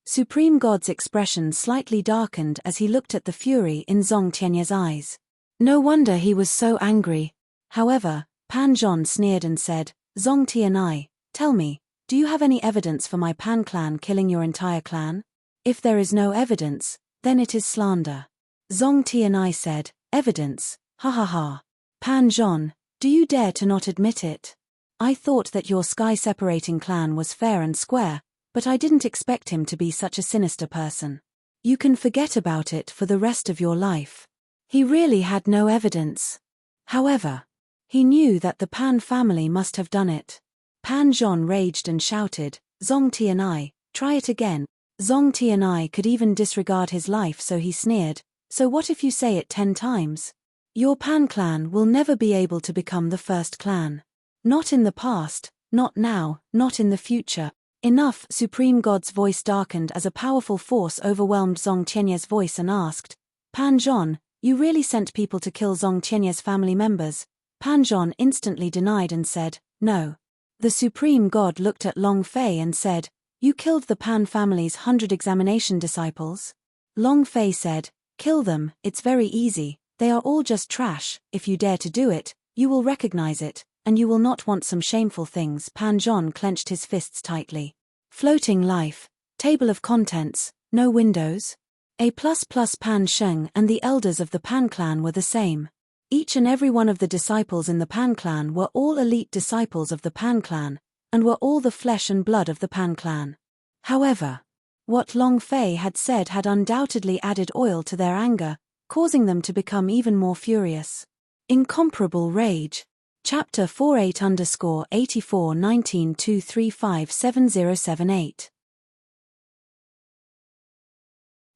Speaker 1: Supreme God's expression slightly darkened as he looked at the fury in Zhong Tianye's eyes. No wonder he was so angry. However, Pan Zhong sneered and said, Zhong Tianyi, tell me, do you have any evidence for my Pan clan killing your entire clan? If there is no evidence, then it is slander. Zhong Tianyi said, evidence, ha ha ha. Pan Zhong, do you dare to not admit it? I thought that your sky-separating clan was fair and square, but I didn't expect him to be such a sinister person. You can forget about it for the rest of your life. He really had no evidence. However, he knew that the Pan family must have done it. Pan Zhong raged and shouted, Zhong Tianyi, try it again. Zhong Tianyi could even disregard his life, so he sneered, so what if you say it 10 times? Your Pan clan will never be able to become the first clan. Not in the past, not now, not in the future. Enough. Supreme God's voice darkened as a powerful force overwhelmed Zhong Tianye's voice and asked, Pan Zhong, you really sent people to kill Zhong Tianye's family members? Pan Zhong instantly denied and said, no. The Supreme God looked at Long Fei and said, you killed the Pan family's 100 examination disciples? Long Fei said, kill them, it's very easy, they are all just trash. If you dare to do it, you will recognize it, and you will not want some shameful things. Pan Zhong clenched his fists tightly. Floating life, table of contents, no windows. Pan Sheng and the elders of the Pan clan were the same. Each and every one of the disciples in the Pan clan were all elite disciples of the Pan clan, and were all the flesh and blood of the Pan clan. However, what Long Fei had said had undoubtedly added oil to their anger, causing them to become even more furious. Incomparable rage. Chapter 48_841923577078.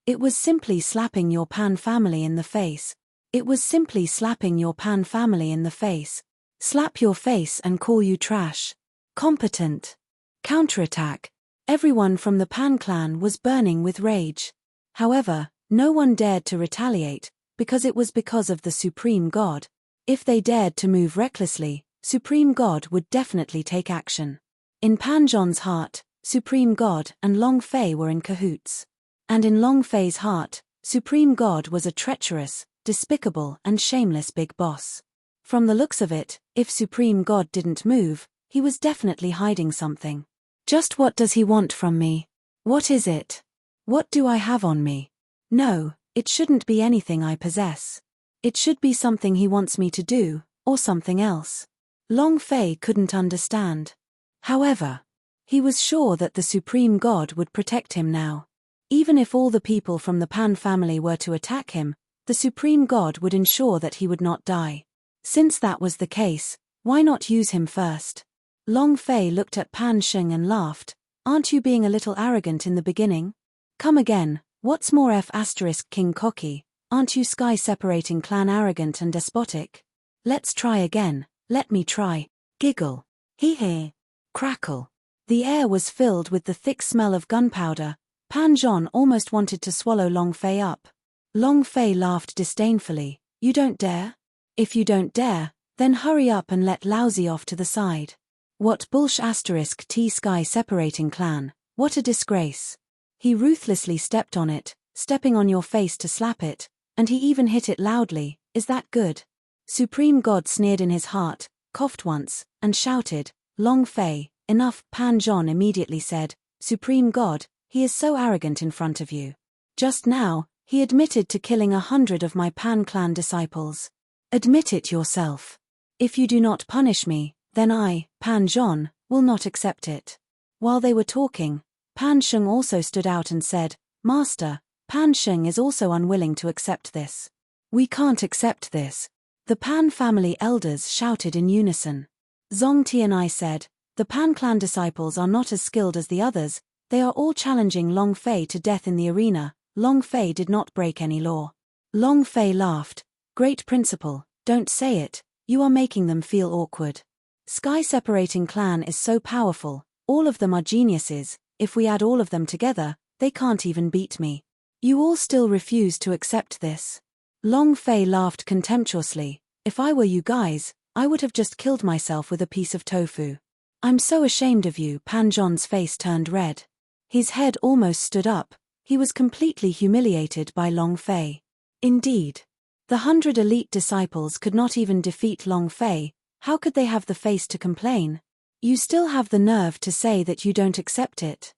Speaker 1: It was simply slapping your Pan family in the face. It was simply slapping your Pan family in the face. Slap your face and call you trash. Competent. Counterattack. Everyone from the Pan clan was burning with rage. However, no one dared to retaliate, because it was because of the Supreme God. If they dared to move recklessly, Supreme God would definitely take action. In Pan Zhong's heart, Supreme God and Long Fei were in cahoots. And in Long Fei's heart, Supreme God was a treacherous, despicable and shameless big boss. From the looks of it, if Supreme God didn't move, he was definitely hiding something. Just what does he want from me? What is it? What do I have on me? No, it shouldn't be anything I possess. It should be something he wants me to do, or something else. Long Fei couldn't understand. However, he was sure that the Supreme God would protect him now. Even if all the people from the Pan family were to attack him, the Supreme God would ensure that he would not die. Since that was the case, why not use him first? Long Fei looked at Pan Sheng and laughed. Aren't you being a little arrogant in the beginning? Come again, what's more King cocky? Aren't you sky-separating clan arrogant and despotic? Let's try again, let me try. Giggle. Hee. Crackle. The air was filled with the thick smell of gunpowder. Pan Zhong almost wanted to swallow Long Fei up. Long Fei laughed disdainfully. You don't dare? If you don't dare, then hurry up and let Lousy off to the side. What bullsh T sky-separating clan, what a disgrace. He ruthlessly stepped on it, stepping on your face to slap it, and he even hit it loudly. Is that good? Supreme God sneered in his heart, coughed once, and shouted, Long Fei, enough. Pan Zhong immediately said, Supreme God, he is so arrogant in front of you. Just now, he admitted to killing 100 of my Pan clan disciples. Admit it yourself. If you do not punish me, then I, Pan Zhong, will not accept it. While they were talking, Pan Sheng also stood out and said, Master, Pan Sheng is also unwilling to accept this. We can't accept this. The Pan family elders shouted in unison. Zhong Tianyi said, the Pan clan disciples are not as skilled as the others, they are all challenging Long Fei to death in the arena. Long Fei did not break any law. Long Fei laughed. Great principle, don't say it, you are making them feel awkward. Sky-separating clan is so powerful, all of them are geniuses, if we add all of them together, they can't even beat me. You all still refuse to accept this. Long Fei laughed contemptuously. If I were you guys, I would have just killed myself with a piece of tofu. I'm so ashamed of you. Pan Zhon's face turned red. His head almost stood up. He was completely humiliated by Long Fei. Indeed. The 100 elite disciples could not even defeat Long Fei. How could they have the face to complain? You still have the nerve to say that you don't accept it.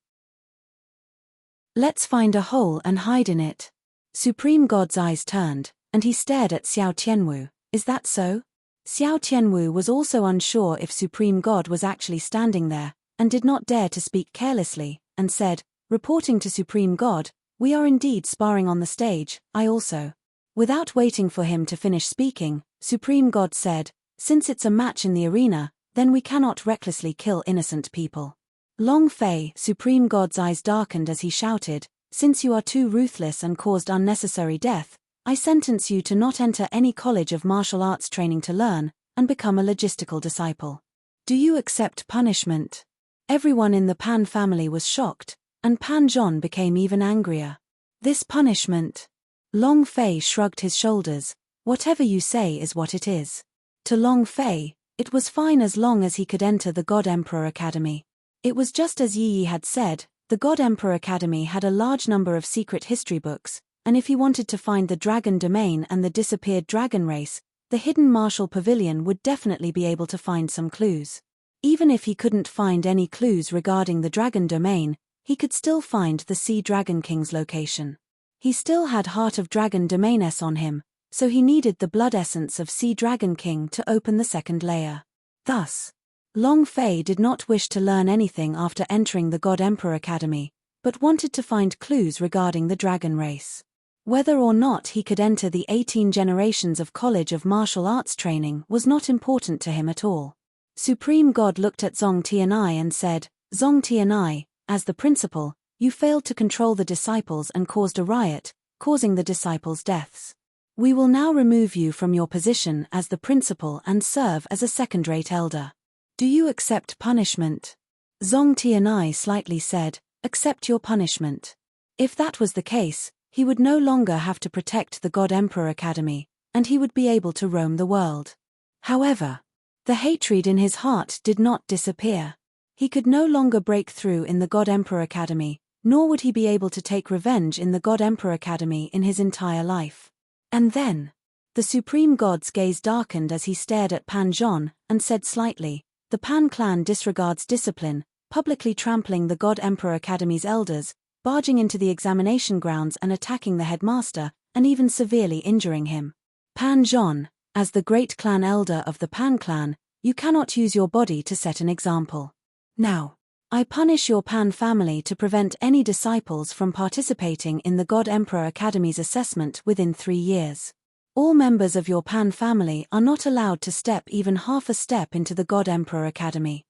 Speaker 1: Let's find a hole and hide in it. Supreme God's eyes turned, and he stared at Xiao Tianwu. Is that so? Xiao Tianwu was also unsure if Supreme God was actually standing there, and did not dare to speak carelessly, and said, reporting to Supreme God, we are indeed sparring on the stage, I also. Without waiting for him to finish speaking, Supreme God said, since it's a match in the arena, then we cannot recklessly kill innocent people. Long Fei, Supreme God's eyes darkened as he shouted, since you are too ruthless and caused unnecessary death, I sentence you to not enter any college of martial arts training to learn, and become a logistical disciple. Do you accept punishment? Everyone in the Pan family was shocked, and Pan Zhon became even angrier. This punishment? Long Fei shrugged his shoulders, whatever you say is what it is. To Long Fei, it was fine as long as he could enter the God Emperor Academy. It was just as Yi Yi had said, the God Emperor Academy had a large number of secret history books, and if he wanted to find the dragon domain and the disappeared dragon race, the hidden martial pavilion would definitely be able to find some clues. Even if he couldn't find any clues regarding the dragon domain, he could still find the Sea Dragon King's location. He still had Heart of Dragon Domain S on him, so he needed the blood essence of Sea Dragon King to open the second layer. Thus, Long Fei did not wish to learn anything after entering the God Emperor Academy, but wanted to find clues regarding the dragon race. Whether or not he could enter the 18 generations of College of Martial Arts training was not important to him at all. Supreme God looked at Zhong Tianai and said, Zhong Tianai, as the principal, you failed to control the disciples and caused a riot, causing the disciples' deaths. We will now remove you from your position as the principal and serve as a second-rate elder. Do you accept punishment? Zhong Tianai slightly said, accept your punishment. If that was the case, he would no longer have to protect the God Emperor Academy, and he would be able to roam the world. However, the hatred in his heart did not disappear. He could no longer break through in the God Emperor Academy, nor would he be able to take revenge in the God Emperor Academy in his entire life. And then, the Supreme God's gaze darkened as he stared at Pan Zhon, and said slightly, the Pan clan disregards discipline, publicly trampling the God Emperor Academy's elders, barging into the examination grounds and attacking the headmaster, and even severely injuring him. Pan Zhon, as the great clan elder of the Pan clan, you cannot use your body to set an example. Now, I punish your Pan family to prevent any disciples from participating in the God Emperor Academy's assessment within 3 years. All members of your Pan family are not allowed to step even half a step into the God Emperor Academy.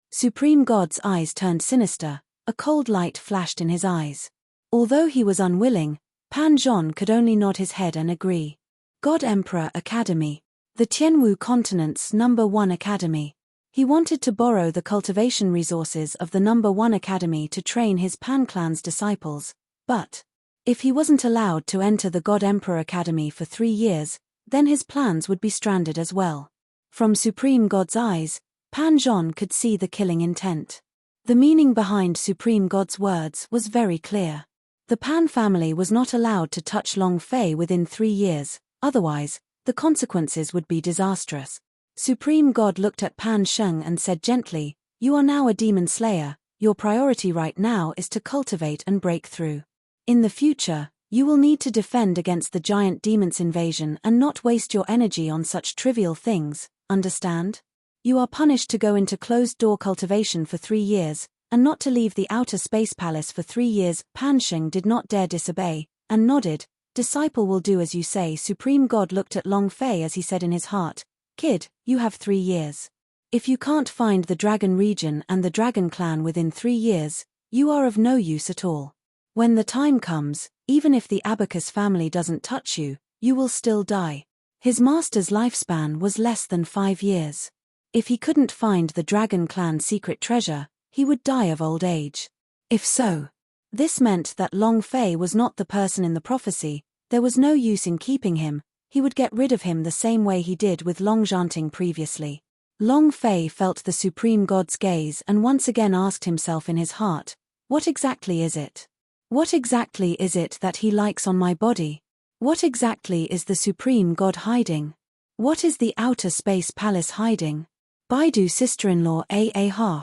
Speaker 1: Supreme God's eyes turned sinister, a cold light flashed in his eyes. Although he was unwilling, Pan Zhon could only nod his head and agree. God Emperor Academy. The Tianwu continent's #1 academy. He wanted to borrow the cultivation resources of the #1 academy to train his Pan clan's disciples, but if he wasn't allowed to enter the God Emperor Academy for 3 years, then his plans would be stranded as well. From Supreme God's eyes, Pan Zhon could see the killing intent. The meaning behind Supreme God's words was very clear. The Pan family was not allowed to touch Long Fei within 3 years, otherwise, the consequences would be disastrous. Supreme God looked at Pan Sheng and said gently, you are now a demon slayer, your priority right now is to cultivate and break through. In the future, you will need to defend against the giant demon's invasion and not waste your energy on such trivial things, understand? You are punished to go into closed-door cultivation for 3 years, and not to leave the outer space palace for 3 years. Pan Sheng did not dare disobey, and nodded, disciple will do as you say. Supreme God looked at Long Fei as he said in his heart, kid, you have 3 years. If you can't find the dragon region and the dragon clan within 3 years, you are of no use at all. When the time comes, even if the Abacus family doesn't touch you, you will still die. His master's lifespan was less than 5 years. If he couldn't find the Dragon Clan's secret treasure, he would die of old age. If so, this meant that Long Fei was not the person in the prophecy, there was no use in keeping him, he would get rid of him the same way he did with Long Zhanting previously. Long Fei felt the supreme god's gaze and once again asked himself in his heart, what exactly is it? What exactly is it that he likes on my body? What exactly is the supreme god hiding? What is the outer space palace hiding? Baidu sister-in-law A.A.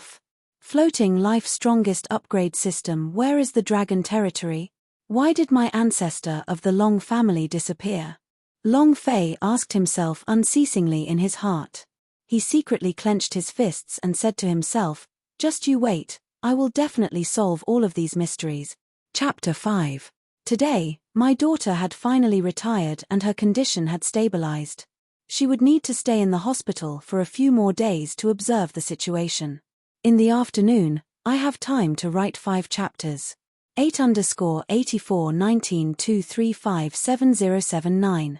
Speaker 1: Floating life strongest upgrade system. Where is the dragon territory? Why did my ancestor of the Long family disappear? Long Fei asked himself unceasingly in his heart. He secretly clenched his fists and said to himself, just you wait, I will definitely solve all of these mysteries. Chapter 5. Today, my daughter had finally retired and her condition had stabilized. She would need to stay in the hospital for a few more days to observe the situation. In the afternoon, I have time to write 5 chapters. 8_841923570779.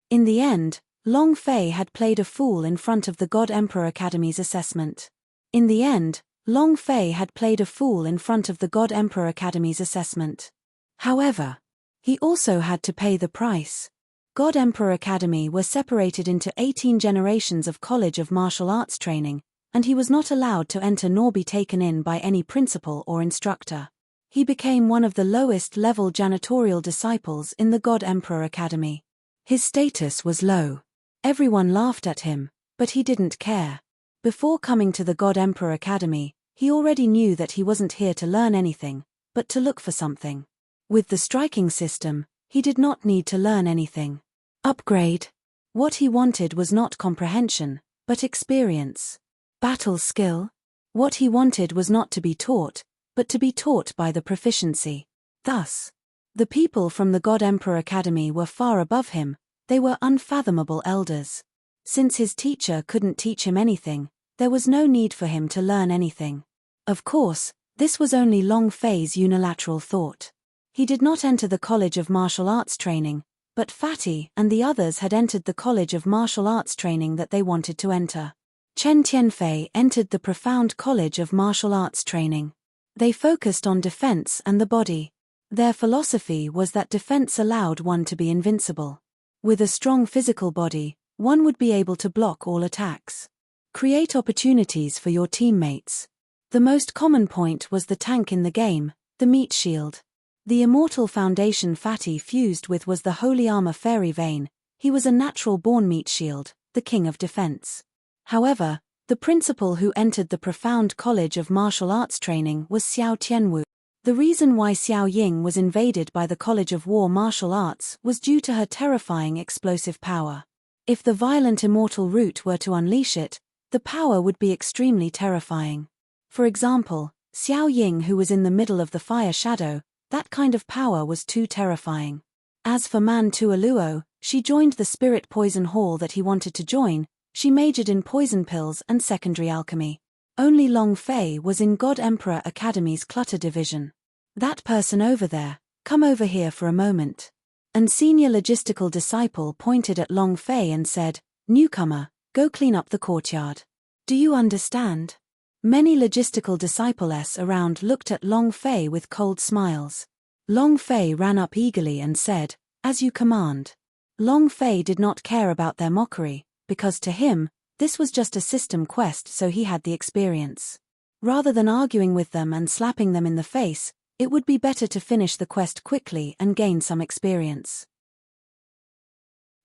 Speaker 1: In the end, Long Fei had played a fool in front of the God Emperor Academy's assessment. In the end, Long Fei had played a fool in front of the God Emperor Academy's assessment. However, he also had to pay the price. God Emperor Academy were separated into 18 generations of College of Martial Arts training, and he was not allowed to enter nor be taken in by any principal or instructor. He became one of the lowest-level janitorial disciples in the God Emperor Academy. His status was low. Everyone laughed at him, but he didn't care. Before coming to the God Emperor Academy, he already knew that he wasn't here to learn anything, but to look for something. With the striking system, he did not need to learn anything. Upgrade. What he wanted was not comprehension, but experience. Battle skill. What he wanted was not to be taught, but to be taught by the proficiency. Thus, the people from the God Emperor Academy were far above him, they were unfathomable elders. Since his teacher couldn't teach him anything, there was no need for him to learn anything. Of course, this was only Long Fei's unilateral thought. He did not enter the College of Martial Arts training, but Fatty and the others had entered the College of Martial Arts training that they wanted to enter. Chen Tianfei entered the Profound College of Martial Arts training. They focused on defense and the body. Their philosophy was that defense allowed one to be invincible. With a strong physical body, one would be able to block all attacks. Create opportunities for your teammates. The most common point was the tank in the game, the meat shield. The immortal foundation Fatty fused with was the holy armor fairy vein. He was a natural-born meat shield, the king of defense. However, the principal who entered the Profound College of Martial Arts training was Xiao Tianwu. The reason why Xiao Ying was invaded by the College of War Martial Arts was due to her terrifying explosive power. If the violent immortal root were to unleash it, the power would be extremely terrifying. For example, Xiao Ying, who was in the middle of the fire shadow, that kind of power was too terrifying. As for Man Tuoluo, she joined the Spirit Poison Hall that he wanted to join. She majored in poison pills and secondary alchemy. Only Long Fei was in God Emperor Academy's Clutter Division. That person over there, come over here for a moment. An senior logistical disciple pointed at Long Fei and said, newcomer, go clean up the courtyard. Do you understand? Many logistical disciples around looked at Long Fei with cold smiles. Long Fei ran up eagerly and said, as you command. Long Fei did not care about their mockery, because to him, this was just a system quest, so he had the experience. Rather than arguing with them and slapping them in the face, it would be better to finish the quest quickly and gain some experience.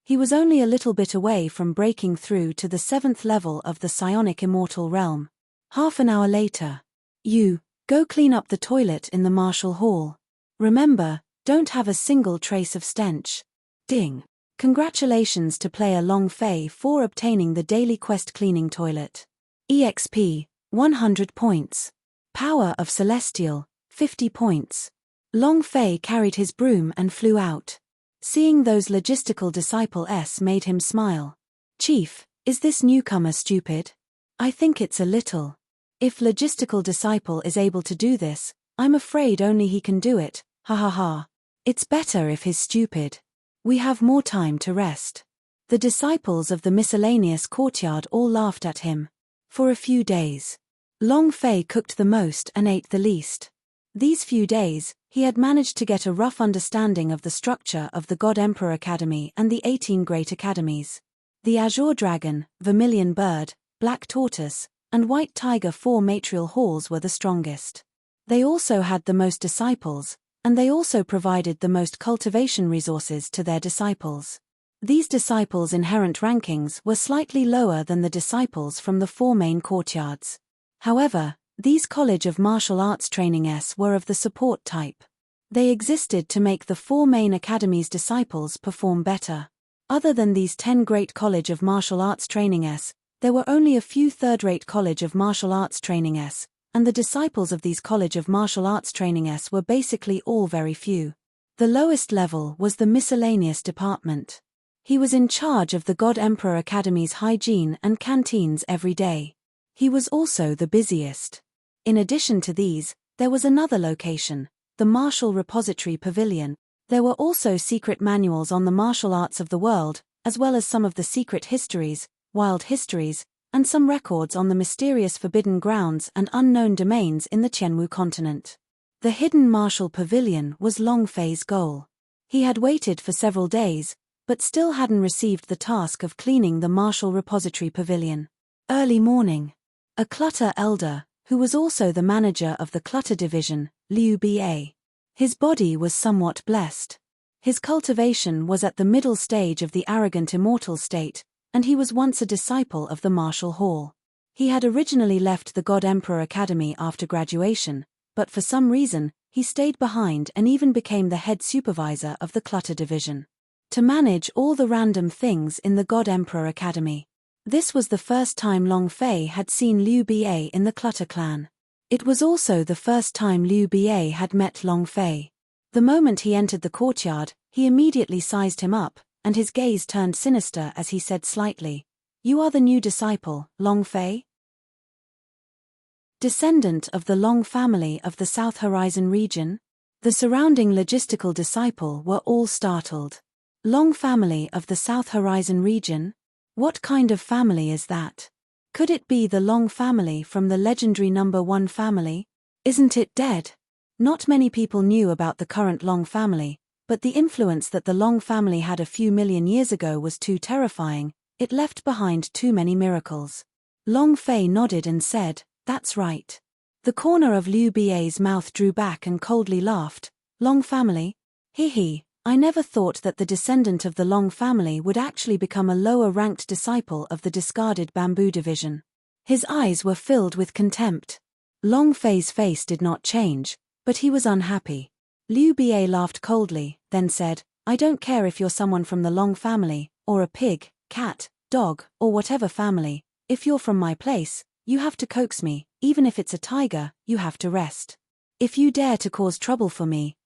Speaker 1: He was only a little bit away from breaking through to the 7th level of the psionic immortal realm. Half an hour later. You, go clean up the toilet in the martial hall. Remember, don't have a single trace of stench. Ding. Congratulations to player Long Fei for obtaining the daily quest cleaning toilet. EXP, 100 points. Power of Celestial, 50 points. Long Fei carried his broom and flew out. Seeing those logistical disciples made him smile. Chief, is this newcomer stupid? I think it's a little. If logistical disciple is able to do this, I'm afraid only he can do it, ha ha ha. It's better if he's stupid. We have more time to rest. The disciples of the miscellaneous courtyard all laughed at him. For a few days. Long Fei cooked the most and ate the least. These few days, He had managed to get a rough understanding of the structure of the God Emperor Academy and the 18 Great Academies. The Azure Dragon, Vermilion Bird, Black Tortoise, and White Tiger 4 material halls were the strongest. They also had the most disciples, and they also provided the most cultivation resources to their disciples. These disciples' inherent rankings were slightly lower than the disciples from the 4 main courtyards. However, these College of Martial Arts trainees were of the support type. They existed to make the 4 main academies' disciples perform better. Other than these 10 great College of Martial Arts trainees, there were only a few third-rate College of Martial Arts trainees, and the disciples of these College of Martial Arts trainees were basically all very few. The lowest level was the miscellaneous department. He was in charge of the God Emperor Academy's hygiene and canteens every day. He was also the busiest. In addition to these, there was another location, the Martial Repository Pavilion. There were also secret manuals on the martial arts of the world, as well as some of the secret histories, wild histories, and some records on the mysterious forbidden grounds and unknown domains in the Tianwu continent. The hidden Martial Pavilion was Long Fei's goal. He had waited for several days, but still hadn't received the task of cleaning the Martial Repository Pavilion. Early morning. A Clutter Elder, who was also the manager of the Clutter Division, Liu Ba. His body was somewhat blessed. His cultivation was at the middle stage of the arrogant immortal state, and he was once a disciple of the Martial Hall. He had originally left the God Emperor Academy after graduation, but for some reason, he stayed behind and even became the head supervisor of the Clutter Division. To manage all the random things in the God Emperor Academy. This was the first time Long Fei had seen Liu Ba in the Clutter clan. It was also the first time Liu Ba had met Long Fei. The moment he entered the courtyard, he immediately sized him up, and his gaze turned sinister as he said slightly, "You are the new disciple, Long Fei?" Descendant of the Long family of the South Horizon region? The surrounding logistical disciple were all startled. Long family of the South Horizon region? What kind of family is that? Could it be the Long family from the legendary number 1 family? Isn't it dead? Not many people knew about the current Long family, but the influence that the Long family had a few million years ago was too terrifying. It left behind too many miracles. Long Fei nodded and said, "That's right." The corner of Liu Ba's mouth drew back and coldly laughed. "Long family? Hee. I never thought that the descendant of the Long family would actually become a lower-ranked disciple of the discarded Bamboo Division." His eyes were filled with contempt. Long Fei's face did not change, but he was unhappy. Liu Ba laughed coldly, then said, "I don't care if you're someone from the Long family, or a pig, cat, dog, or whatever family. If you're from my place, you have to coax me. Even if it's a tiger, you have to rest. If you dare to cause trouble for me,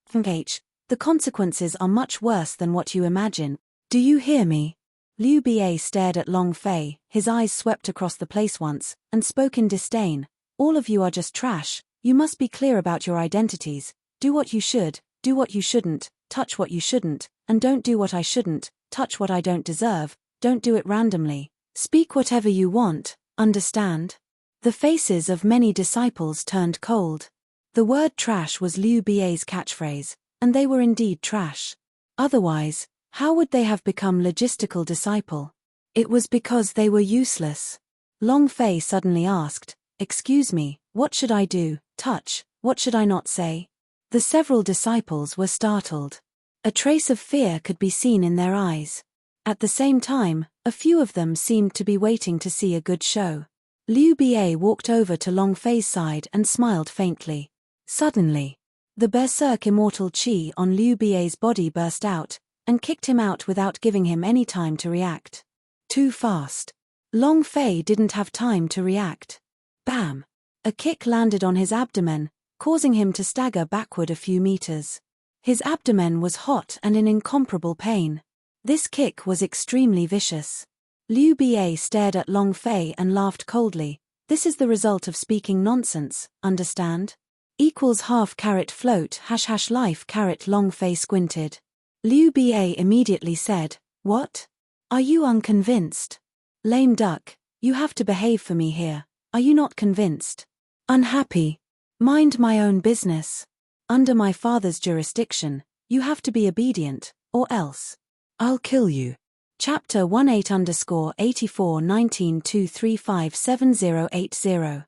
Speaker 1: the consequences are much worse than what you imagine. Do you hear me?" Liu Ba stared at Long Fei, his eyes swept across the place once, and spoke in disdain. "All of you are just trash. You must be clear about your identities. Do what you should, do what you shouldn't, touch what you shouldn't, and don't do what I shouldn't, touch what I don't deserve, don't do it randomly. Speak whatever you want, understand?" The faces of many disciples turned cold. The word trash was Liu Ba's catchphrase, and they were indeed trash. Otherwise, how would they have become logistical disciple? It was because they were useless. Long Fei suddenly asked, "Excuse me, what should I do, touch, what should I not say?" The several disciples were startled. A trace of fear could be seen in their eyes. At the same time, a few of them seemed to be waiting to see a good show. Liu Ba walked over to Long Fei's side and smiled faintly. Suddenly, the berserk immortal chi on Liu Ba's body burst out, and kicked him out without giving him any time to react. Too fast. Long Fei didn't have time to react. Bam! A kick landed on his abdomen, causing him to stagger backward a few meters. His abdomen was hot and in incomparable pain. This kick was extremely vicious. Liu Ba stared at Long Fei and laughed coldly. "This is the result of speaking nonsense, understand? Equals half carrot float # life carrot." Long Fei squinted. Liu Ba immediately said, "What? Are you unconvinced? Lame duck, you have to behave for me here. Are you not convinced? Unhappy? Mind my own business. Under my father's jurisdiction, you have to be obedient, or else I'll kill you. Chapter 18_841923578080.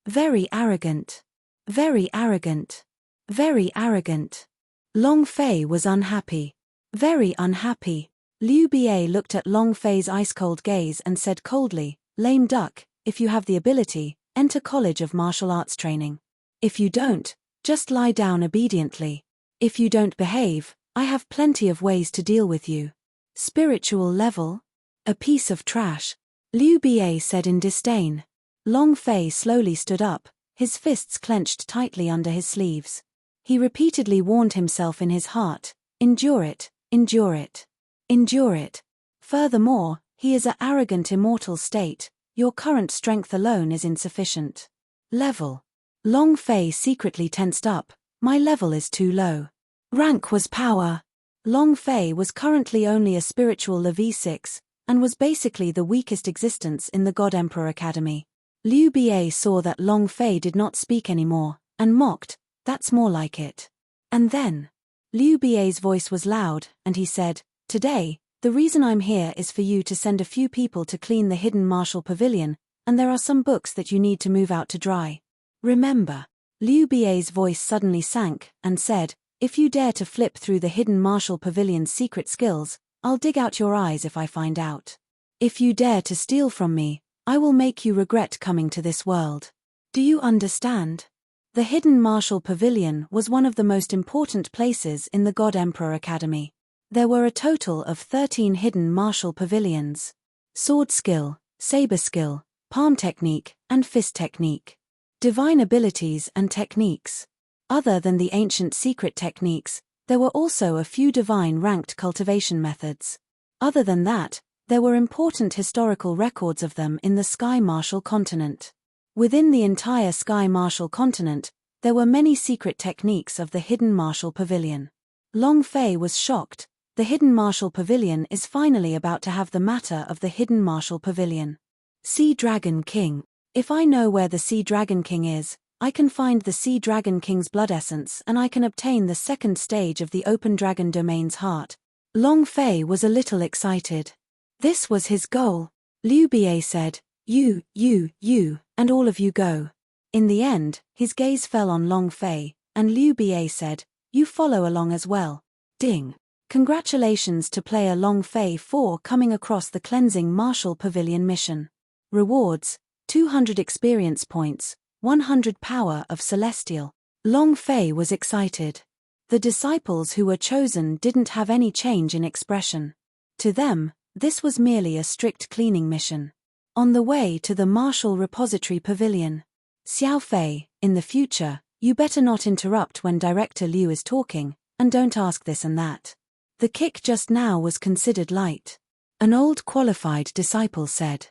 Speaker 1: Very arrogant. Very arrogant. Very arrogant. Long Fei was unhappy. Very unhappy. Liu Bie looked at Long Fei's ice-cold gaze and said coldly, "Lame duck, if you have the ability, enter College of Martial Arts training. If you don't, just lie down obediently. If you don't behave, I have plenty of ways to deal with you." Spiritual level? A piece of trash, Liu Bie said in disdain. Long Fei slowly stood up, his fists clenched tightly under his sleeves. He repeatedly warned himself in his heart, "Endure it, endure it, endure it." Furthermore, he is an arrogant immortal state, your current strength alone is insufficient. Level. Long Fei secretly tensed up, my level is too low. Rank was power. Long Fei was currently only a spiritual level 6, and was basically the weakest existence in the God Emperor Academy. Liu Bie saw that Long Fei did not speak anymore, and mocked, "That's more like it." And then, Liu Bie's voice was loud, and he said, "Today, the reason I'm here is for you to send a few people to clean the hidden martial pavilion, and there are some books that you need to move out to dry. Remember." Liu Bie's voice suddenly sank, and said, "If you dare to flip through the hidden martial pavilion's secret skills, I'll dig out your eyes if I find out. If you dare to steal from me, I will make you regret coming to this world. Do you understand?" The hidden martial pavilion was one of the most important places in the God Emperor Academy. There were a total of 13 hidden martial pavilions. Sword skill, saber skill, palm technique, and fist technique. Divine abilities and techniques. Other than the ancient secret techniques, there were also a few divine ranked cultivation methods. Other than that, there were important historical records of them in the Sky Martial Continent. Within the entire Sky Martial Continent, there were many secret techniques of the hidden martial pavilion. Long Fei was shocked. The hidden martial pavilion is finally about to have the matter of the hidden martial pavilion. Sea Dragon King. If I know where the Sea Dragon King is, I can find the Sea Dragon King's blood essence and I can obtain the second stage of the Open Dragon Domain's heart. Long Fei was a little excited. This was his goal. Liu Bie said, you, and all of you go." In the end, his gaze fell on Long Fei, and Liu Bie said, "You follow along as well." Ding. Congratulations to player Long Fei for coming across the Cleansing Martial Pavilion mission. Rewards, 200 experience points, 100 power of Celestial. Long Fei was excited. The disciples who were chosen didn't have any change in expression. To them, this was merely a strict cleaning mission. On the way to the Martial Repository Pavilion. "Xiao Fei, in the future, you better not interrupt when Director Liu is talking, and don't ask this and that. The kick just now was considered light," an old qualified disciple said.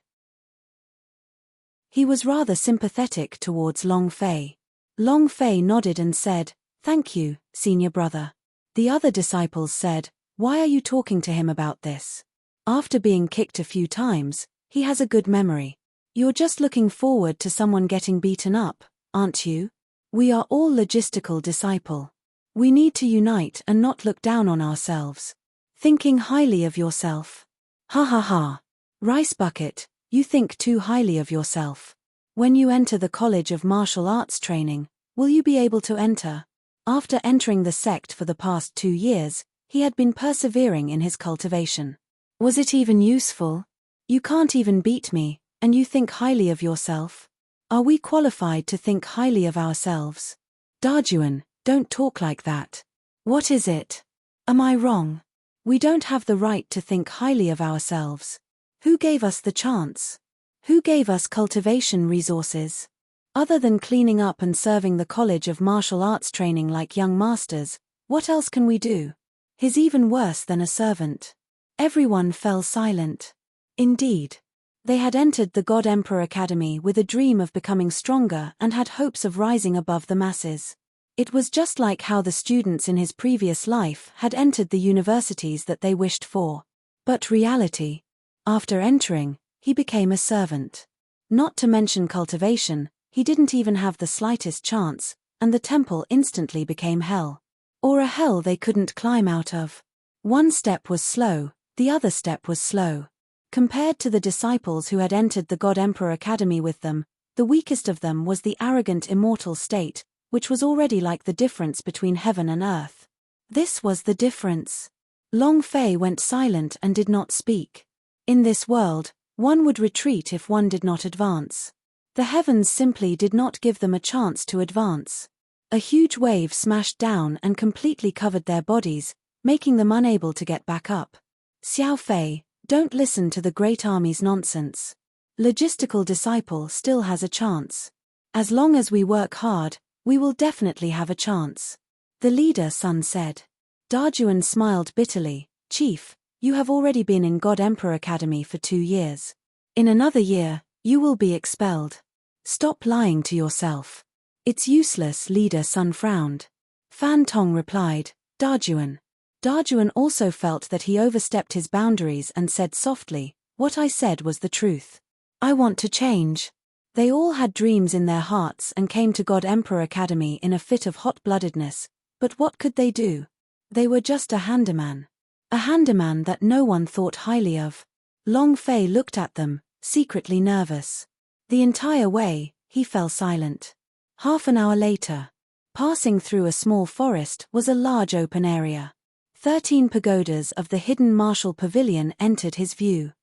Speaker 1: He was rather sympathetic towards Long Fei. Long Fei nodded and said, "Thank you, senior brother." The other disciples said, "Why are you talking to him about this? After being kicked a few times, he has a good memory. You're just looking forward to someone getting beaten up, aren't you? We are all logistical disciple. We need to unite and not look down on ourselves. Thinking highly of yourself. Ha ha ha. Rice bucket, you think too highly of yourself. When you enter the College of Martial Arts training, will you be able to enter?" After entering the sect for the past 2 years, he had been persevering in his cultivation. Was it even useful? You can't even beat me, and you think highly of yourself? Are we qualified to think highly of ourselves? Dajuan, don't talk like that. What is it? Am I wrong? We don't have the right to think highly of ourselves. Who gave us the chance? Who gave us cultivation resources? Other than cleaning up and serving the College of Martial Arts training like young masters, what else can we do? He's even worse than a servant. Everyone fell silent. Indeed. They had entered the God Emperor Academy with a dream of becoming stronger and had hopes of rising above the masses. It was just like how the students in his previous life had entered the universities that they wished for. But reality. After entering, he became a servant. Not to mention cultivation, he didn't even have the slightest chance, and the temple instantly became hell. Or a hell they couldn't climb out of. One step was slow, the other step was slow. Compared to the disciples who had entered the God Emperor Academy with them, the weakest of them was the arrogant immortal state, which was already like the difference between heaven and earth. This was the difference. Long Fei went silent and did not speak. In this world, one would retreat if one did not advance. The heavens simply did not give them a chance to advance. A huge wave smashed down and completely covered their bodies, making them unable to get back up. Xiao Fei, don't listen to the great army's nonsense. Logistical disciple still has a chance. As long as we work hard, we will definitely have a chance. The leader Sun said. Dajuan smiled bitterly. Chief, you have already been in God Emperor Academy for 2 years. In another year, you will be expelled. Stop lying to yourself. It's useless, leader Sun frowned. Fan Tong replied, Dajuan. Dajuan also felt that he overstepped his boundaries and said softly, what I said was the truth. I want to change. They all had dreams in their hearts and came to God Emperor Academy in a fit of hot-bloodedness, but what could they do? They were just a handyman. A handyman that no one thought highly of. Long Fei looked at them, secretly nervous. The entire way, he fell silent. Half an hour later, passing through a small forest was a large open area. 13 pagodas of the hidden martial pavilion entered his view.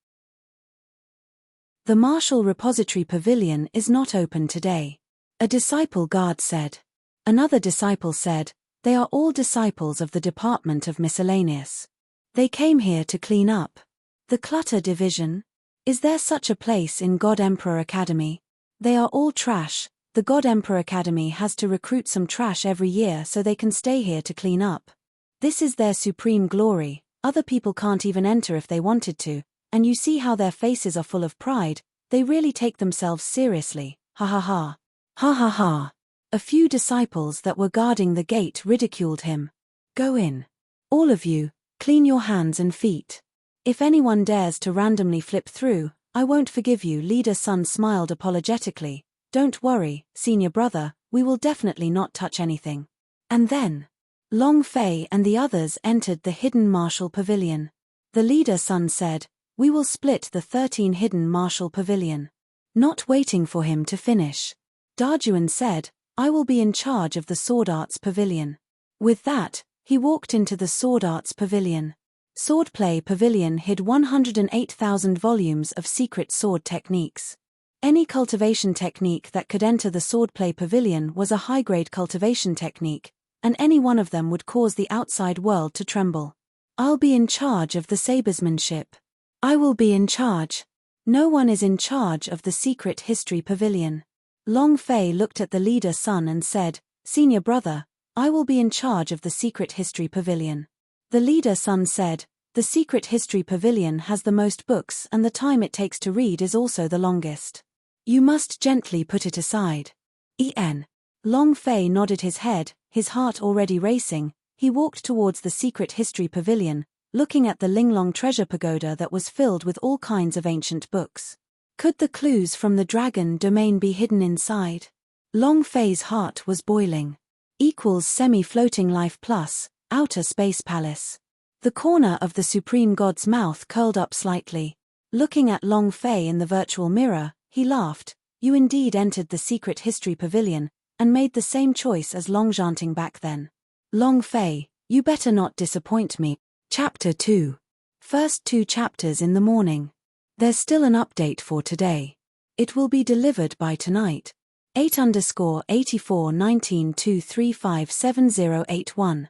Speaker 1: The martial repository pavilion is not open today. A disciple guard said. Another disciple said, they are all disciples of the Department of Miscellaneous. They came here to clean up. The clutter division? Is there such a place in God Emperor Academy? They are all trash. The God Emperor Academy has to recruit some trash every year so they can stay here to clean up. This is their supreme glory. Other people can't even enter if they wanted to, and you see how their faces are full of pride. They really take themselves seriously. Ha ha ha. Ha ha ha. A few disciples that were guarding the gate ridiculed him. Go in. All of you, clean your hands and feet. If anyone dares to randomly flip through, I won't forgive you. Leader Sun smiled apologetically. Don't worry, senior brother, we will definitely not touch anything. And then, Long Fei and the others entered the hidden martial pavilion. The leader Sun said, we will split the 13 hidden martial pavilion. Not waiting for him to finish, Dajuan said, I will be in charge of the sword arts pavilion. With that, he walked into the sword arts pavilion. Swordplay pavilion hid 108,000 volumes of secret sword techniques. Any cultivation technique that could enter the swordplay pavilion was a high-grade cultivation technique, and any one of them would cause the outside world to tremble. I'll be in charge of the sabresmanship. I will be in charge. No one is in charge of the secret history pavilion. Long Fei looked at the leader Sun and said, Senior brother, I will be in charge of the secret history pavilion. The leader Sun said, the secret history pavilion has the most books and the time it takes to read is also the longest. You must gently put it aside. Long Fei nodded his head, his heart already racing. He walked towards the secret history pavilion, looking at the Linglong treasure pagoda that was filled with all kinds of ancient books. Could the clues from the dragon domain be hidden inside? Long Fei's heart was boiling. Semi-floating life plus, outer space palace. The corner of the supreme god's mouth curled up slightly. Looking at Long Fei in the virtual mirror, he laughed. You indeed entered the secret history pavilion, and made the same choice as Longzhanting back then. Long Fei, you better not disappoint me. Chapter 2. First 2 chapters in the morning. There's still an update for today. It will be delivered by tonight. 8_841923570881.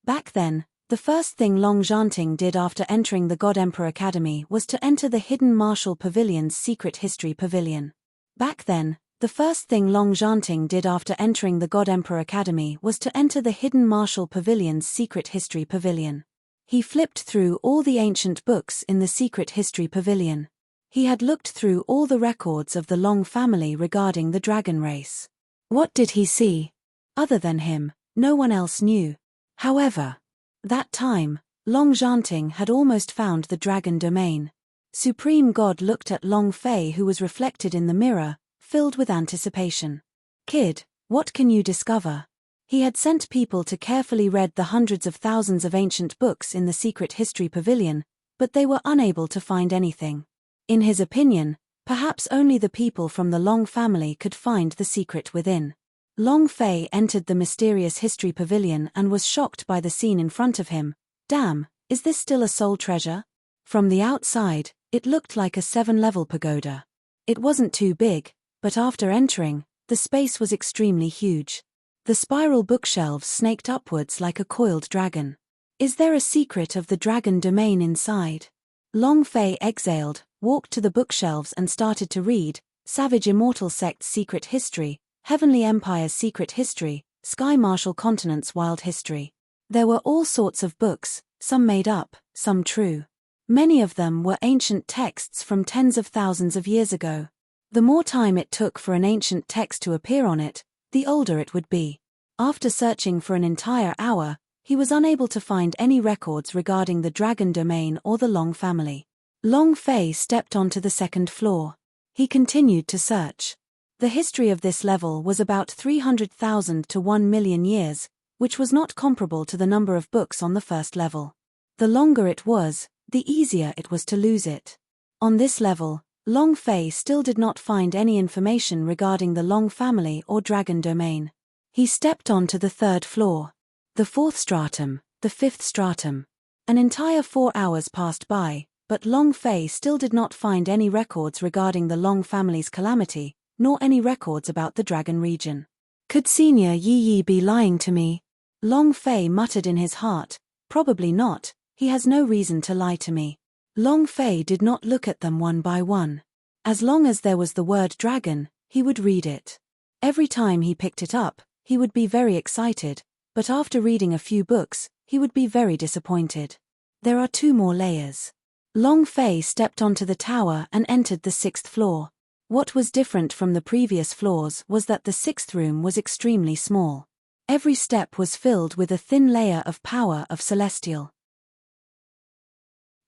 Speaker 1: Back then, the first thing Longzhanting did after entering the God Emperor Academy was to enter the hidden martial pavilion's secret history pavilion. Back then, the first thing Longzhanting did after entering the God Emperor Academy was to enter the hidden martial pavilion's secret history pavilion. He flipped through all the ancient books in the secret history pavilion. He had looked through all the records of the Long family regarding the dragon race. What did he see? Other than him, no one else knew. However, that time, Longzhanting had almost found the dragon domain. Supreme God looked at Long Fei, who was reflected in the mirror, filled with anticipation. Kid, what can you discover? He had sent people to carefully read the hundreds of thousands of ancient books in the secret history pavilion, but they were unable to find anything. In his opinion, perhaps only the people from the Long family could find the secret within. Long Fei entered the mysterious history pavilion and was shocked by the scene in front of him. Damn, is this still a soul treasure? From the outside, it looked like a 7-level pagoda. It wasn't too big, but after entering, the space was extremely huge. The spiral bookshelves snaked upwards like a coiled dragon. Is there a secret of the dragon domain inside? Long Fei exhaled, walked to the bookshelves and started to read: Savage Immortal Sect's Secret History, Heavenly Empire's Secret History, Sky Martial Continent's Wild History. There were all sorts of books, some made up, some true. Many of them were ancient texts from tens of thousands of years ago. The more time it took for an ancient text to appear on it, the older it would be. After searching for an entire hour, he was unable to find any records regarding the dragon domain or the Long family. Long Fei stepped onto the second floor. He continued to search. The history of this level was about 300,000 to 1 million years, which was not comparable to the number of books on the first level. The longer it was, the easier it was to lose it. On this level, Long Fei still did not find any information regarding the Long family or dragon domain. He stepped onto the third floor. The fourth stratum, the fifth stratum. An entire 4 hours passed by, but Long Fei still did not find any records regarding the Long family's calamity, nor any records about the dragon region. Could Senior Yi be lying to me? Long Fei muttered in his heart, probably not, he has no reason to lie to me. Long Fei did not look at them one by one. As long as there was the word dragon, he would read it. Every time he picked it up, he would be very excited, but after reading a few books, he would be very disappointed. There are 2 more layers. Long Fei stepped onto the tower and entered the 6th floor. What was different from the previous floors was that the 6th room was extremely small. Every step was filled with a thin layer of power of celestial.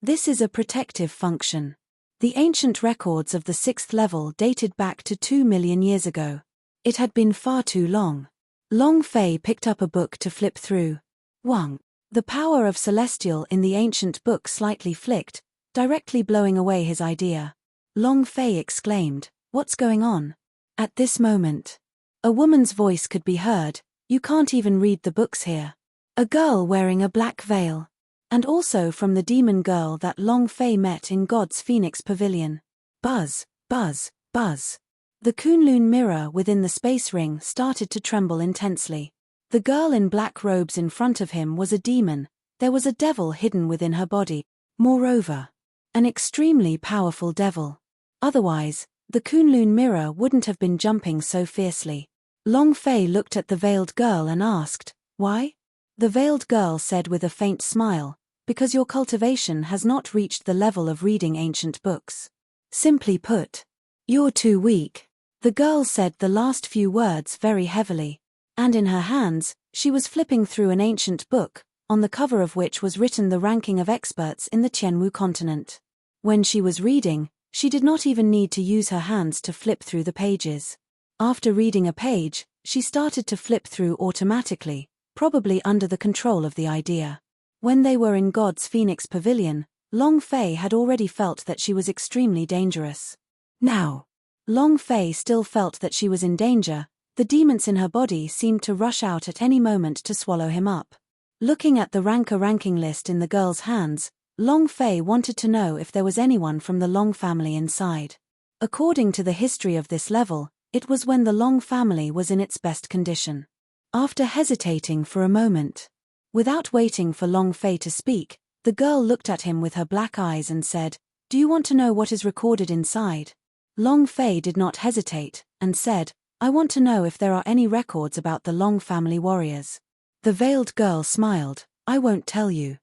Speaker 1: This is a protective function. The ancient records of the 6th level dated back to 2 million years ago. It had been far too long. Long Fei picked up a book to flip through. Wang. The power of celestial in the ancient book slightly flicked, directly blowing away his idea. Long Fei exclaimed, "What's going on?" At this moment, a woman's voice could be heard. "You can't even read the books here." A girl wearing a black veil. And also from the demon girl that Long Fei met in God's Phoenix Pavilion. Buzz, buzz, buzz. The Kunlun mirror within the space ring started to tremble intensely. The girl in black robes in front of him was a demon. There was a devil hidden within her body. Moreover, an extremely powerful devil. Otherwise, the Kunlun mirror wouldn't have been jumping so fiercely. Long Fei looked at the veiled girl and asked, "Why?" The veiled girl said with a faint smile, "Because your cultivation has not reached the level of reading ancient books. Simply put, you're too weak." The girl said the last few words very heavily, and in her hands, she was flipping through an ancient book, on the cover of which was written the ranking of experts in the Tianwu continent. When she was reading, she did not even need to use her hands to flip through the pages. After reading a page, she started to flip through automatically, probably under the control of the idea. When they were in God's Phoenix Pavilion, Long Fei had already felt that she was extremely dangerous. Now, Long Fei still felt that she was in danger. The demons in her body seemed to rush out at any moment to swallow him up. Looking at the ranking list in the girl's hands, Long Fei wanted to know if there was anyone from the Long family inside. According to the history of this level, it was when the Long family was in its best condition. After hesitating for a moment, without waiting for Long Fei to speak, the girl looked at him with her black eyes and said, "Do you want to know what is recorded inside?" Long Fei did not hesitate, and said, "I want to know if there are any records about the Long family warriors." The veiled girl smiled, "I won't tell you."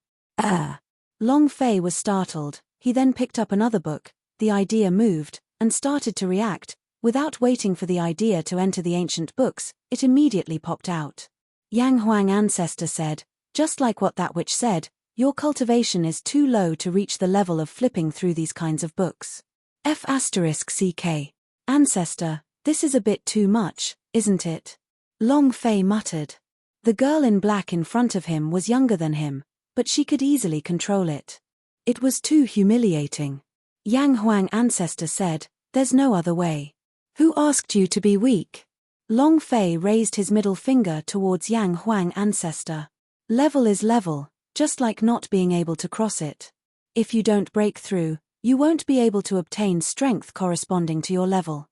Speaker 1: Long Fei was startled. He then picked up another book. The idea moved, and started to react. Without waiting for the idea to enter the ancient books, it immediately popped out. Yang Huang Ancestor said, "Just like what that witch said, Your cultivation is too low to reach the level of flipping through these kinds of books. F***CK. Ancestor, this is a bit too much, isn't it? Long Fei muttered. The girl in black in front of him was younger than him, but she could easily control it. It was too humiliating. Yang Huang Ancestor said, there's no other way. Who asked you to be weak? Long Fei raised his middle finger towards Yang Huang Ancestor. Level is level, just like not being able to cross it. If you don't break through, you won't be able to obtain strength corresponding to your level.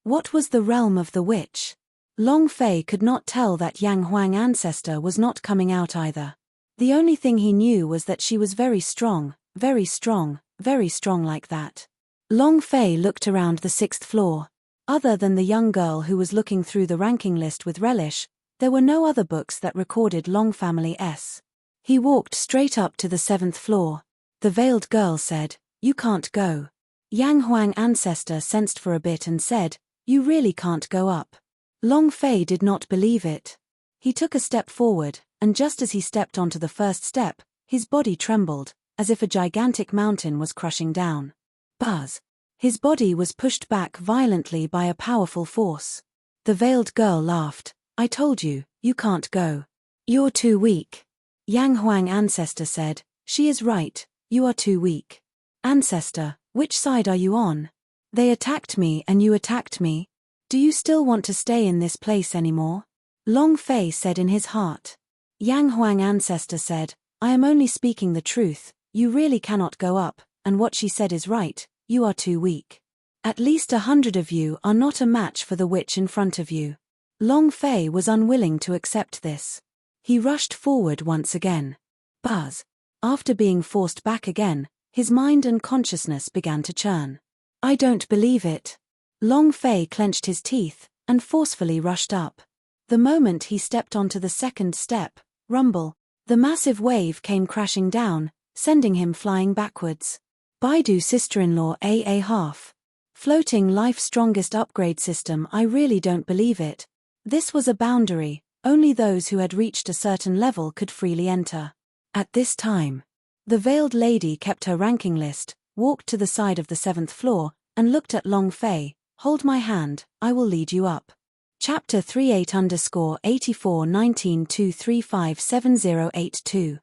Speaker 1: What was the realm of the witch? Long Fei could not tell that Yang Huang Ancestor was not coming out either. The only thing he knew was that she was very strong like that. Long Fei looked around the 6th floor. Other than the young girl who was looking through the ranking list with relish, there were no other books that recorded Long Family S. He walked straight up to the 7th floor. The veiled girl said, you can't go. Yang Huang Ancestor sensed for a bit and said, you really can't go up. Long Fei did not believe it. He took a step forward, and just as he stepped onto the first step, his body trembled, as if a gigantic mountain was crushing down. Buzz. His body was pushed back violently by a powerful force. The veiled girl laughed. I told you, you can't go. You're too weak. Yang Huang Ancestor said, she is right, you are too weak. Ancestor, which side are you on? They attacked me and you attacked me. Do you still want to stay in this place anymore? Long Fei said in his heart. Yang Huang Ancestor said, I am only speaking the truth, you really cannot go up, and what she said is right, you are too weak. At least 100 of you are not a match for the witch in front of you. Long Fei was unwilling to accept this. He rushed forward once again. Buzz. After being forced back again, his mind and consciousness began to churn. I don't believe it. Long Fei clenched his teeth, and forcefully rushed up. The moment he stepped onto the 2nd step, rumble, the massive wave came crashing down, sending him flying backwards. Baidu sister-in-law AA half. Floating life strongest upgrade system. I really don't believe it. This was a boundary, only those who had reached a certain level could freely enter. At this time, the veiled lady kept her ranking list, walked to the side of the 7th floor, and looked at Long Fei. Hold my hand, I will lead you up. Chapter 38_8419235708.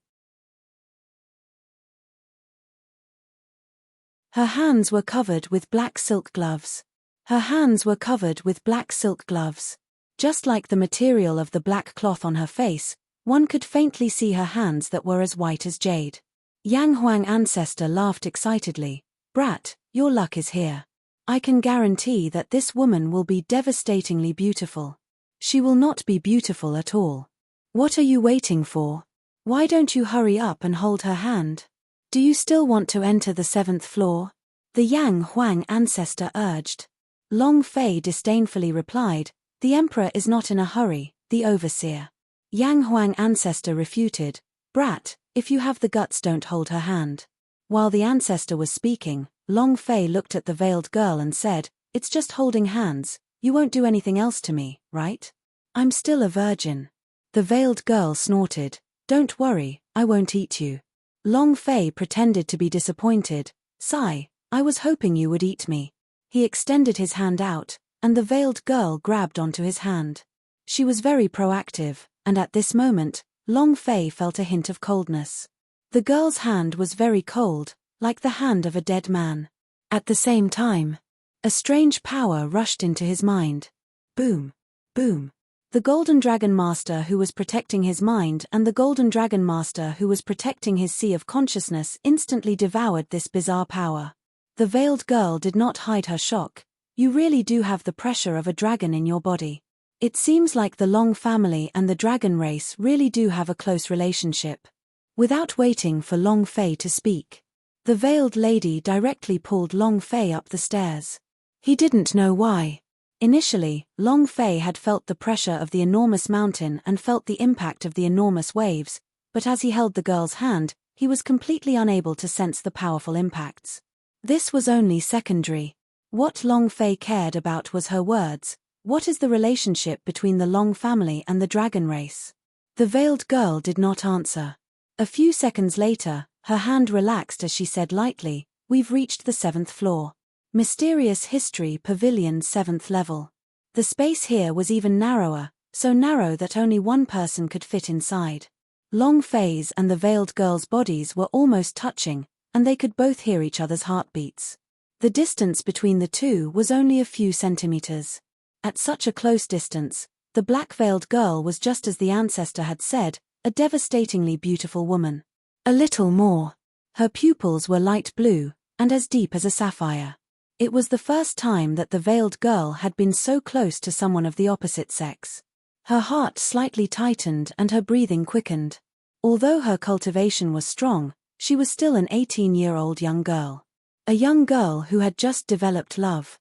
Speaker 1: Her hands were covered with black silk gloves. Her hands were covered with black silk gloves. Just like the material of the black cloth on her face, one could faintly see her hands that were as white as jade. Yang Huang Ancestor laughed excitedly. Brat, your luck is here. I can guarantee that this woman will be devastatingly beautiful. She will not be beautiful at all. What are you waiting for? Why don't you hurry up and hold her hand? Do you still want to enter the 7th floor? The Yang Huang Ancestor urged. Long Fei disdainfully replied, the emperor is not in a hurry, the overseer. Yang Huang Ancestor refuted, Brat, if you have the guts don't hold her hand. While the ancestor was speaking, Long Fei looked at the veiled girl and said, it's just holding hands, you won't do anything else to me, right? I'm still a virgin. The veiled girl snorted, don't worry, I won't eat you. Long Fei pretended to be disappointed, sigh, I was hoping you would eat me. He extended his hand out, and the veiled girl grabbed onto his hand. She was very proactive, and at this moment, Long Fei felt a hint of coldness. The girl's hand was very cold, like the hand of a dead man. At the same time, a strange power rushed into his mind. Boom. Boom. The Golden Dragon Master who was protecting his mind and the Golden Dragon Master who was protecting his sea of consciousness instantly devoured this bizarre power. The veiled girl did not hide her shock. You really do have the pressure of a dragon in your body. It seems like the Long family and the dragon race really do have a close relationship. Without waiting for Long Fei to speak, the veiled lady directly pulled Long Fei up the stairs. He didn't know why. Initially, Long Fei had felt the pressure of the enormous mountain and felt the impact of the enormous waves, but as he held the girl's hand, he was completely unable to sense the powerful impacts. This was only secondary. What Long Fei cared about was her words. What is the relationship between the Long family and the dragon race? The veiled girl did not answer. A few seconds later, her hand relaxed as she said lightly, "We've reached the 7th floor. Mysterious History Pavilion 7th level." The space here was even narrower, so narrow that only one person could fit inside. Long Fei's and the veiled girl's bodies were almost touching, and they could both hear each other's heartbeats. The distance between the two was only a few centimeters. At such a close distance, the black-veiled girl was just as the ancestor had said, a devastatingly beautiful woman. A little more. Her pupils were light blue, and as deep as a sapphire. It was the first time that the veiled girl had been so close to someone of the opposite sex. Her heart slightly tightened and her breathing quickened. Although her cultivation was strong, she was still an 18-year-old young girl. A young girl who had just developed love.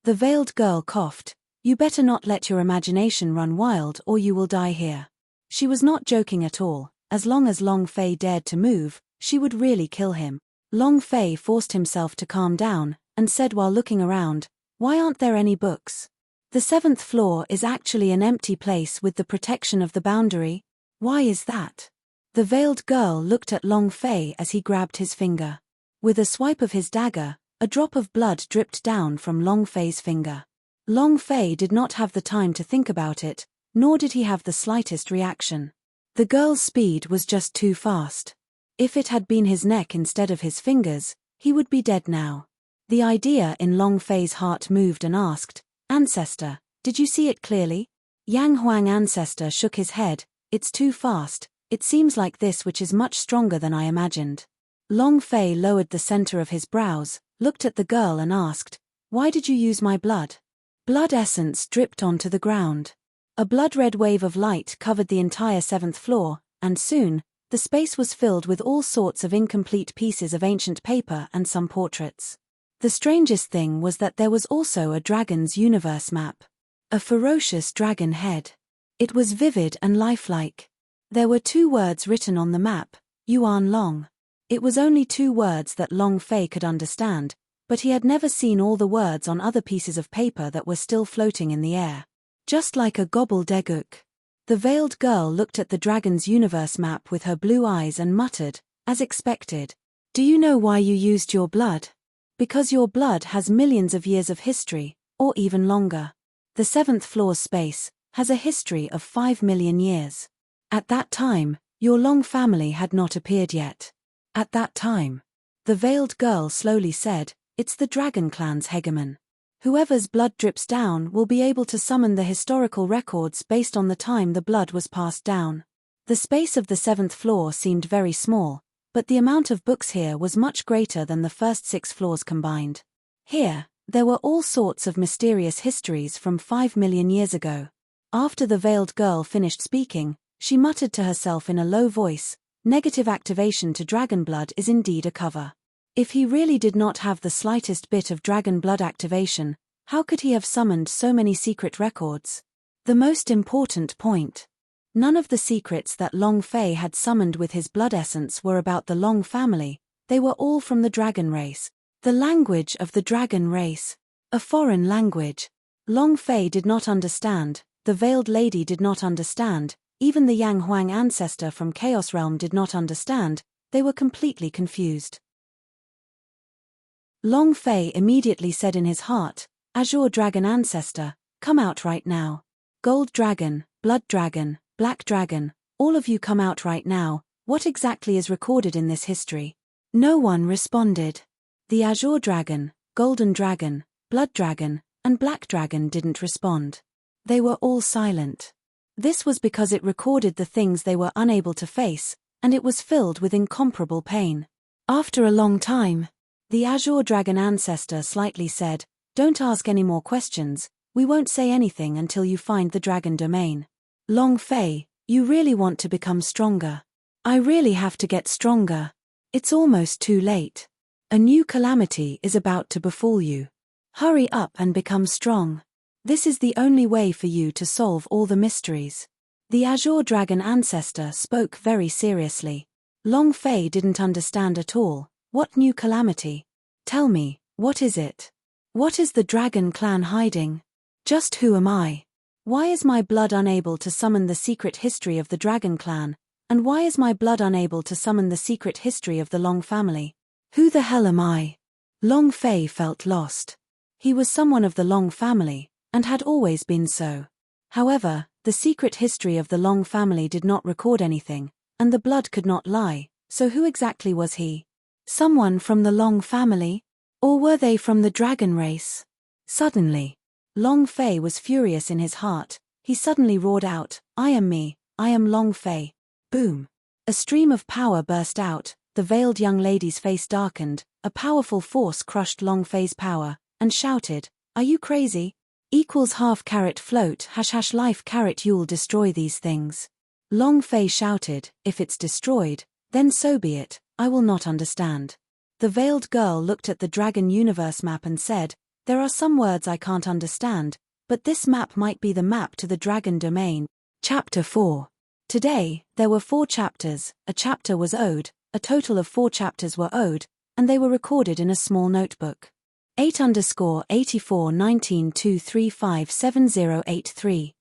Speaker 1: The veiled girl coughed. "You better not let your imagination run wild or you will die here." She was not joking at all. As long as Long Fei dared to move, she would really kill him. Long Fei forced himself to calm down, and said while looking around, "Why aren't there any books? The 7th floor is actually an empty place with the protection of the boundary. Why is that?" The veiled girl looked at Long Fei as he grabbed his finger. With a swipe of his dagger, a drop of blood dripped down from Long Fei's finger. Long Fei did not have the time to think about it, nor did he have the slightest reaction. The girl's speed was just too fast. If it had been his neck instead of his fingers, he would be dead now. The idea in Long Fei's heart moved and asked, "Ancestor, did you see it clearly?" Yang Huang Ancestor shook his head, "It's too fast, it seems like this which is much stronger than I imagined." Long Fei lowered the center of his brows, looked at the girl and asked, "Why did you use my blood?" Blood essence dripped onto the ground. A blood-red wave of light covered the entire 7th floor, and soon, the space was filled with all sorts of incomplete pieces of ancient paper and some portraits. The strangest thing was that there was also a dragon's universe map. A ferocious dragon head. It was vivid and lifelike. There were 2 words written on the map, Yuan Long. It was only 2 words that Long Fei could understand, but he had never seen all the words on other pieces of paper that were still floating in the air. Just like a gobbledygook. The veiled girl looked at the dragon's universe map with her blue eyes and muttered, as expected, "Do you know why you used your blood? Because your blood has millions of years of history, or even longer. The 7th floor's space has a history of 5 million years. At that time, your Long family had not appeared yet. At that time," the veiled girl slowly said, "it's the dragon clan's hegemon. Whoever's blood drips down will be able to summon the historical records based on the time the blood was passed down." The space of the 7th floor seemed very small, but the amount of books here was much greater than the first 6 floors combined. Here, there were all sorts of mysterious histories from 5 million years ago. After the veiled girl finished speaking, she muttered to herself in a low voice, "Negative activation to dragon blood is indeed a cover." If he really did not have the slightest bit of dragon blood activation, how could he have summoned so many secret records? The most important point. None of the secrets that Long Fei had summoned with his blood essence were about the Long family, they were all from the dragon race. The language of the dragon race. A foreign language. Long Fei did not understand, the veiled lady did not understand, even the Yang Huang ancestor from Chaos Realm did not understand, they were completely confused. Long Fei immediately said in his heart, "Azure Dragon Ancestor, come out right now. Gold Dragon, Blood Dragon, Black Dragon, all of you come out right now, what exactly is recorded in this history?" No one responded. The Azure Dragon, Golden Dragon, Blood Dragon, and Black Dragon didn't respond. They were all silent. This was because it recorded the things they were unable to face, and it was filled with incomparable pain. After a long time, the Azure Dragon Ancestor slightly said, "Don't ask any more questions, we won't say anything until you find the dragon domain. Long Fei, you really want to become stronger. I really have to get stronger. It's almost too late. A new calamity is about to befall you. Hurry up and become strong. This is the only way for you to solve all the mysteries." The Azure Dragon Ancestor spoke very seriously. Long Fei didn't understand at all. What new calamity? Tell me, what is it? What is the dragon clan hiding? Just who am I? Why is my blood unable to summon the secret history of the dragon clan? And why is my blood unable to summon the secret history of the Long family? Who the hell am I? Long Fei felt lost. He was someone of the Long family, and had always been so. However, the secret history of the Long family did not record anything, and the blood could not lie, so who exactly was he? Someone from the Long family? Or were they from the dragon race? Suddenly, Long Fei was furious in his heart. He suddenly roared out, "I am me, I am Long Fei." Boom! A stream of power burst out, the veiled young lady's face darkened, a powerful force crushed Long Fei's power, and shouted, "Are you crazy? Equals half carat float # life carat you'll destroy these things." Long Fei shouted, "If it's destroyed, then so be it, I will not understand." The veiled girl looked at the Dragon Universe map and said, "There are some words I can't understand, but this map might be the map to the Dragon Domain." Chapter 4. Today, there were 4 chapters, a chapter was owed, a total of 4 chapters were owed, and they were recorded in a small notebook. 8_8419235708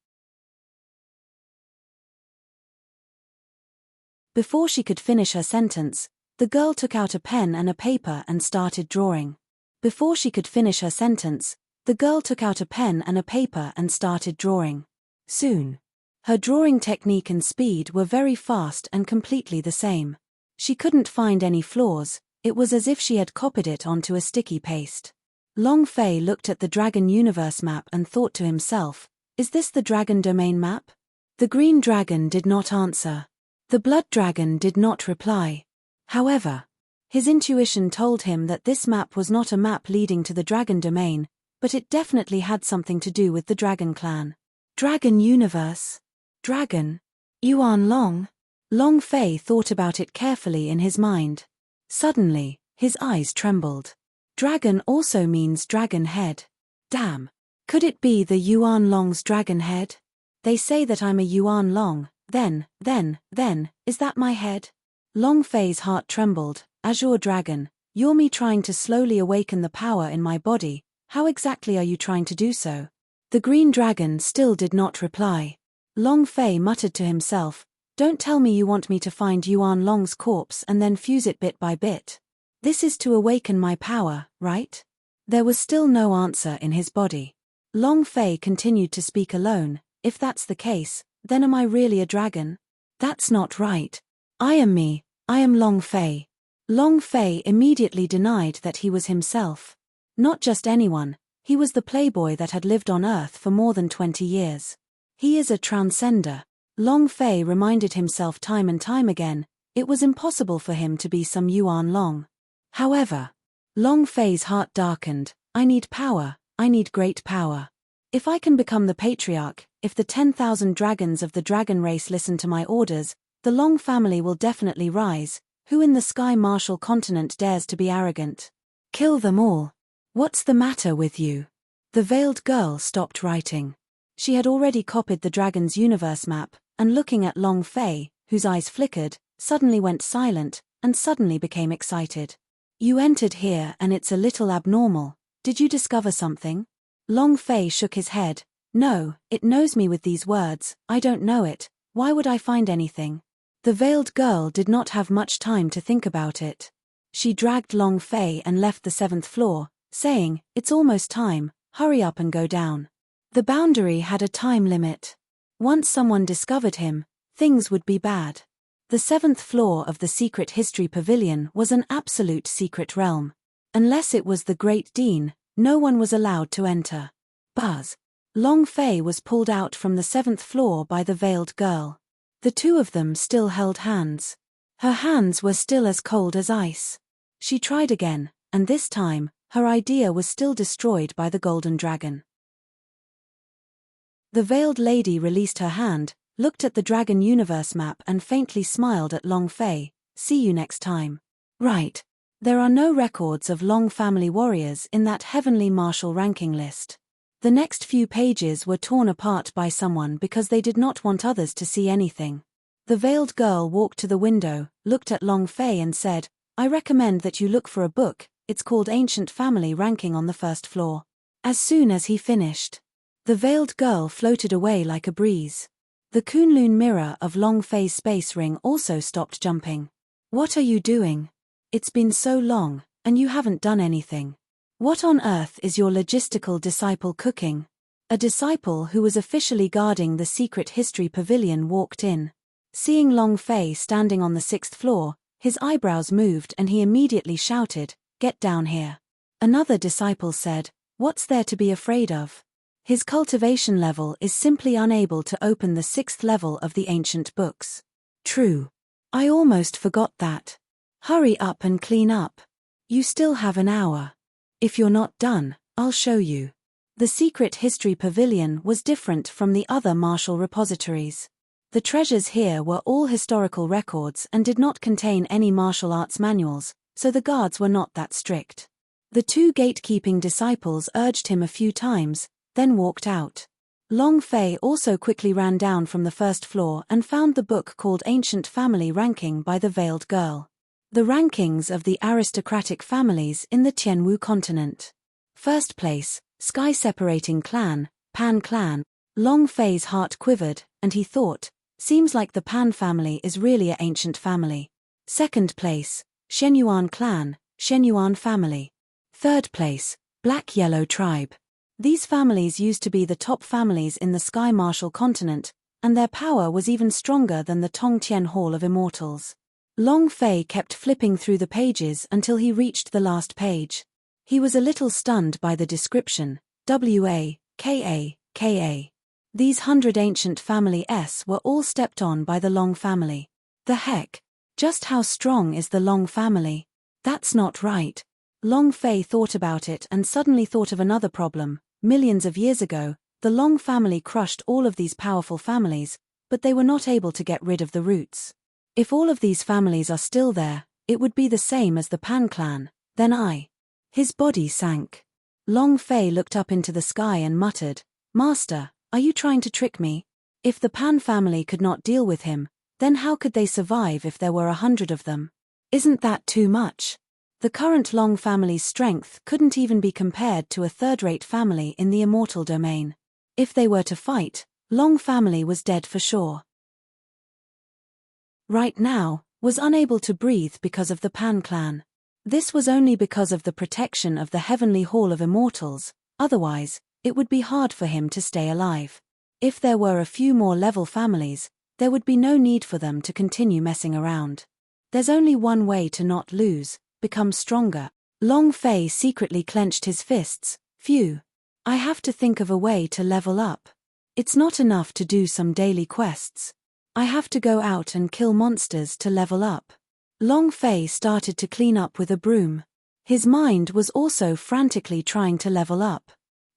Speaker 1: Before she could finish her sentence, the girl took out a pen and a paper and started drawing. Before she could finish her sentence, the girl took out a pen and a paper and started drawing. Soon, her drawing technique and speed were very fast and completely the same. She couldn't find any flaws, it was as if she had copied it onto a sticky paste. Long Fei looked at the Dragon Universe map and thought to himself, "Is this the Dragon Domain map?" The green dragon did not answer. The blood dragon did not reply. However, his intuition told him that this map was not a map leading to the Dragon Domain, but it definitely had something to do with the Dragon Clan. Dragon Universe. Dragon. Yuan Long. Long Fei thought about it carefully in his mind. Suddenly, his eyes trembled. Dragon also means dragon head. Damn. Could it be the Yuan Long's dragon head? They say that I'm a Yuan Long, then, is that my head? Long Fei's heart trembled. Azure Dragon, you're me trying to slowly awaken the power in my body, how exactly are you trying to do so? The green dragon still did not reply. Long Fei muttered to himself, "Don't tell me you want me to find Yuan Long's corpse and then fuse it bit by bit. This is to awaken my power, right?" There was still no answer in his body. Long Fei continued to speak alone, "If that's the case, then am I really a dragon? That's not right. I am me, I am Long Fei." Long Fei immediately denied that he was himself. Not just anyone, he was the playboy that had lived on Earth for more than 20 years. He is a transcender. Long Fei reminded himself time and time again, it was impossible for him to be some Yuan Long. However, Long Fei's heart darkened. "I need power, I need great power. If I can become the patriarch, if the 10,000 dragons of the dragon race listen to my orders, the Long family will definitely rise. Who in the Sky Marshal continent dares to be arrogant? Kill them all. What's the matter with you?" The veiled girl stopped writing. She had already copied the Dragon's Universe map, and looking at Long Fei, whose eyes flickered, suddenly went silent, and suddenly became excited. "You entered here and it's a little abnormal. Did you discover something?" Long Fei shook his head. "No, it knows me with these words, I don't know it, why would I find anything?" The veiled girl did not have much time to think about it. She dragged Long Fei and left the 7th floor, saying, "It's almost time, hurry up and go down." The boundary had a time limit. Once someone discovered him, things would be bad. The 7th floor of the Secret History Pavilion was an absolute secret realm. Unless it was the Great Dean, no one was allowed to enter. Buzz. Long Fei was pulled out from the 7th floor by the veiled girl. The two of them still held hands. Her hands were still as cold as ice. She tried again, and this time, her idea was still destroyed by the golden dragon. The veiled lady released her hand, looked at the Dragon Universe map and faintly smiled at Long Fei. "See you next time." Right. There are no records of Long family warriors in that heavenly martial ranking list. The next few pages were torn apart by someone because they did not want others to see anything. The veiled girl walked to the window, looked at Long Fei and said, "I recommend that you look for a book, it's called Ancient Family Ranking on the 1st floor." As soon as he finished, the veiled girl floated away like a breeze. The Kunlun mirror of Long Fei's space ring also stopped jumping. What are you doing? It's been so long, and you haven't done anything. What on earth is your logistical disciple cooking? A disciple who was officially guarding the secret history pavilion walked in. Seeing Long Fei standing on the 6th floor, his eyebrows moved and he immediately shouted, "Get down here." Another disciple said, "What's there to be afraid of? His cultivation level is simply unable to open the 6th level of the ancient books." True. I almost forgot that. Hurry up and clean up. You still have an hour. If you're not done, I'll show you. The secret history pavilion was different from the other martial repositories. The treasures here were all historical records and did not contain any martial arts manuals, so the guards were not that strict. The two gatekeeping disciples urged him a few times, then walked out. Long Fei also quickly ran down from the 1st floor and found the book called Ancient Family Ranking by the Veiled Girl. The rankings of the aristocratic families in the Tianwu continent. First place, sky-separating clan, Pan clan. Long Fei's heart quivered, and he thought, seems like the Pan family is really an ancient family. Second place, Shenyuan clan, Shenyuan family. Third place, Black-Yellow tribe. These families used to be the top families in the Sky Martial continent, and their power was even stronger than the Tongtian Hall of Immortals. Long Fei kept flipping through the pages until he reached the last page. He was a little stunned by the description, WAKA. These 100 ancient family S were all stepped on by the Long family. The heck? Just how strong is the Long family? That's not right. Long Fei thought about it and suddenly thought of another problem. Millions of years ago, the Long family crushed all of these powerful families, but they were not able to get rid of the roots. If all of these families are still there, it would be the same as the Pan clan, then His body sank. Long Fei looked up into the sky and muttered, "Master, are you trying to trick me? If the Pan family could not deal with him, then how could they survive if there were 100 of them? Isn't that too much?" The current Long family's strength couldn't even be compared to a third-rate family in the immortal domain. If they were to fight, Long family was dead for sure. Right now, was unable to breathe because of the Pan clan. This was only because of the protection of the Heavenly Hall of Immortals, otherwise, it would be hard for him to stay alive. If there were a few more level families, there would be no need for them to continue messing around. There's only one way to not lose, become stronger. Long Fei secretly clenched his fists. Phew. I have to think of a way to level up. It's not enough to do some daily quests. I have to go out and kill monsters to level up. Long Fei started to clean up with a broom. His mind was also frantically trying to level up.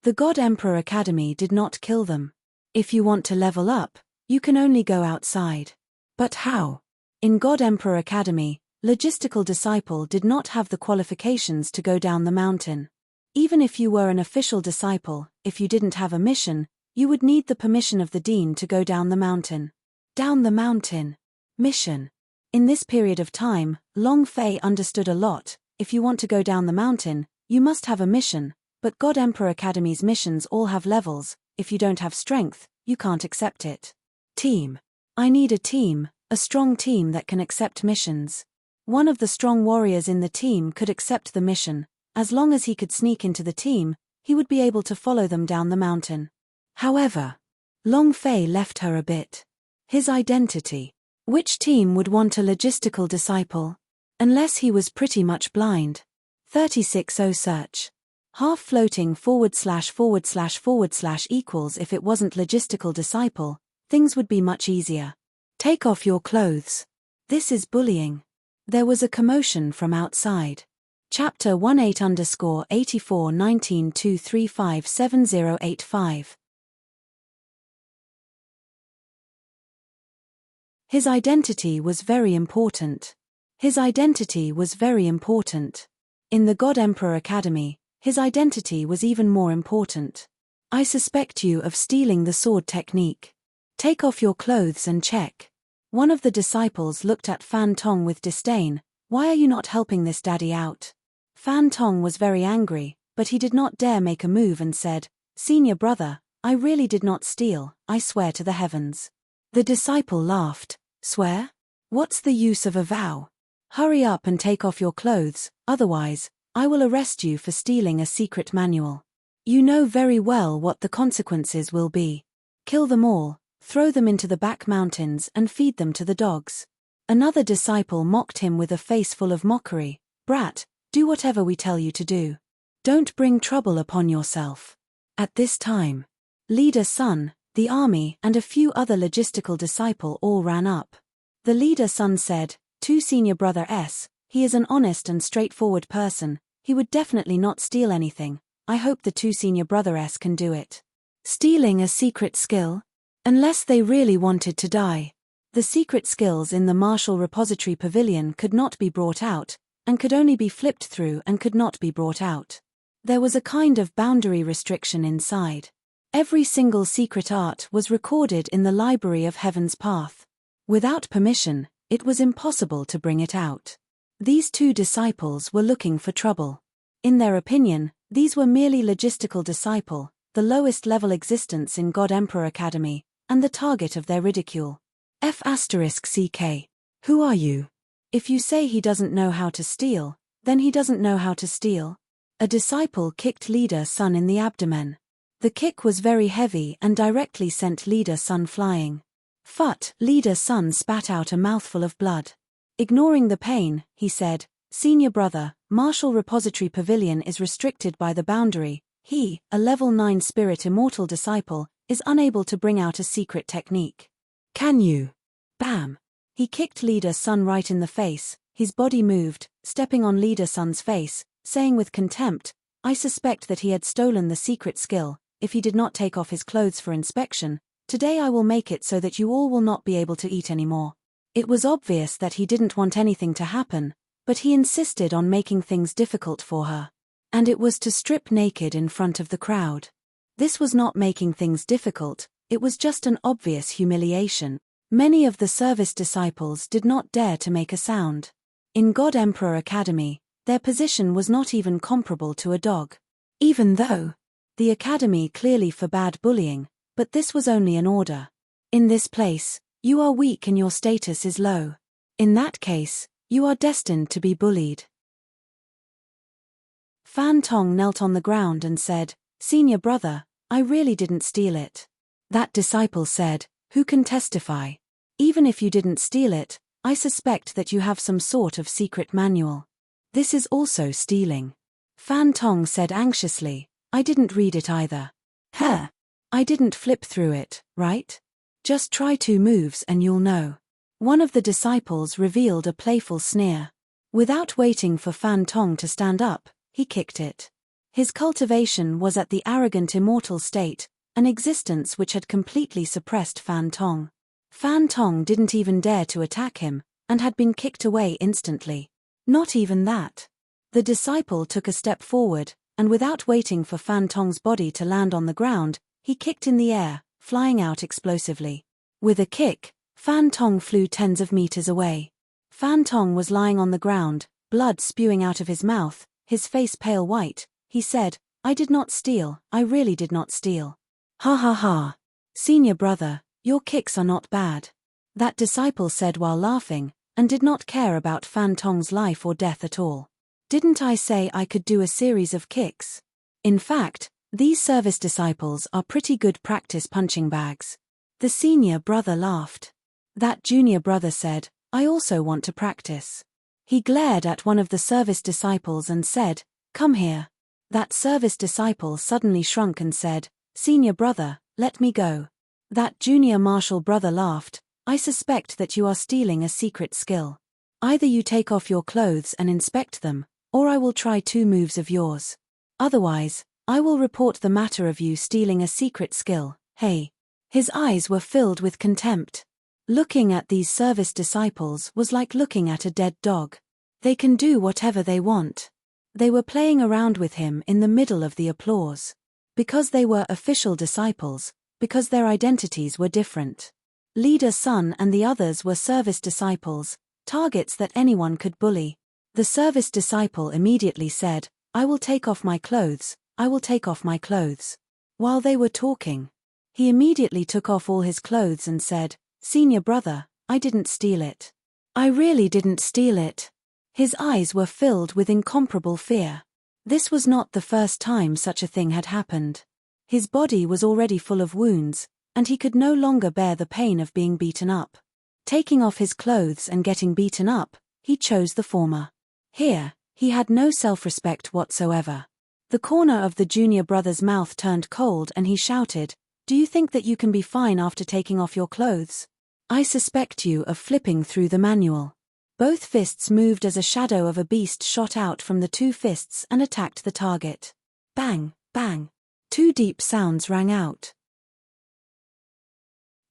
Speaker 1: The God Emperor Academy did not kill them. If you want to level up, you can only go outside. But how? In God Emperor Academy, logistical disciple did not have the qualifications to go down the mountain. Even if you were an official disciple, if you didn't have a mission, you would need the permission of the dean to go down the mountain. Down the mountain. Mission. In this period of time, Long Fei understood a lot. If you want to go down the mountain, you must have a mission, but God Emperor Academy's missions all have levels. If you don't have strength, you can't accept it. Team. I need a team, a strong team that can accept missions. One of the strong warriors in the team could accept the mission. As long as he could sneak into the team, he would be able to follow them down the mountain. However, Long Fei left her a bit. His identity. Which team would want a logistical disciple? Unless he was pretty much blind. 36O search. Half floating // equals if it wasn't logistical disciple, things would be much easier. Take off your clothes. This is bullying. There was a commotion from outside. Chapter 18_8419235785. His identity was very important. His identity was very important. In the God Emperor Academy, his identity was even more important. I suspect you of stealing the sword technique. Take off your clothes and check. One of the disciples looked at Fan Tong with disdain. Why are you not helping this daddy out? Fan Tong was very angry, but he did not dare make a move and said, "Senior brother, I really did not steal, I swear to the heavens." The disciple laughed. Swear? What's the use of a vow? Hurry up and take off your clothes, otherwise, I will arrest you for stealing a secret manual. You know very well what the consequences will be. Kill them all, throw them into the back mountains and feed them to the dogs. Another disciple mocked him with a face full of mockery. Brat, do whatever we tell you to do. Don't bring trouble upon yourself. At this time, leader son, the army and a few other logistical disciple all ran up. The leader son said, to senior brother S, he is an honest and straightforward person, he would definitely not steal anything, I hope the two senior brother S can do it. Stealing a secret skill? Unless they really wanted to die. The secret skills in the Martial Repository Pavilion could not be brought out, and could only be flipped through and could not be brought out. There was a kind of boundary restriction inside. Every single secret art was recorded in the Library of Heaven's Path. Without permission, it was impossible to bring it out. These two disciples were looking for trouble. In their opinion, these were merely logistical disciple, the lowest level existence in God Emperor Academy, and the target of their ridicule. F***CK. Who are you? If you say he doesn't know how to steal, then he doesn't know how to steal. A disciple kicked leader son in the abdomen. The kick was very heavy and directly sent leader son flying. Phut! Leader son spat out a mouthful of blood. Ignoring the pain, he said, Senior brother, Martial Repository Pavilion is restricted by the boundary. He, a level 9 spirit immortal disciple, is unable to bring out a secret technique. Can you? Bam! He kicked leader son right in the face, his body moved, stepping on leader son's face, saying with contempt, I suspect that he had stolen the secret skill. If he did not take off his clothes for inspection, today I will make it so that you all will not be able to eat anymore. It was obvious that he didn't want anything to happen, but he insisted on making things difficult for her. And it was to strip naked in front of the crowd. This was not making things difficult, it was just an obvious humiliation. Many of the service disciples did not dare to make a sound. In God Emperor Academy, their position was not even comparable to a dog. Even though the academy clearly forbade bullying, but this was only an order. In this place, you are weak and your status is low. In that case, you are destined to be bullied. Fan Tong knelt on the ground and said, Senior brother, I really didn't steal it. That disciple said, Who can testify? Even if you didn't steal it, I suspect that you have some sort of secret manual. This is also stealing. Fan Tong said anxiously, I didn't read it either. Huh. I didn't flip through it, right? Just try 2 moves and you'll know. One of the disciples revealed a playful sneer. Without waiting for Fan Tong to stand up, he kicked it. His cultivation was at the arrogant immortal state, an existence which had completely suppressed Fan Tong. Fan Tong didn't even dare to attack him, and had been kicked away instantly. Not even that. The disciple took a step forward, and without waiting for Fan Tong's body to land on the ground, he kicked in the air, flying out explosively. With a kick, Fan Tong flew tens of meters away. Fan Tong was lying on the ground, blood spewing out of his mouth, his face pale white. He said, I did not steal, I really did not steal. Ha ha ha. Senior brother, your kicks are not bad. That disciple said while laughing, and did not care about Fan Tong's life or death at all. Didn't I say I could do a series of kicks? In fact, these service disciples are pretty good practice punching bags. The senior brother laughed. That junior brother said, I also want to practice. He glared at one of the service disciples and said, Come here. That service disciple suddenly shrunk and said, Senior brother, let me go. That junior martial brother laughed, I suspect that you are stealing a secret skill. Either you take off your clothes and inspect them, or I will try 2 moves of yours. Otherwise, I will report the matter of you stealing a secret skill. Hey. His eyes were filled with contempt. Looking at these service disciples was like looking at a dead dog. They can do whatever they want. They were playing around with him in the middle of the applause. Because they were official disciples, because their identities were different. Leader Sun and the others were service disciples, targets that anyone could bully. The service disciple immediately said, I will take off my clothes, I will take off my clothes. While they were talking, he immediately took off all his clothes and said, Senior brother, I didn't steal it. I really didn't steal it. His eyes were filled with incomparable fear. This was not the first time such a thing had happened. His body was already full of wounds, and he could no longer bear the pain of being beaten up. Taking off his clothes and getting beaten up, he chose the former. Here, he had no self-respect whatsoever. The corner of the junior brother's mouth turned cold and he shouted, "Do you think that you can be fine after taking off your clothes? I suspect you of flipping through the manual." Both fists moved as a shadow of a beast shot out from the two fists and attacked the target. Bang, bang. Two deep sounds rang out.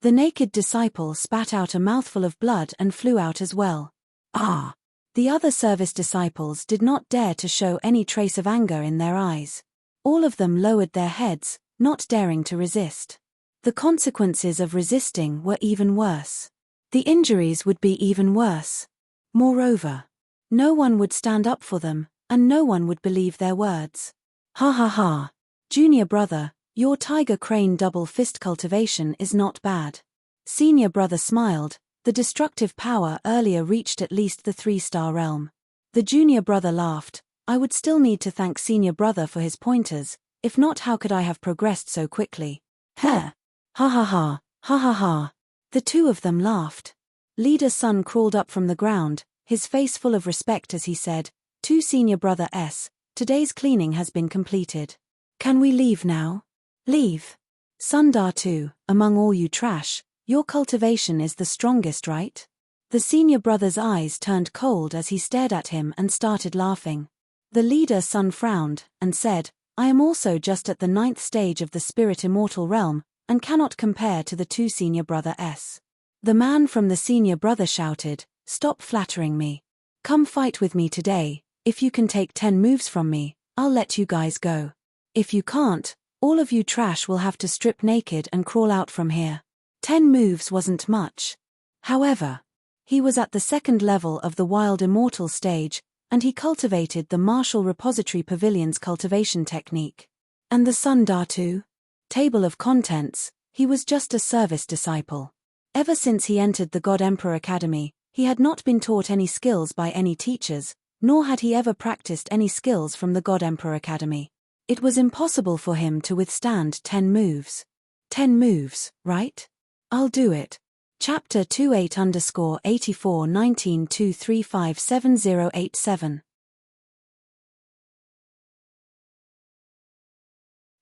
Speaker 1: The naked disciple spat out a mouthful of blood and flew out as well. Ah! The other service disciples did not dare to show any trace of anger in their eyes. All of them lowered their heads, not daring to resist. The consequences of resisting were even worse. The injuries would be even worse. Moreover, no one would stand up for them, and no one would believe their words. Ha ha ha. Junior brother, your tiger crane double fist cultivation is not bad. Senior brother smiled. The destructive power earlier reached at least the 3-star realm. The junior brother laughed. I would still need to thank senior brother for his pointers, if not how could I have progressed so quickly? Heh! Ha ha ha, ha ha ha. The two of them laughed. Leader's son crawled up from the ground, his face full of respect as he said, "To senior brother S, today's cleaning has been completed. Can we leave now?" "Leave? Sundar 2, among all you trash, your cultivation is the strongest, right?" The senior brother's eyes turned cold as he stared at him and started laughing. The leader's son frowned, and said, "I am also just at the 9th stage of the spirit immortal realm, and cannot compare to the 2 senior brother S." The man from the senior brother shouted, "Stop flattering me. Come fight with me today. If you can take 10 moves from me, I'll let you guys go. If you can't, all of you trash will have to strip naked and crawl out from here." 10 moves wasn't much. However, he was at the 2nd level of the wild immortal stage, and he cultivated the martial repository pavilion's cultivation technique. And the Sundar 2? Table of contents, he was just a service disciple. Ever since he entered the God Emperor Academy, he had not been taught any skills by any teachers, nor had he ever practiced any skills from the God Emperor Academy. It was impossible for him to withstand 10 moves. 10 moves, right? I'll do it. Chapter 28_841923577087.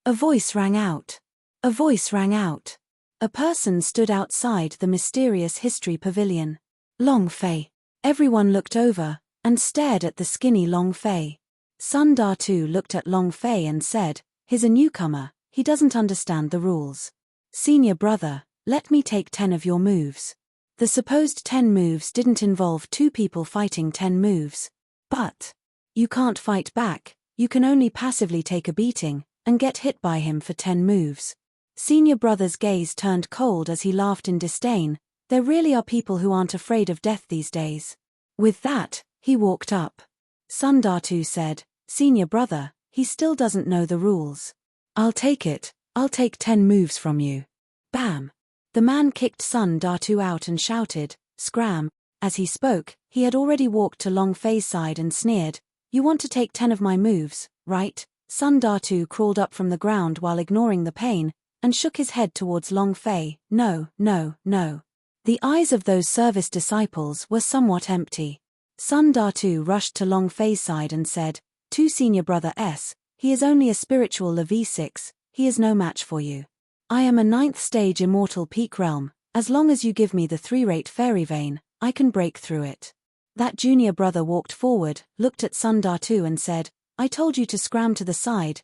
Speaker 1: A voice rang out. A voice rang out. A person stood outside the mysterious history pavilion. Long Fei. Everyone looked over, and stared at the skinny Long Fei. Sundar 2 looked at Long Fei and said, "He's a newcomer, he doesn't understand the rules. Senior brother, let me take 10 of your moves." The supposed 10 moves didn't involve 2 people fighting 10 moves. But you can't fight back, you can only passively take a beating, and get hit by him for 10 moves. Senior brother's gaze turned cold as he laughed in disdain. There really are people who aren't afraid of death these days. With that, he walked up. Sundar 2 said, "Senior brother, he still doesn't know the rules. I'll take it, I'll take 10 moves from you." Bam! The man kicked Sundar 2 out and shouted, "Scram!" As he spoke, he had already walked to Long Fei's side and sneered, "You want to take 10 of my moves, right?" Sundar 2 crawled up from the ground while ignoring the pain, and shook his head towards Long Fei. "No, no, no." The eyes of those service disciples were somewhat empty. Sundar 2 rushed to Long Fei's side and said, "To senior brother S, he is only a spiritual level 6, he is no match for you. I am a 9th stage immortal peak realm, as long as you give me the 3-rate fairy vein, I can break through it." That junior brother walked forward, looked at Sundar 2 and said, "I told you to scram to the side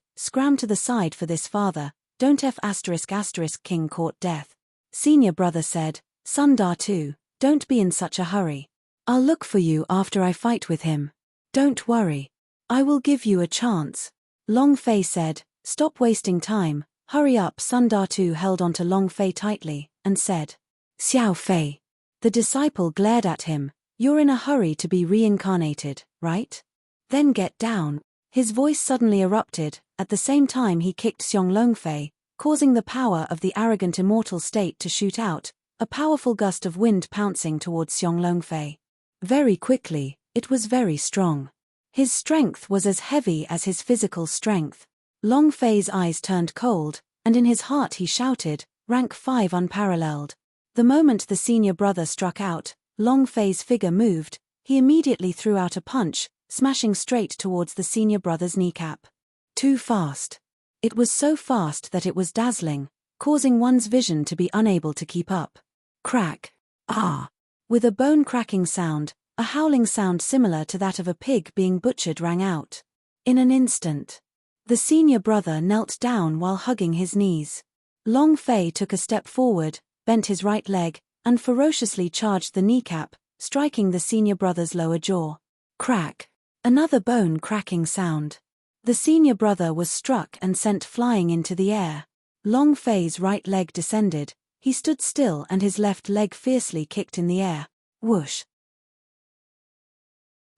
Speaker 1: for this father, don't F*** king court death." Senior brother said, "Sundar 2, don't be in such a hurry. I'll look for you after I fight with him. Don't worry. I will give you a chance." Long Fei said, "Stop wasting time, hurry up." Sundar 2 held onto Long Fei tightly, and said, "Xiao Fei." The disciple glared at him, "You're in a hurry to be reincarnated, right? Then get down." His voice suddenly erupted. At the same time he kicked Xiong Long Fei, causing the power of the arrogant immortal state to shoot out. a powerful gust of wind pouncing towards Xiong Longfei. Very quickly, it was very strong. His strength was as heavy as his physical strength. Longfei's eyes turned cold, and in his heart he shouted, "Rank 5 unparalleled." The moment the senior brother struck out, Longfei's figure moved. He immediately threw out a punch, smashing straight towards the senior brother's kneecap. Too fast. It was so fast that it was dazzling, causing one's vision to be unable to keep up. Crack. Ah! With a bone-cracking sound, a howling sound similar to that of a pig being butchered rang out. In an instant, the senior brother knelt down while hugging his knees. Longfei took a step forward, bent his right leg, and ferociously charged the kneecap, striking the senior brother's lower jaw. Crack. Another bone-cracking sound. The senior brother was struck and sent flying into the air. Longfei's right leg descended. He stood still and his left leg fiercely kicked in the air. Whoosh.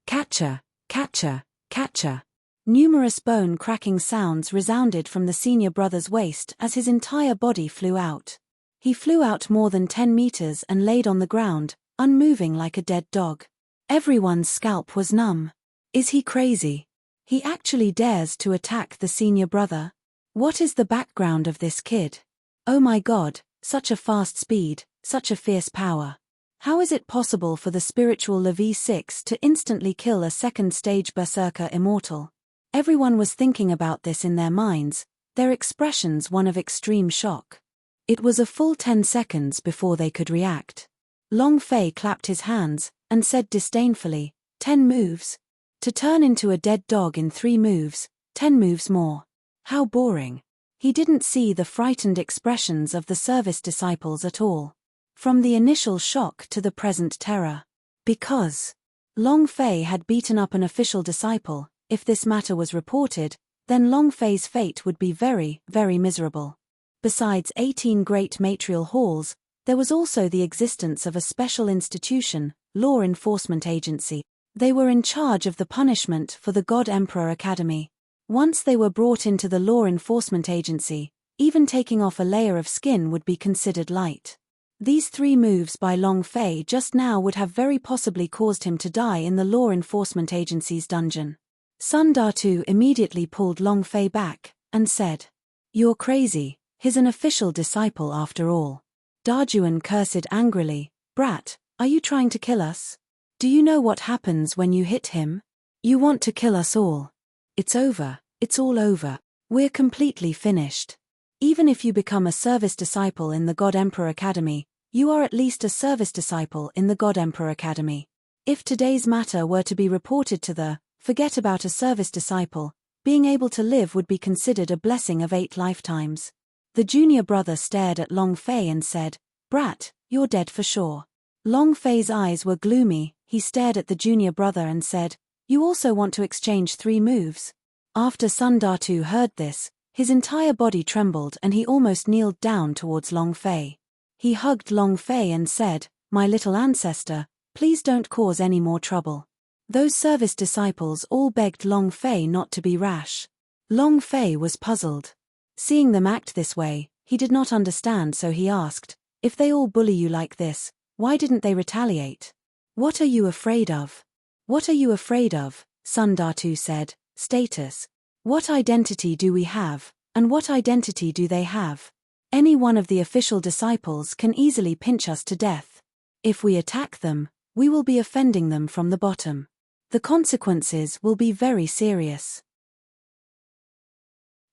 Speaker 1: Catcher, catcher, catcher. Numerous bone-cracking sounds resounded from the senior brother's waist as his entire body flew out. He flew out more than 10 meters and laid on the ground, unmoving like a dead dog. Everyone's scalp was numb. Is he crazy? He actually dares to attack the senior brother? What is the background of this kid? Oh my god, such a fast speed, such a fierce power. How is it possible for the spiritual Levi 6 to instantly kill a second-stage berserker immortal? Everyone was thinking about this in their minds, their expressions one of extreme shock. It was a full 10 seconds before they could react. Longfei clapped his hands, and said disdainfully, 10 moves? To turn into a dead dog in 3 moves, 10 moves more. How boring. He didn't see the frightened expressions of the service disciples at all. From the initial shock to the present terror. Because Longfei had beaten up an official disciple, if this matter was reported, then Longfei's fate would be very, very miserable. Besides 18 great material halls, there was also the existence of a special institution, law enforcement agency. They were in charge of the punishment for the God Emperor Academy. Once they were brought into the law enforcement agency, even taking off a layer of skin would be considered light. These 3 moves by Longfei just now would have very possibly caused him to die in the law enforcement agency's dungeon. Sun Datu immediately pulled Longfei back, and said, "You're crazy, he's an official disciple after all." Dajuan cursed angrily, "Brat, are you trying to kill us? Do you know what happens when you hit him? You want to kill us all. It's over, it's all over. We're completely finished. Even if you become a service disciple in the God Emperor Academy, you are at least a service disciple in the God Emperor Academy. If today's matter were to be reported to the, forget about a service disciple, being able to live would be considered a blessing of 8 lifetimes. The junior brother stared at Longfei and said, "Brat, you're dead for sure." Longfei's eyes were gloomy. He stared at the junior brother and said, "You also want to exchange 3 moves?" After Sun Datu heard this, his entire body trembled and he almost kneeled down towards Longfei. He hugged Longfei and said, "My little ancestor, please don't cause any more trouble." Those service disciples all begged Longfei not to be rash. Longfei was puzzled. Seeing them act this way, he did not understand, so he asked, "If they all bully you like this, why didn't they retaliate? What are you afraid of?" "What are you afraid of?" Sun Datu said, "Status. What identity do we have, and what identity do they have? Any one of the official disciples can easily pinch us to death. If we attack them, we will be offending them from the bottom. The consequences will be very serious."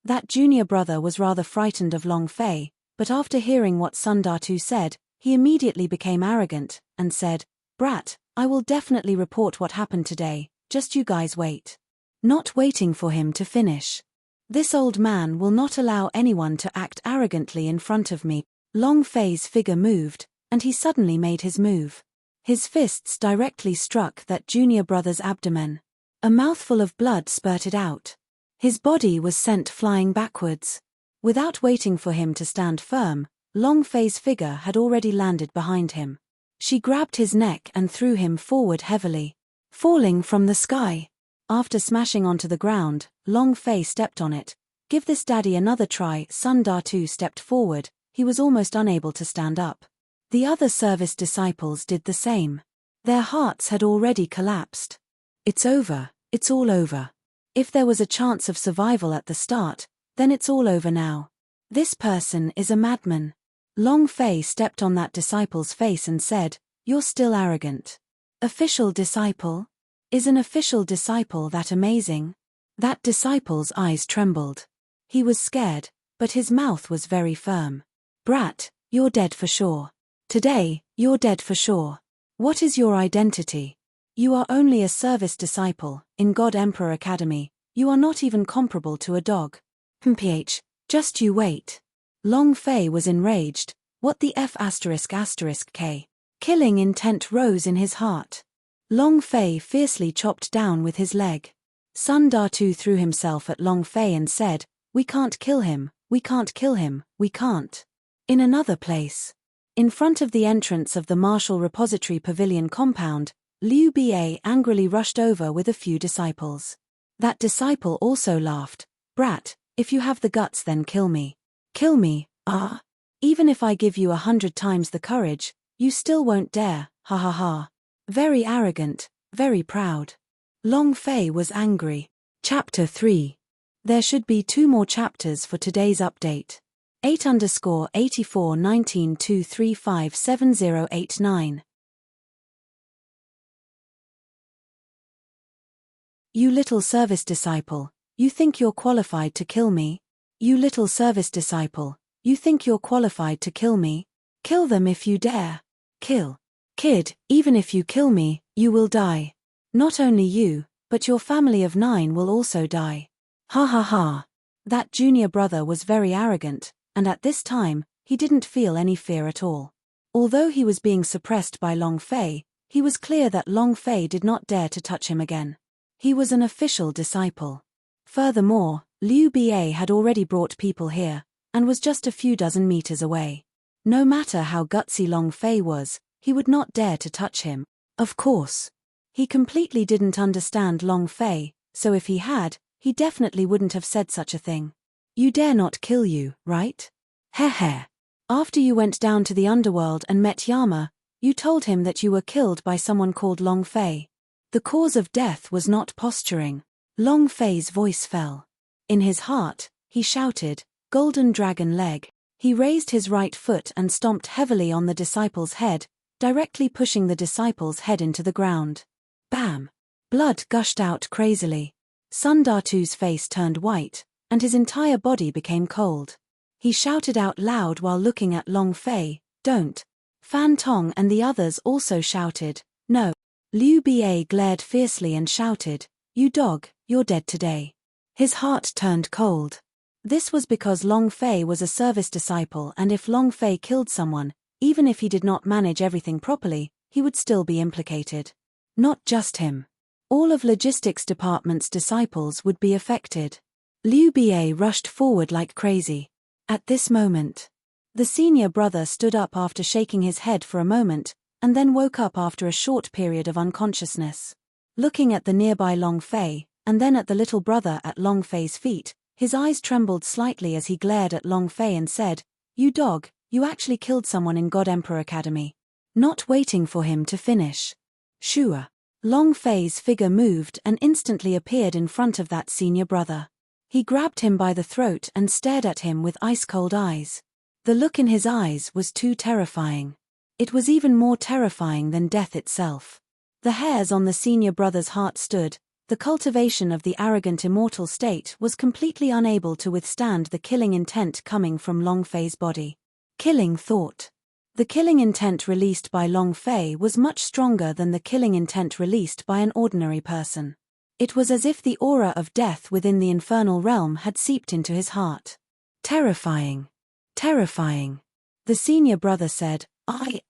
Speaker 1: That junior brother was rather frightened of Longfei, but after hearing what Sun Datu said, he immediately became arrogant, and said, "Brat, I will definitely report what happened today, just you guys wait." Not waiting for him to finish. "This old man will not allow anyone to act arrogantly in front of me." Longfei's figure moved, and he suddenly made his move. His fists directly struck that junior brother's abdomen. A mouthful of blood spurted out. His body was sent flying backwards. Without waiting for him to stand firm, Longfei's figure had already landed behind him. She grabbed his neck and threw him forward heavily. Falling from the sky. After smashing onto the ground, Longfei stepped on it. "Give this daddy another try." Sun Datu stepped forward. He was almost unable to stand up. The other service disciples did the same. Their hearts had already collapsed. It's over, it's all over. If there was a chance of survival at the start, then it's all over now. This person is a madman. Long Fei stepped on that disciple's face and said, "You're still arrogant." Official disciple? Is an official disciple that amazing? That disciple's eyes trembled. He was scared, but his mouth was very firm. "Brat, you're dead for sure. Today, you're dead for sure. What is your identity? You are only a service disciple, in God Emperor Academy. You are not even comparable to a dog. Mph, just you wait." Long Fei was enraged. What the F***k? Killing intent rose in his heart. Long Fei fiercely chopped down with his leg. Sun Datu threw himself at Long Fei and said, "We can't kill him, we can't kill him, we can't." In another place. In front of the entrance of the Martial Repository Pavilion compound, Liu Ba angrily rushed over with a few disciples. That disciple also laughed. "Brat, if you have the guts then kill me." "Kill me, ah? Even if I give you 100 times the courage, you still won't dare, ha ha ha." Very arrogant, very proud. Long Fei was angry. Chapter 3. There should be 2 more chapters for today's update. 8_8419235708 You little service disciple, you think you're qualified to kill me? You little service disciple, you think you're qualified to kill me? Kill them if you dare. Kill. Kid, even if you kill me, you will die. Not only you, but your family of 9 will also die. Ha ha ha. That junior brother was very arrogant, and at this time, he didn't feel any fear at all. Although he was being suppressed by Long Fei, he was clear that Long Fei did not dare to touch him again. He was an official disciple. Furthermore, Liu Ba had already brought people here, and was just a few dozen meters away. No matter how gutsy Long Fei was, he would not dare to touch him. Of course. He completely didn't understand Long Fei, so if he had, he definitely wouldn't have said such a thing. "You dare not kill you, right? Heh. After you went down to the underworld and met Yama, you told him that you were killed by someone called Long Fei. The cause of death was not posturing." Long Fei's voice fell. In his heart, he shouted, "Golden dragon leg." He raised his right foot and stomped heavily on the disciple's head, directly pushing the disciple's head into the ground. Bam! Blood gushed out crazily. Sun Datu's face turned white, and his entire body became cold. He shouted out loud while looking at Long Fei, "Don't." Fan Tong and the others also shouted, "No." Liu Ba glared fiercely and shouted, "You dog, you're dead today." His heart turned cold. This was because Long Fei was a service disciple, and if Long Fei killed someone, even if he did not manage everything properly, he would still be implicated. Not just him. All of logistics department's disciples would be affected. Liu Ba rushed forward like crazy. At this moment, the senior brother stood up after shaking his head for a moment, and then woke up after a short period of unconsciousness. Looking at the nearby Long Fei, and then at the little brother at Long Fei's feet, his eyes trembled slightly as he glared at Long Fei and said, "You dog, you actually killed someone in God Emperor Academy." Not waiting for him to finish. Shua. Long Fei's figure moved and instantly appeared in front of that senior brother. He grabbed him by the throat and stared at him with ice-cold eyes. The look in his eyes was too terrifying. It was even more terrifying than death itself. The hairs on the senior brother's heart stood. The cultivation of the arrogant immortal state was completely unable to withstand the killing intent coming from Long Fei's body. Killing thought. The killing intent released by Long Fei was much stronger than the killing intent released by an ordinary person. It was as if the aura of death within the infernal realm had seeped into his heart. Terrifying. Terrifying. The senior brother said, I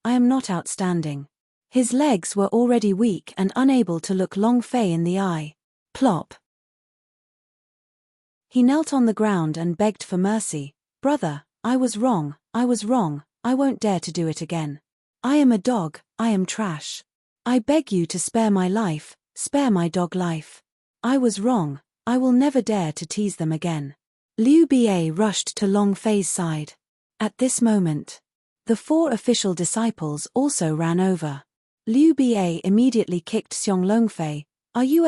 Speaker 1: am not outstanding." His legs were already weak and unable to look Long Fei in the eye. Plop. He knelt on the ground and begged for mercy. "Brother, I was wrong, I won't dare to do it again. I am a dog, I am trash. I beg you to spare my life, spare my dog life. I was wrong, I will never dare to tease them again." Liu Ba rushed to Long Fei's side. At this moment, The 4 official disciples also ran over. Liu Ba immediately kicked Xiong Longfei. Are you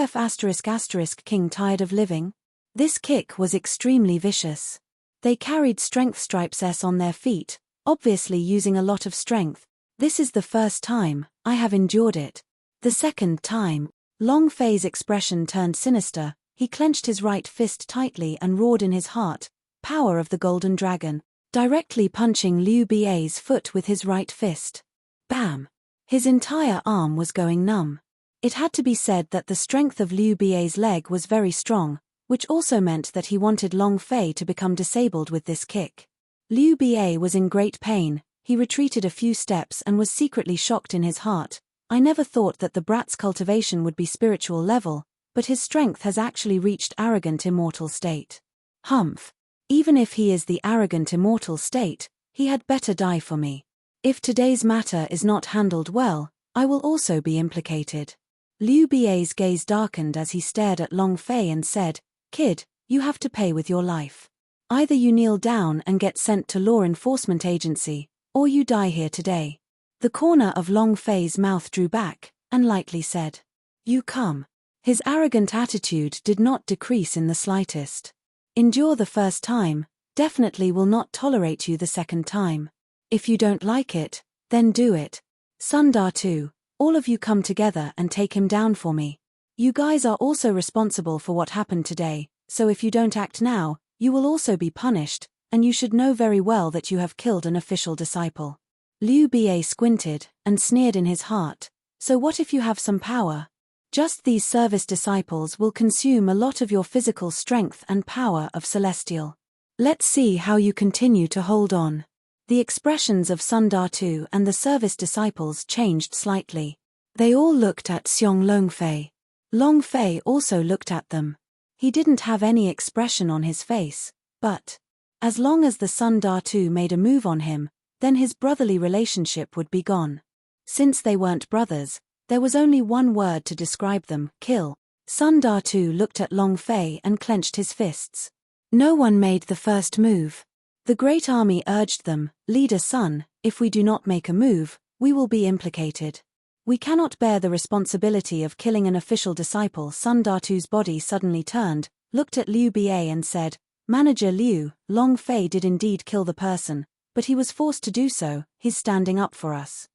Speaker 1: King tired of living? This kick was extremely vicious. They carried strength stripes S on their feet, obviously using a lot of strength. This is the first time I have endured it. The second time, Long Fei's expression turned sinister. He clenched his right fist tightly and roared in his heart, "Power of the Golden Dragon," directly punching Liu Ba's foot with his right fist. Bam! His entire arm was going numb. It had to be said that the strength of Liu Ba's leg was very strong, which also meant that he wanted Long Fei to become disabled with this kick. Liu Ba was in great pain. He retreated a few steps and was secretly shocked in his heart. I never thought that the brat's cultivation would be spiritual level, but his strength has actually reached arrogant immortal state. Humph. Even if he is the arrogant immortal state, he had better die for me. If today's matter is not handled well, I will also be implicated. Liu Ba's gaze darkened as he stared at Long Fei and said, "Kid, you have to pay with your life. Either you kneel down and get sent to law enforcement agency, or you die here today." The corner of Long Fei's mouth drew back, and lightly said, "You come." His arrogant attitude did not decrease in the slightest. Endure the first time, definitely will not tolerate you the second time. If you don't like it, then do it. Sundar too, all of you come together and take him down for me. You guys are also responsible for what happened today, so if you don't act now, you will also be punished, and you should know very well that you have killed an official disciple. Liu Ba squinted and sneered in his heart, so what if you have some power? Just these service disciples will consume a lot of your physical strength and power of celestial. Let's see how you continue to hold on. The expressions of Sundar Tu and the service disciples changed slightly. They all looked at Xiong Longfei. Long Fei also looked at them. He didn't have any expression on his face, but as long as the Sundar Tu made a move on him, then his brotherly relationship would be gone. Since they weren't brothers, there was only one word to describe them: kill. Sundar Tu looked at Long Fei and clenched his fists. No one made the first move. The great army urged them, "Leader son, if we do not make a move, we will be implicated. We cannot bear the responsibility of killing an official disciple." Sundar Tu's body suddenly turned, looked at Liu Ba and said, "Manager Liu, Long Fei did indeed kill the person, but he was forced to do so. He's standing up for us.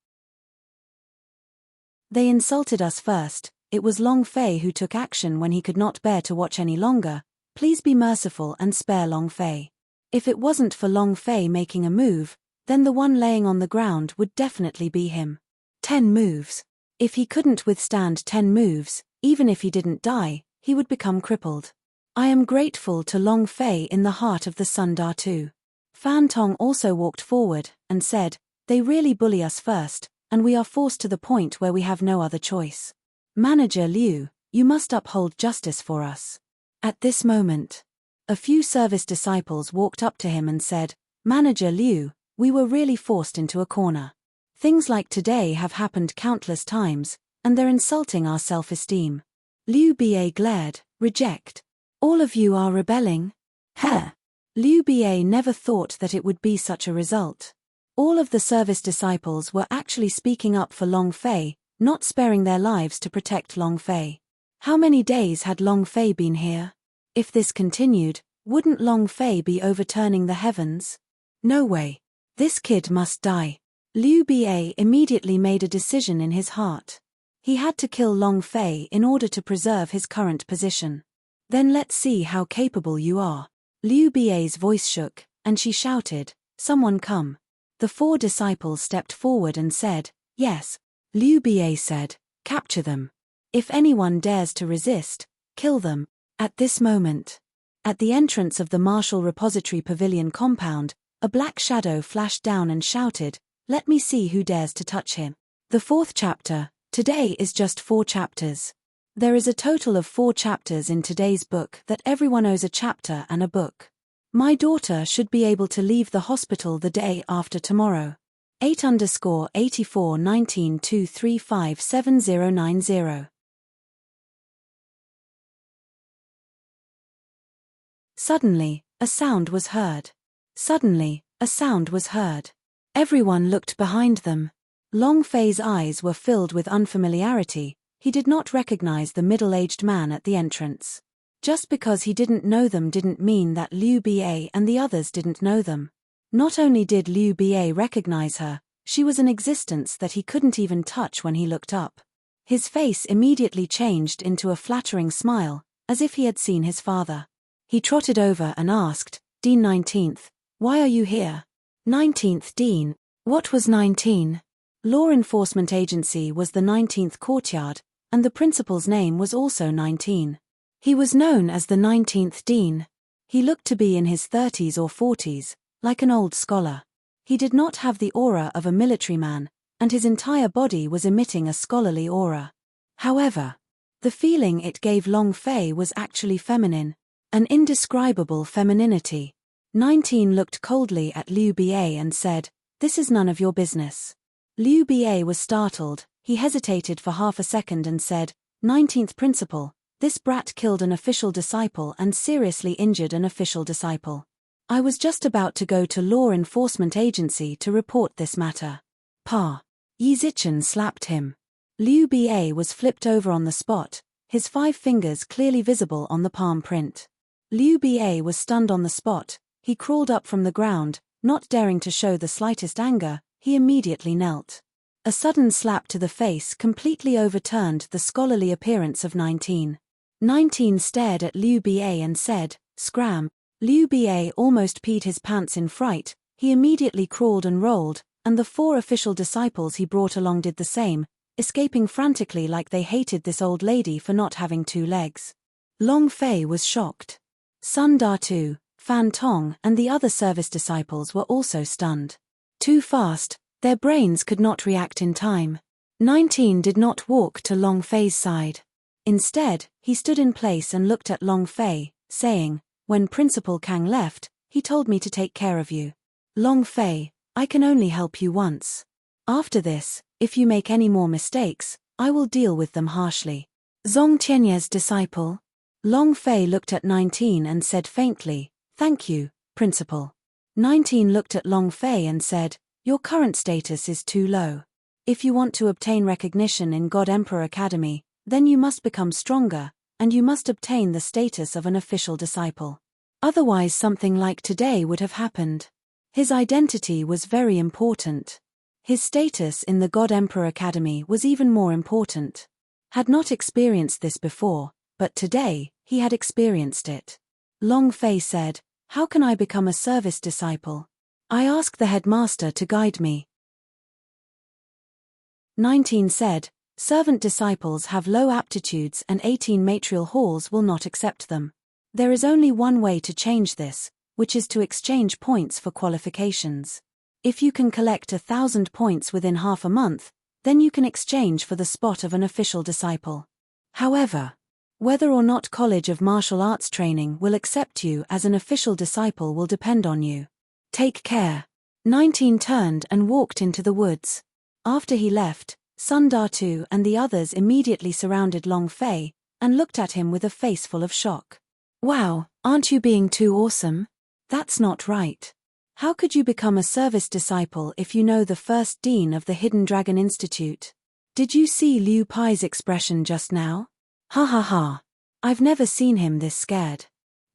Speaker 1: They insulted us first. It was Long Fei who took action when he could not bear to watch any longer. Please be merciful and spare Long Fei." If it wasn't for Long Fei making a move, then the one laying on the ground would definitely be him. 10 moves. If he couldn't withstand 10 moves, even if he didn't die, he would become crippled. I am grateful to Long Fei in the heart of the Sundar Tu. Fan Tong also walked forward and said, "They really bully us first, and we are forced to the point where we have no other choice. Manager Liu, you must uphold justice for us." At this moment, a few service disciples walked up to him and said, "Manager Liu, we were really forced into a corner. Things like today have happened countless times, and they're insulting our self-esteem." Liu Ba glared, "Reject. All of you are rebelling?" Heh. Liu Ba never thought that it would be such a result. All of the service disciples were actually speaking up for Long Fei, not sparing their lives to protect Long Fei. How many days had Long Fei been here? If this continued, wouldn't Long Fei be overturning the heavens? No way. This kid must die. Liu Ba immediately made a decision in his heart. He had to kill Long Fei in order to preserve his current position. Then let's see how capable you are. Liu Ba's voice shook, and she shouted, "Someone come." The 4 disciples stepped forward and said, "Yes." Liu Ba said, "Capture them. If anyone dares to resist, kill them." At this moment, at the entrance of the Martial Repository Pavilion compound, a black shadow flashed down and shouted, "Let me see who dares to touch him." The 4th chapter. Today is just 4 chapters. There is a total of 4 chapters in today's book that everyone owes a chapter and a book. My daughter should be able to leave the hospital the day after tomorrow. 8_841923579090. Suddenly, a sound was heard. Suddenly, a sound was heard. Everyone looked behind them. Long Fei's eyes were filled with unfamiliarity. He did not recognize the middle-aged man at the entrance. Just because he didn't know them didn't mean that Liu Ba and the others didn't know them. Not only did Liu Ba recognize her, she was an existence that he couldn't even touch when he looked up. His face immediately changed into a flattering smile, as if he had seen his father. He trotted over and asked, "Dean 19th, why are you here?" 19th Dean. What was 19? Law Enforcement Agency was the 19th courtyard, and the principal's name was also 19. He was known as the 19th Dean. He looked to be in his 30s or 40s, like an old scholar. He did not have the aura of a military man, and his entire body was emitting a scholarly aura. However, the feeling it gave Long Fei was actually feminine, an indescribable femininity. 19 looked coldly at Liu Ba and said, "This is none of your business." Liu Ba was startled. He hesitated for half a second and said, "19th principal, this brat killed an official disciple and seriously injured an official disciple. I was just about to go to Law Enforcement Agency to report this matter." Pa. Yi Zichen slapped him. Liu Ba was flipped over on the spot, his 5 fingers clearly visible on the palm print. Liu Ba was stunned on the spot. He crawled up from the ground, not daring to show the slightest anger. He immediately knelt. A sudden slap to the face completely overturned the scholarly appearance of 19. 19 stared at Liu Ba and said, "Scram." Liu Ba almost peed his pants in fright. He immediately crawled and rolled, and the 4 official disciples he brought along did the same, escaping frantically like they hated this old lady for not having 2 legs. Long Fei was shocked. Sun Datu, Fan Tong and the other service disciples were also stunned. Too fast, their brains could not react in time. 19 did not walk to Long Fei's side. Instead, he stood in place and looked at Long Fei, saying, "When Principal Kang left, he told me to take care of you. Long Fei, I can only help you once. After this, if you make any more mistakes, I will deal with them harshly." Zong Tianye's disciple. Long Fei looked at 19 and said faintly, "Thank you, Principal." 19 looked at Long Fei and said, "Your current status is too low. If you want to obtain recognition in God Emperor Academy, then you must become stronger, and you must obtain the status of an official disciple. Otherwise something like today would have happened." His identity was very important. His status in the God Emperor Academy was even more important. Had not experienced this before, but today, he had experienced it. Long Fei said, "How can I become a service disciple? I ask the headmaster to guide me." 19 said, "Servant disciples have low aptitudes and 18 matrial halls will not accept them. There is only one way to change this, which is to exchange points for qualifications. If you can collect 1,000 points within half a month, then you can exchange for the spot of an official disciple. However, whether or not College of Martial Arts Training will accept you as an official disciple will depend on you. Take care." 19 turned and walked into the woods. After he left, Sun Datu and the others immediately surrounded Long Fei and looked at him with a face full of shock. "Wow, aren't you being too awesome? That's not right. How could you become a service disciple if you know the first dean of the Hidden Dragon Institute? Did you see Liu Pai's expression just now? Ha ha ha. I've never seen him this scared.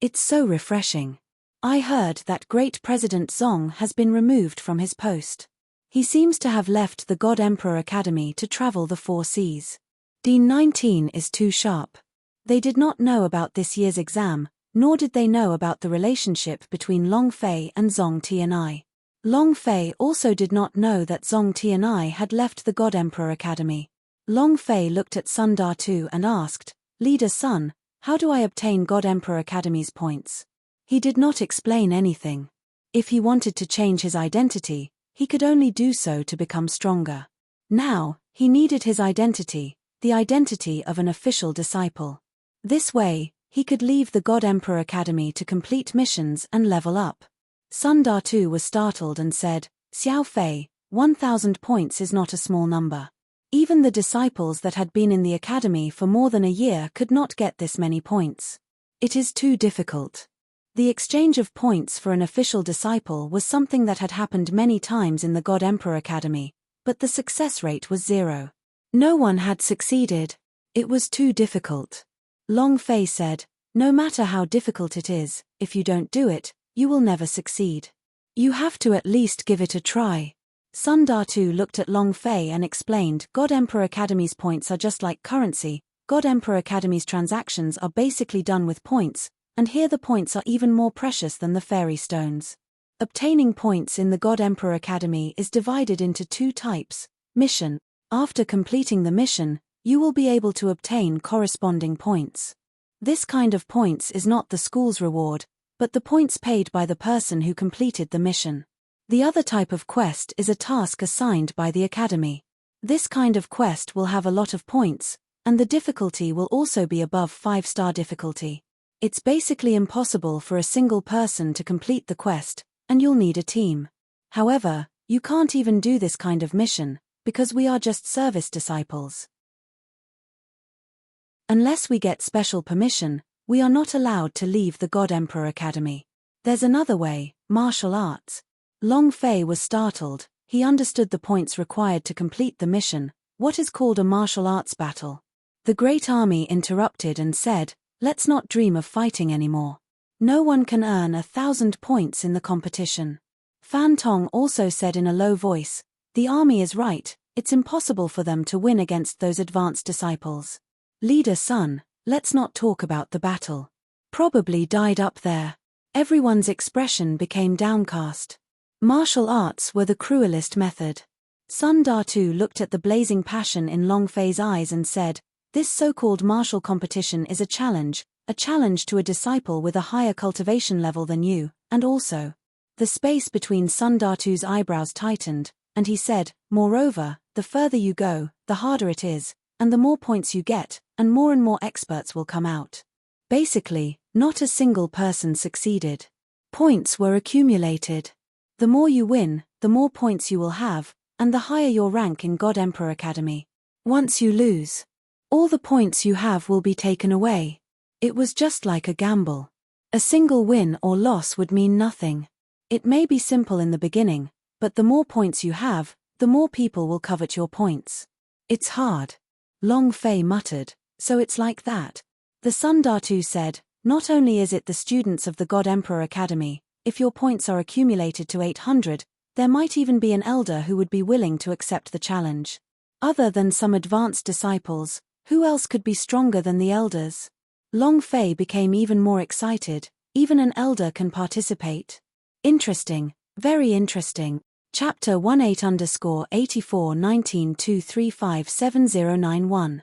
Speaker 1: It's so refreshing. I heard that great President Zong has been removed from his post. He seems to have left the God Emperor Academy to travel the 4 seas. Dean 19 is too sharp." They did not know about this year's exam, nor did they know about the relationship between Long Fei and Zong Tianai. Long Fei also did not know that Zong Tianai had left the God Emperor Academy. Long Fei looked at Sun Datu and asked, "Leader Sun, how do I obtain God Emperor Academy's points?" He did not explain anything. If he wanted to change his identity, he could only do so to become stronger. Now, he needed his identity, the identity of an official disciple. This way, he could leave the God Emperor Academy to complete missions and level up. Sun Datu was startled and said, "Xiao Fei, 1,000 points is not a small number. Even the disciples that had been in the academy for more than a year could not get this many points. It is too difficult." The exchange of points for an official disciple was something that had happened many times in the God Emperor Academy, but the success rate was 0. No one had succeeded. It was too difficult. Long Fei said, "No matter how difficult it is, if you don't do it, you will never succeed. You have to at least give it a try." Sun Datu looked at Long Fei and explained, God Emperor Academy's points are just like currency. God Emperor Academy's transactions are basically done with points, and here the points are even more precious than the fairy stones. Obtaining points in the God Emperor Academy is divided into 2 types. Mission. After completing the mission, you will be able to obtain corresponding points. This kind of points is not the school's reward, but the points paid by the person who completed the mission. The other type of quest is a task assigned by the academy. This kind of quest will have a lot of points, and the difficulty will also be above 5-star difficulty. It's basically impossible for a single person to complete the quest, and you'll need a team. However, you can't even do this kind of mission, because we are just service disciples. Unless we get special permission, we are not allowed to leave the God Emperor Academy. There's another way, martial arts. Long Fei was startled. He understood the points required to complete the mission, what is called a martial arts battle. The Great Army interrupted and said, "Let's not dream of fighting anymore. No one can earn 1,000 points in the competition." Fan Tong also said in a low voice, "The army is right, it's impossible for them to win against those advanced disciples. Leader Sun, let's not talk about the battle." Probably died up there. Everyone's expression became downcast. Martial arts were the cruelest method. Sun Datu looked at the blazing passion in Long Fei's eyes and said, "This so-called martial competition is a challenge to a disciple with a higher cultivation level than you, and also." The space between Sun Datu's eyebrows tightened, and he said, "Moreover, the further you go, the harder it is, and the more points you get, and more experts will come out." Basically, not a single person succeeded. Points were accumulated. The more you win, the more points you will have, and the higher your rank in God Emperor Academy. Once you lose, all the points you have will be taken away. It was just like a gamble. A single win or loss would mean nothing. It may be simple in the beginning, but the more points you have, the more people will covet your points. "It's hard." Long Fei muttered, "So it's like that." The Sun Datu said, "Not only is it the students of the God Emperor Academy, if your points are accumulated to 800, there might even be an elder who would be willing to accept the challenge. Other than some advanced disciples, who else could be stronger than the elders?" Long Fei became even more excited. Even an elder can participate. Interesting, very interesting. Chapter 18_841923579091.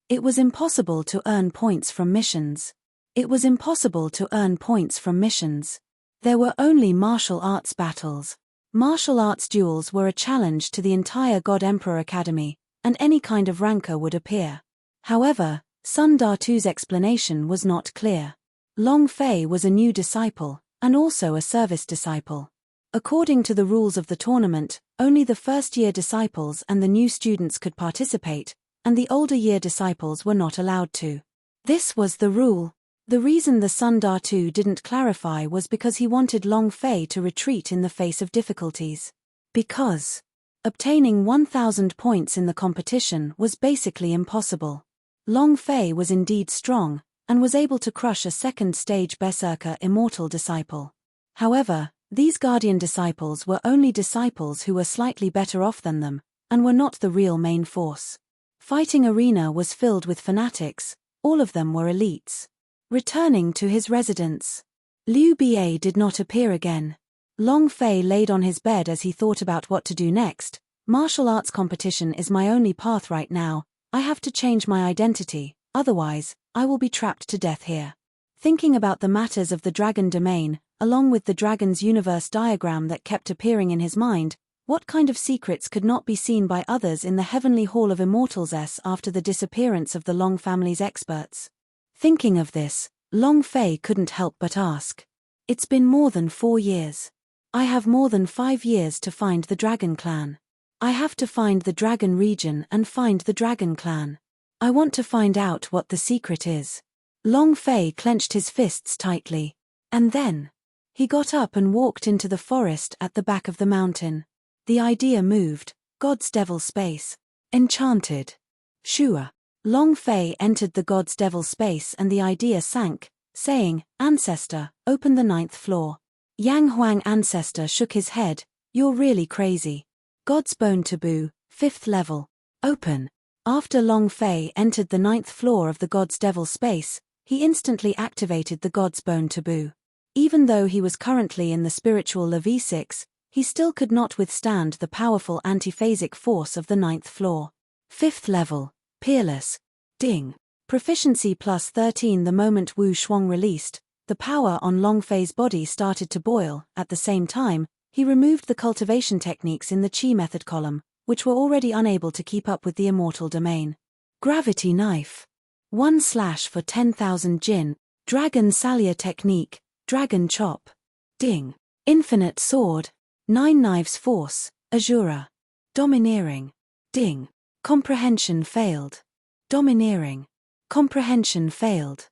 Speaker 1: It was impossible to earn points from missions. It was impossible to earn points from missions. There were only martial arts battles. Martial arts duels were a challenge to the entire God Emperor Academy, and any kind of rancor would appear. However, Sun Datu's explanation was not clear. Long Fei was a new disciple, and also a service disciple. According to the rules of the tournament, only the first-year disciples and the new students could participate, and the older-year disciples were not allowed to. This was the rule. The reason the Sun Datu didn't clarify was because he wanted Long Fei to retreat in the face of difficulties. Because obtaining 1,000 points in the competition was basically impossible. Long Fei was indeed strong, and was able to crush a second-stage Berserker Immortal disciple. However, these Guardian disciples were only disciples who were slightly better off than them, and were not the real main force. Fighting arena was filled with fanatics, all of them were elites. Returning to his residence, Liu Ba did not appear again. Long Fei laid on his bed as he thought about what to do next. Martial arts competition is my only path right now. I have to change my identity, otherwise, I will be trapped to death here. Thinking about the matters of the dragon domain, along with the dragon's universe diagram that kept appearing in his mind, what kind of secrets could not be seen by others in the Heavenly Hall of Immortals after the disappearance of the Long family's experts? Thinking of this, Long Fei couldn't help but ask. It's been more than 4 years. I have more than 5 years to find the Dragon Clan. I have to find the Dragon region and find the Dragon Clan. I want to find out what the secret is. Long Fei clenched his fists tightly. And then he got up and walked into the forest at the back of the mountain. The idea moved. God's devil space. Enchanted. Sure. Long Fei entered the God's devil space and the idea sank, saying, Ancestor, open the 9th floor. Yang Huang Ancestor shook his head. You're really crazy. God's bone taboo, 5th level. Open. After Long Fei entered the 9th floor of the God's devil space, he instantly activated the God's bone taboo. Even though he was currently in the spiritual level 6, he still could not withstand the powerful antiphasic force of the 9th floor. 5th level. Peerless. Ding. Proficiency plus 13. The moment Wu Shuang released, the power on Long Fei's body started to boil. At the same time, he removed the cultivation techniques in the Qi method column, which were already unable to keep up with the immortal domain. Gravity knife. 1 slash for 10,000 Jin. Dragon Salia technique. Dragon chop. Ding. Infinite sword. 9 knives force. Azura. Domineering. Ding. Comprehension failed. Domineering. Comprehension failed.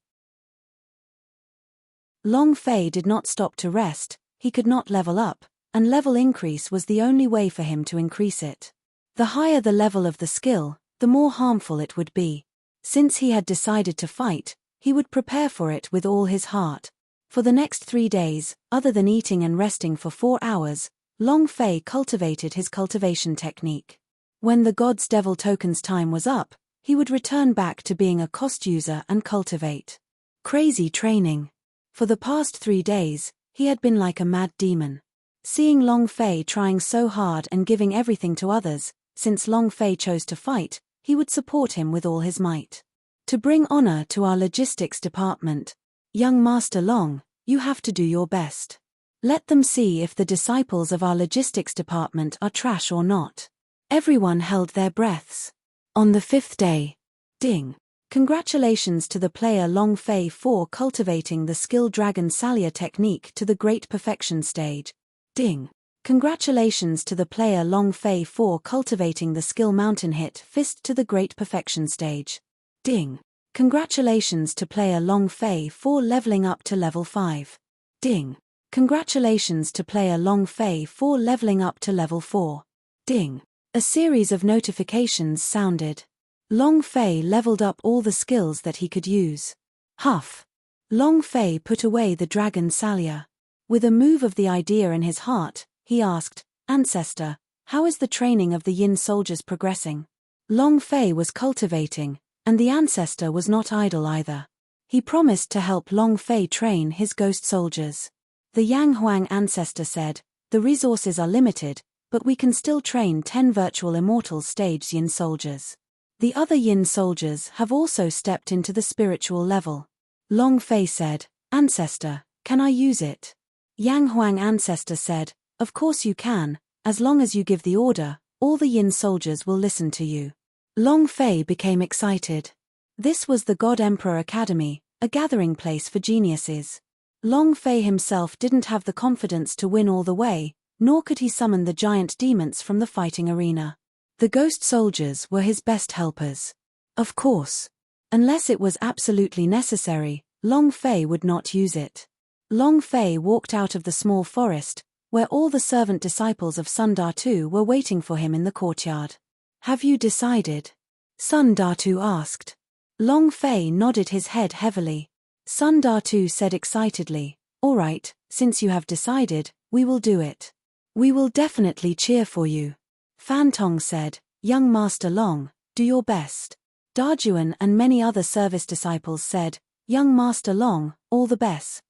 Speaker 1: Long Fei did not stop to rest. He could not level up, and level increase was the only way for him to increase it. The higher the level of the skill, the more harmful it would be. Since he had decided to fight, he would prepare for it with all his heart. For the next 3 days, other than eating and resting for 4 hours, Long Fei cultivated his cultivation technique. When the God's Devil token's time was up, he would return back to being a cost user and cultivate. Crazy training. For the past 3 days, he had been like a mad demon. Seeing Long Fei trying so hard and giving everything to others, since Long Fei chose to fight, he would support him with all his might. To bring honor to our logistics department, young Master Long, you have to do your best. Let them see if the disciples of our logistics department are trash or not. Everyone held their breaths. On the 5th day. Ding. Congratulations to the player Long Fei for cultivating the skill Dragon Salia technique to the great perfection stage. Ding. Congratulations to the player Long Fei for cultivating the skill Mountain Hit Fist to the great perfection stage. Ding. Congratulations to player Long Fei for leveling up to level 5. Ding. Congratulations to player Long Fei for leveling up to level 4. Ding. A series of notifications sounded. Long Fei leveled up all the skills that he could use. Huff. Long Fei put away the Dragon Salia. With a move of the idea in his heart, he asked, Ancestor, how is the training of the Yin soldiers progressing? Long Fei was cultivating, and the Ancestor was not idle either. He promised to help Long Fei train his ghost soldiers. The Yang Huang Ancestor said, the resources are limited, but we can still train 10 virtual immortal stage Yin soldiers. The other Yin soldiers have also stepped into the spiritual level. Long Fei said, Ancestor, can I use it? Yang Huang Ancestor said, of course you can, as long as you give the order, all the Yin soldiers will listen to you. Long Fei became excited. This was the God Emperor Academy, a gathering place for geniuses. Long Fei himself didn't have the confidence to win all the way, nor could he summon the giant demons from the fighting arena. The ghost soldiers were his best helpers. Of course. Unless it was absolutely necessary, Long Fei would not use it. Long Fei walked out of the small forest, where all the servant disciples of Sun Datu were waiting for him in the courtyard. Have you decided? Sun Datu asked. Long Fei nodded his head heavily. Sun Datu said excitedly, all right, since you have decided, we will do it. We will definitely cheer for you. Fan Tong said, young Master Long, do your best. Dajuan and many other service disciples said, young Master Long, all the best.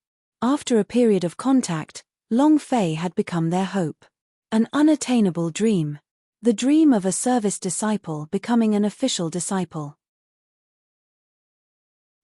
Speaker 1: After a period of contact, Long Fei had become their hope. An unattainable dream. The dream of a service disciple becoming an official disciple.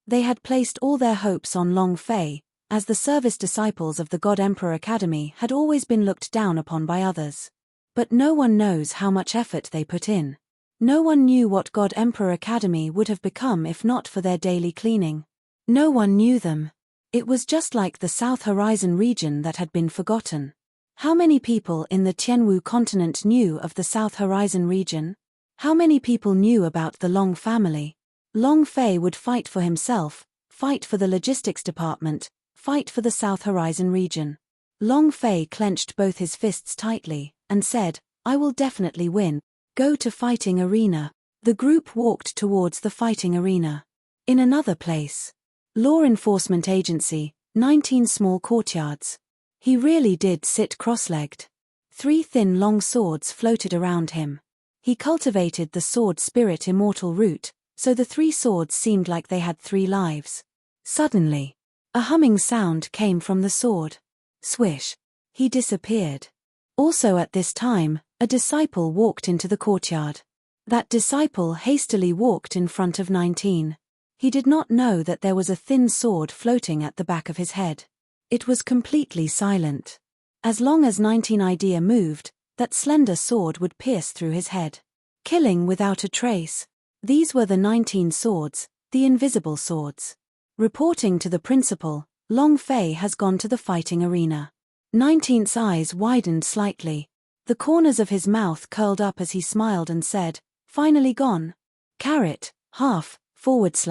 Speaker 1: They had placed all their hopes on Long Fei, as the service disciples of the God Emperor Academy had always been looked down upon by others. But no one knows how much effort they put in. No one knew what God Emperor Academy would have become if not for their daily cleaning. No one knew them. It was just like the South Horizon region that had been forgotten. How many people in the Tianwu continent knew of the South Horizon region? How many people knew about the Long family? Long Fei would fight for himself, fight for the logistics department, fight for the South Horizon region. Long Fei clenched both his fists tightly, and said, "I will definitely win. Go to fighting arena." The group walked towards the fighting arena. In another place. Law enforcement agency, 19 small courtyards. He really did sit cross-legged. 3 thin long swords floated around him. He cultivated the sword spirit immortal root, so the 3 swords seemed like they had 3 lives. Suddenly, a humming sound came from the sword. Swish. He disappeared. Also at this time, a disciple walked into the courtyard. That disciple hastily walked in front of 19. He did not know that there was a thin sword floating at the back of his head. It was completely silent. As long as 19 idea moved, that slender sword would pierce through his head. Killing without a trace. These were the 19 swords, the invisible swords. Reporting to the principal, Long Fei has gone to the fighting arena. 19's eyes widened slightly. The corners of his mouth curled up as he smiled and said, "Finally gone. Carrot, half, / float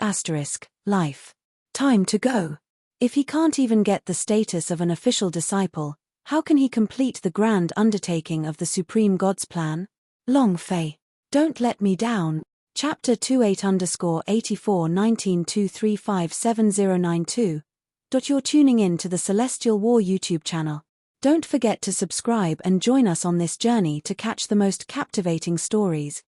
Speaker 1: asterisk, life. Time to go." If he can't even get the status of an official disciple, how can he complete the grand undertaking of the Supreme God's plan? Long Fei. Don't let me down. Chapter 28_8419235709. You're tuning in to the Celestial War YouTube channel. Don't forget to subscribe and join us on this journey to catch the most captivating stories.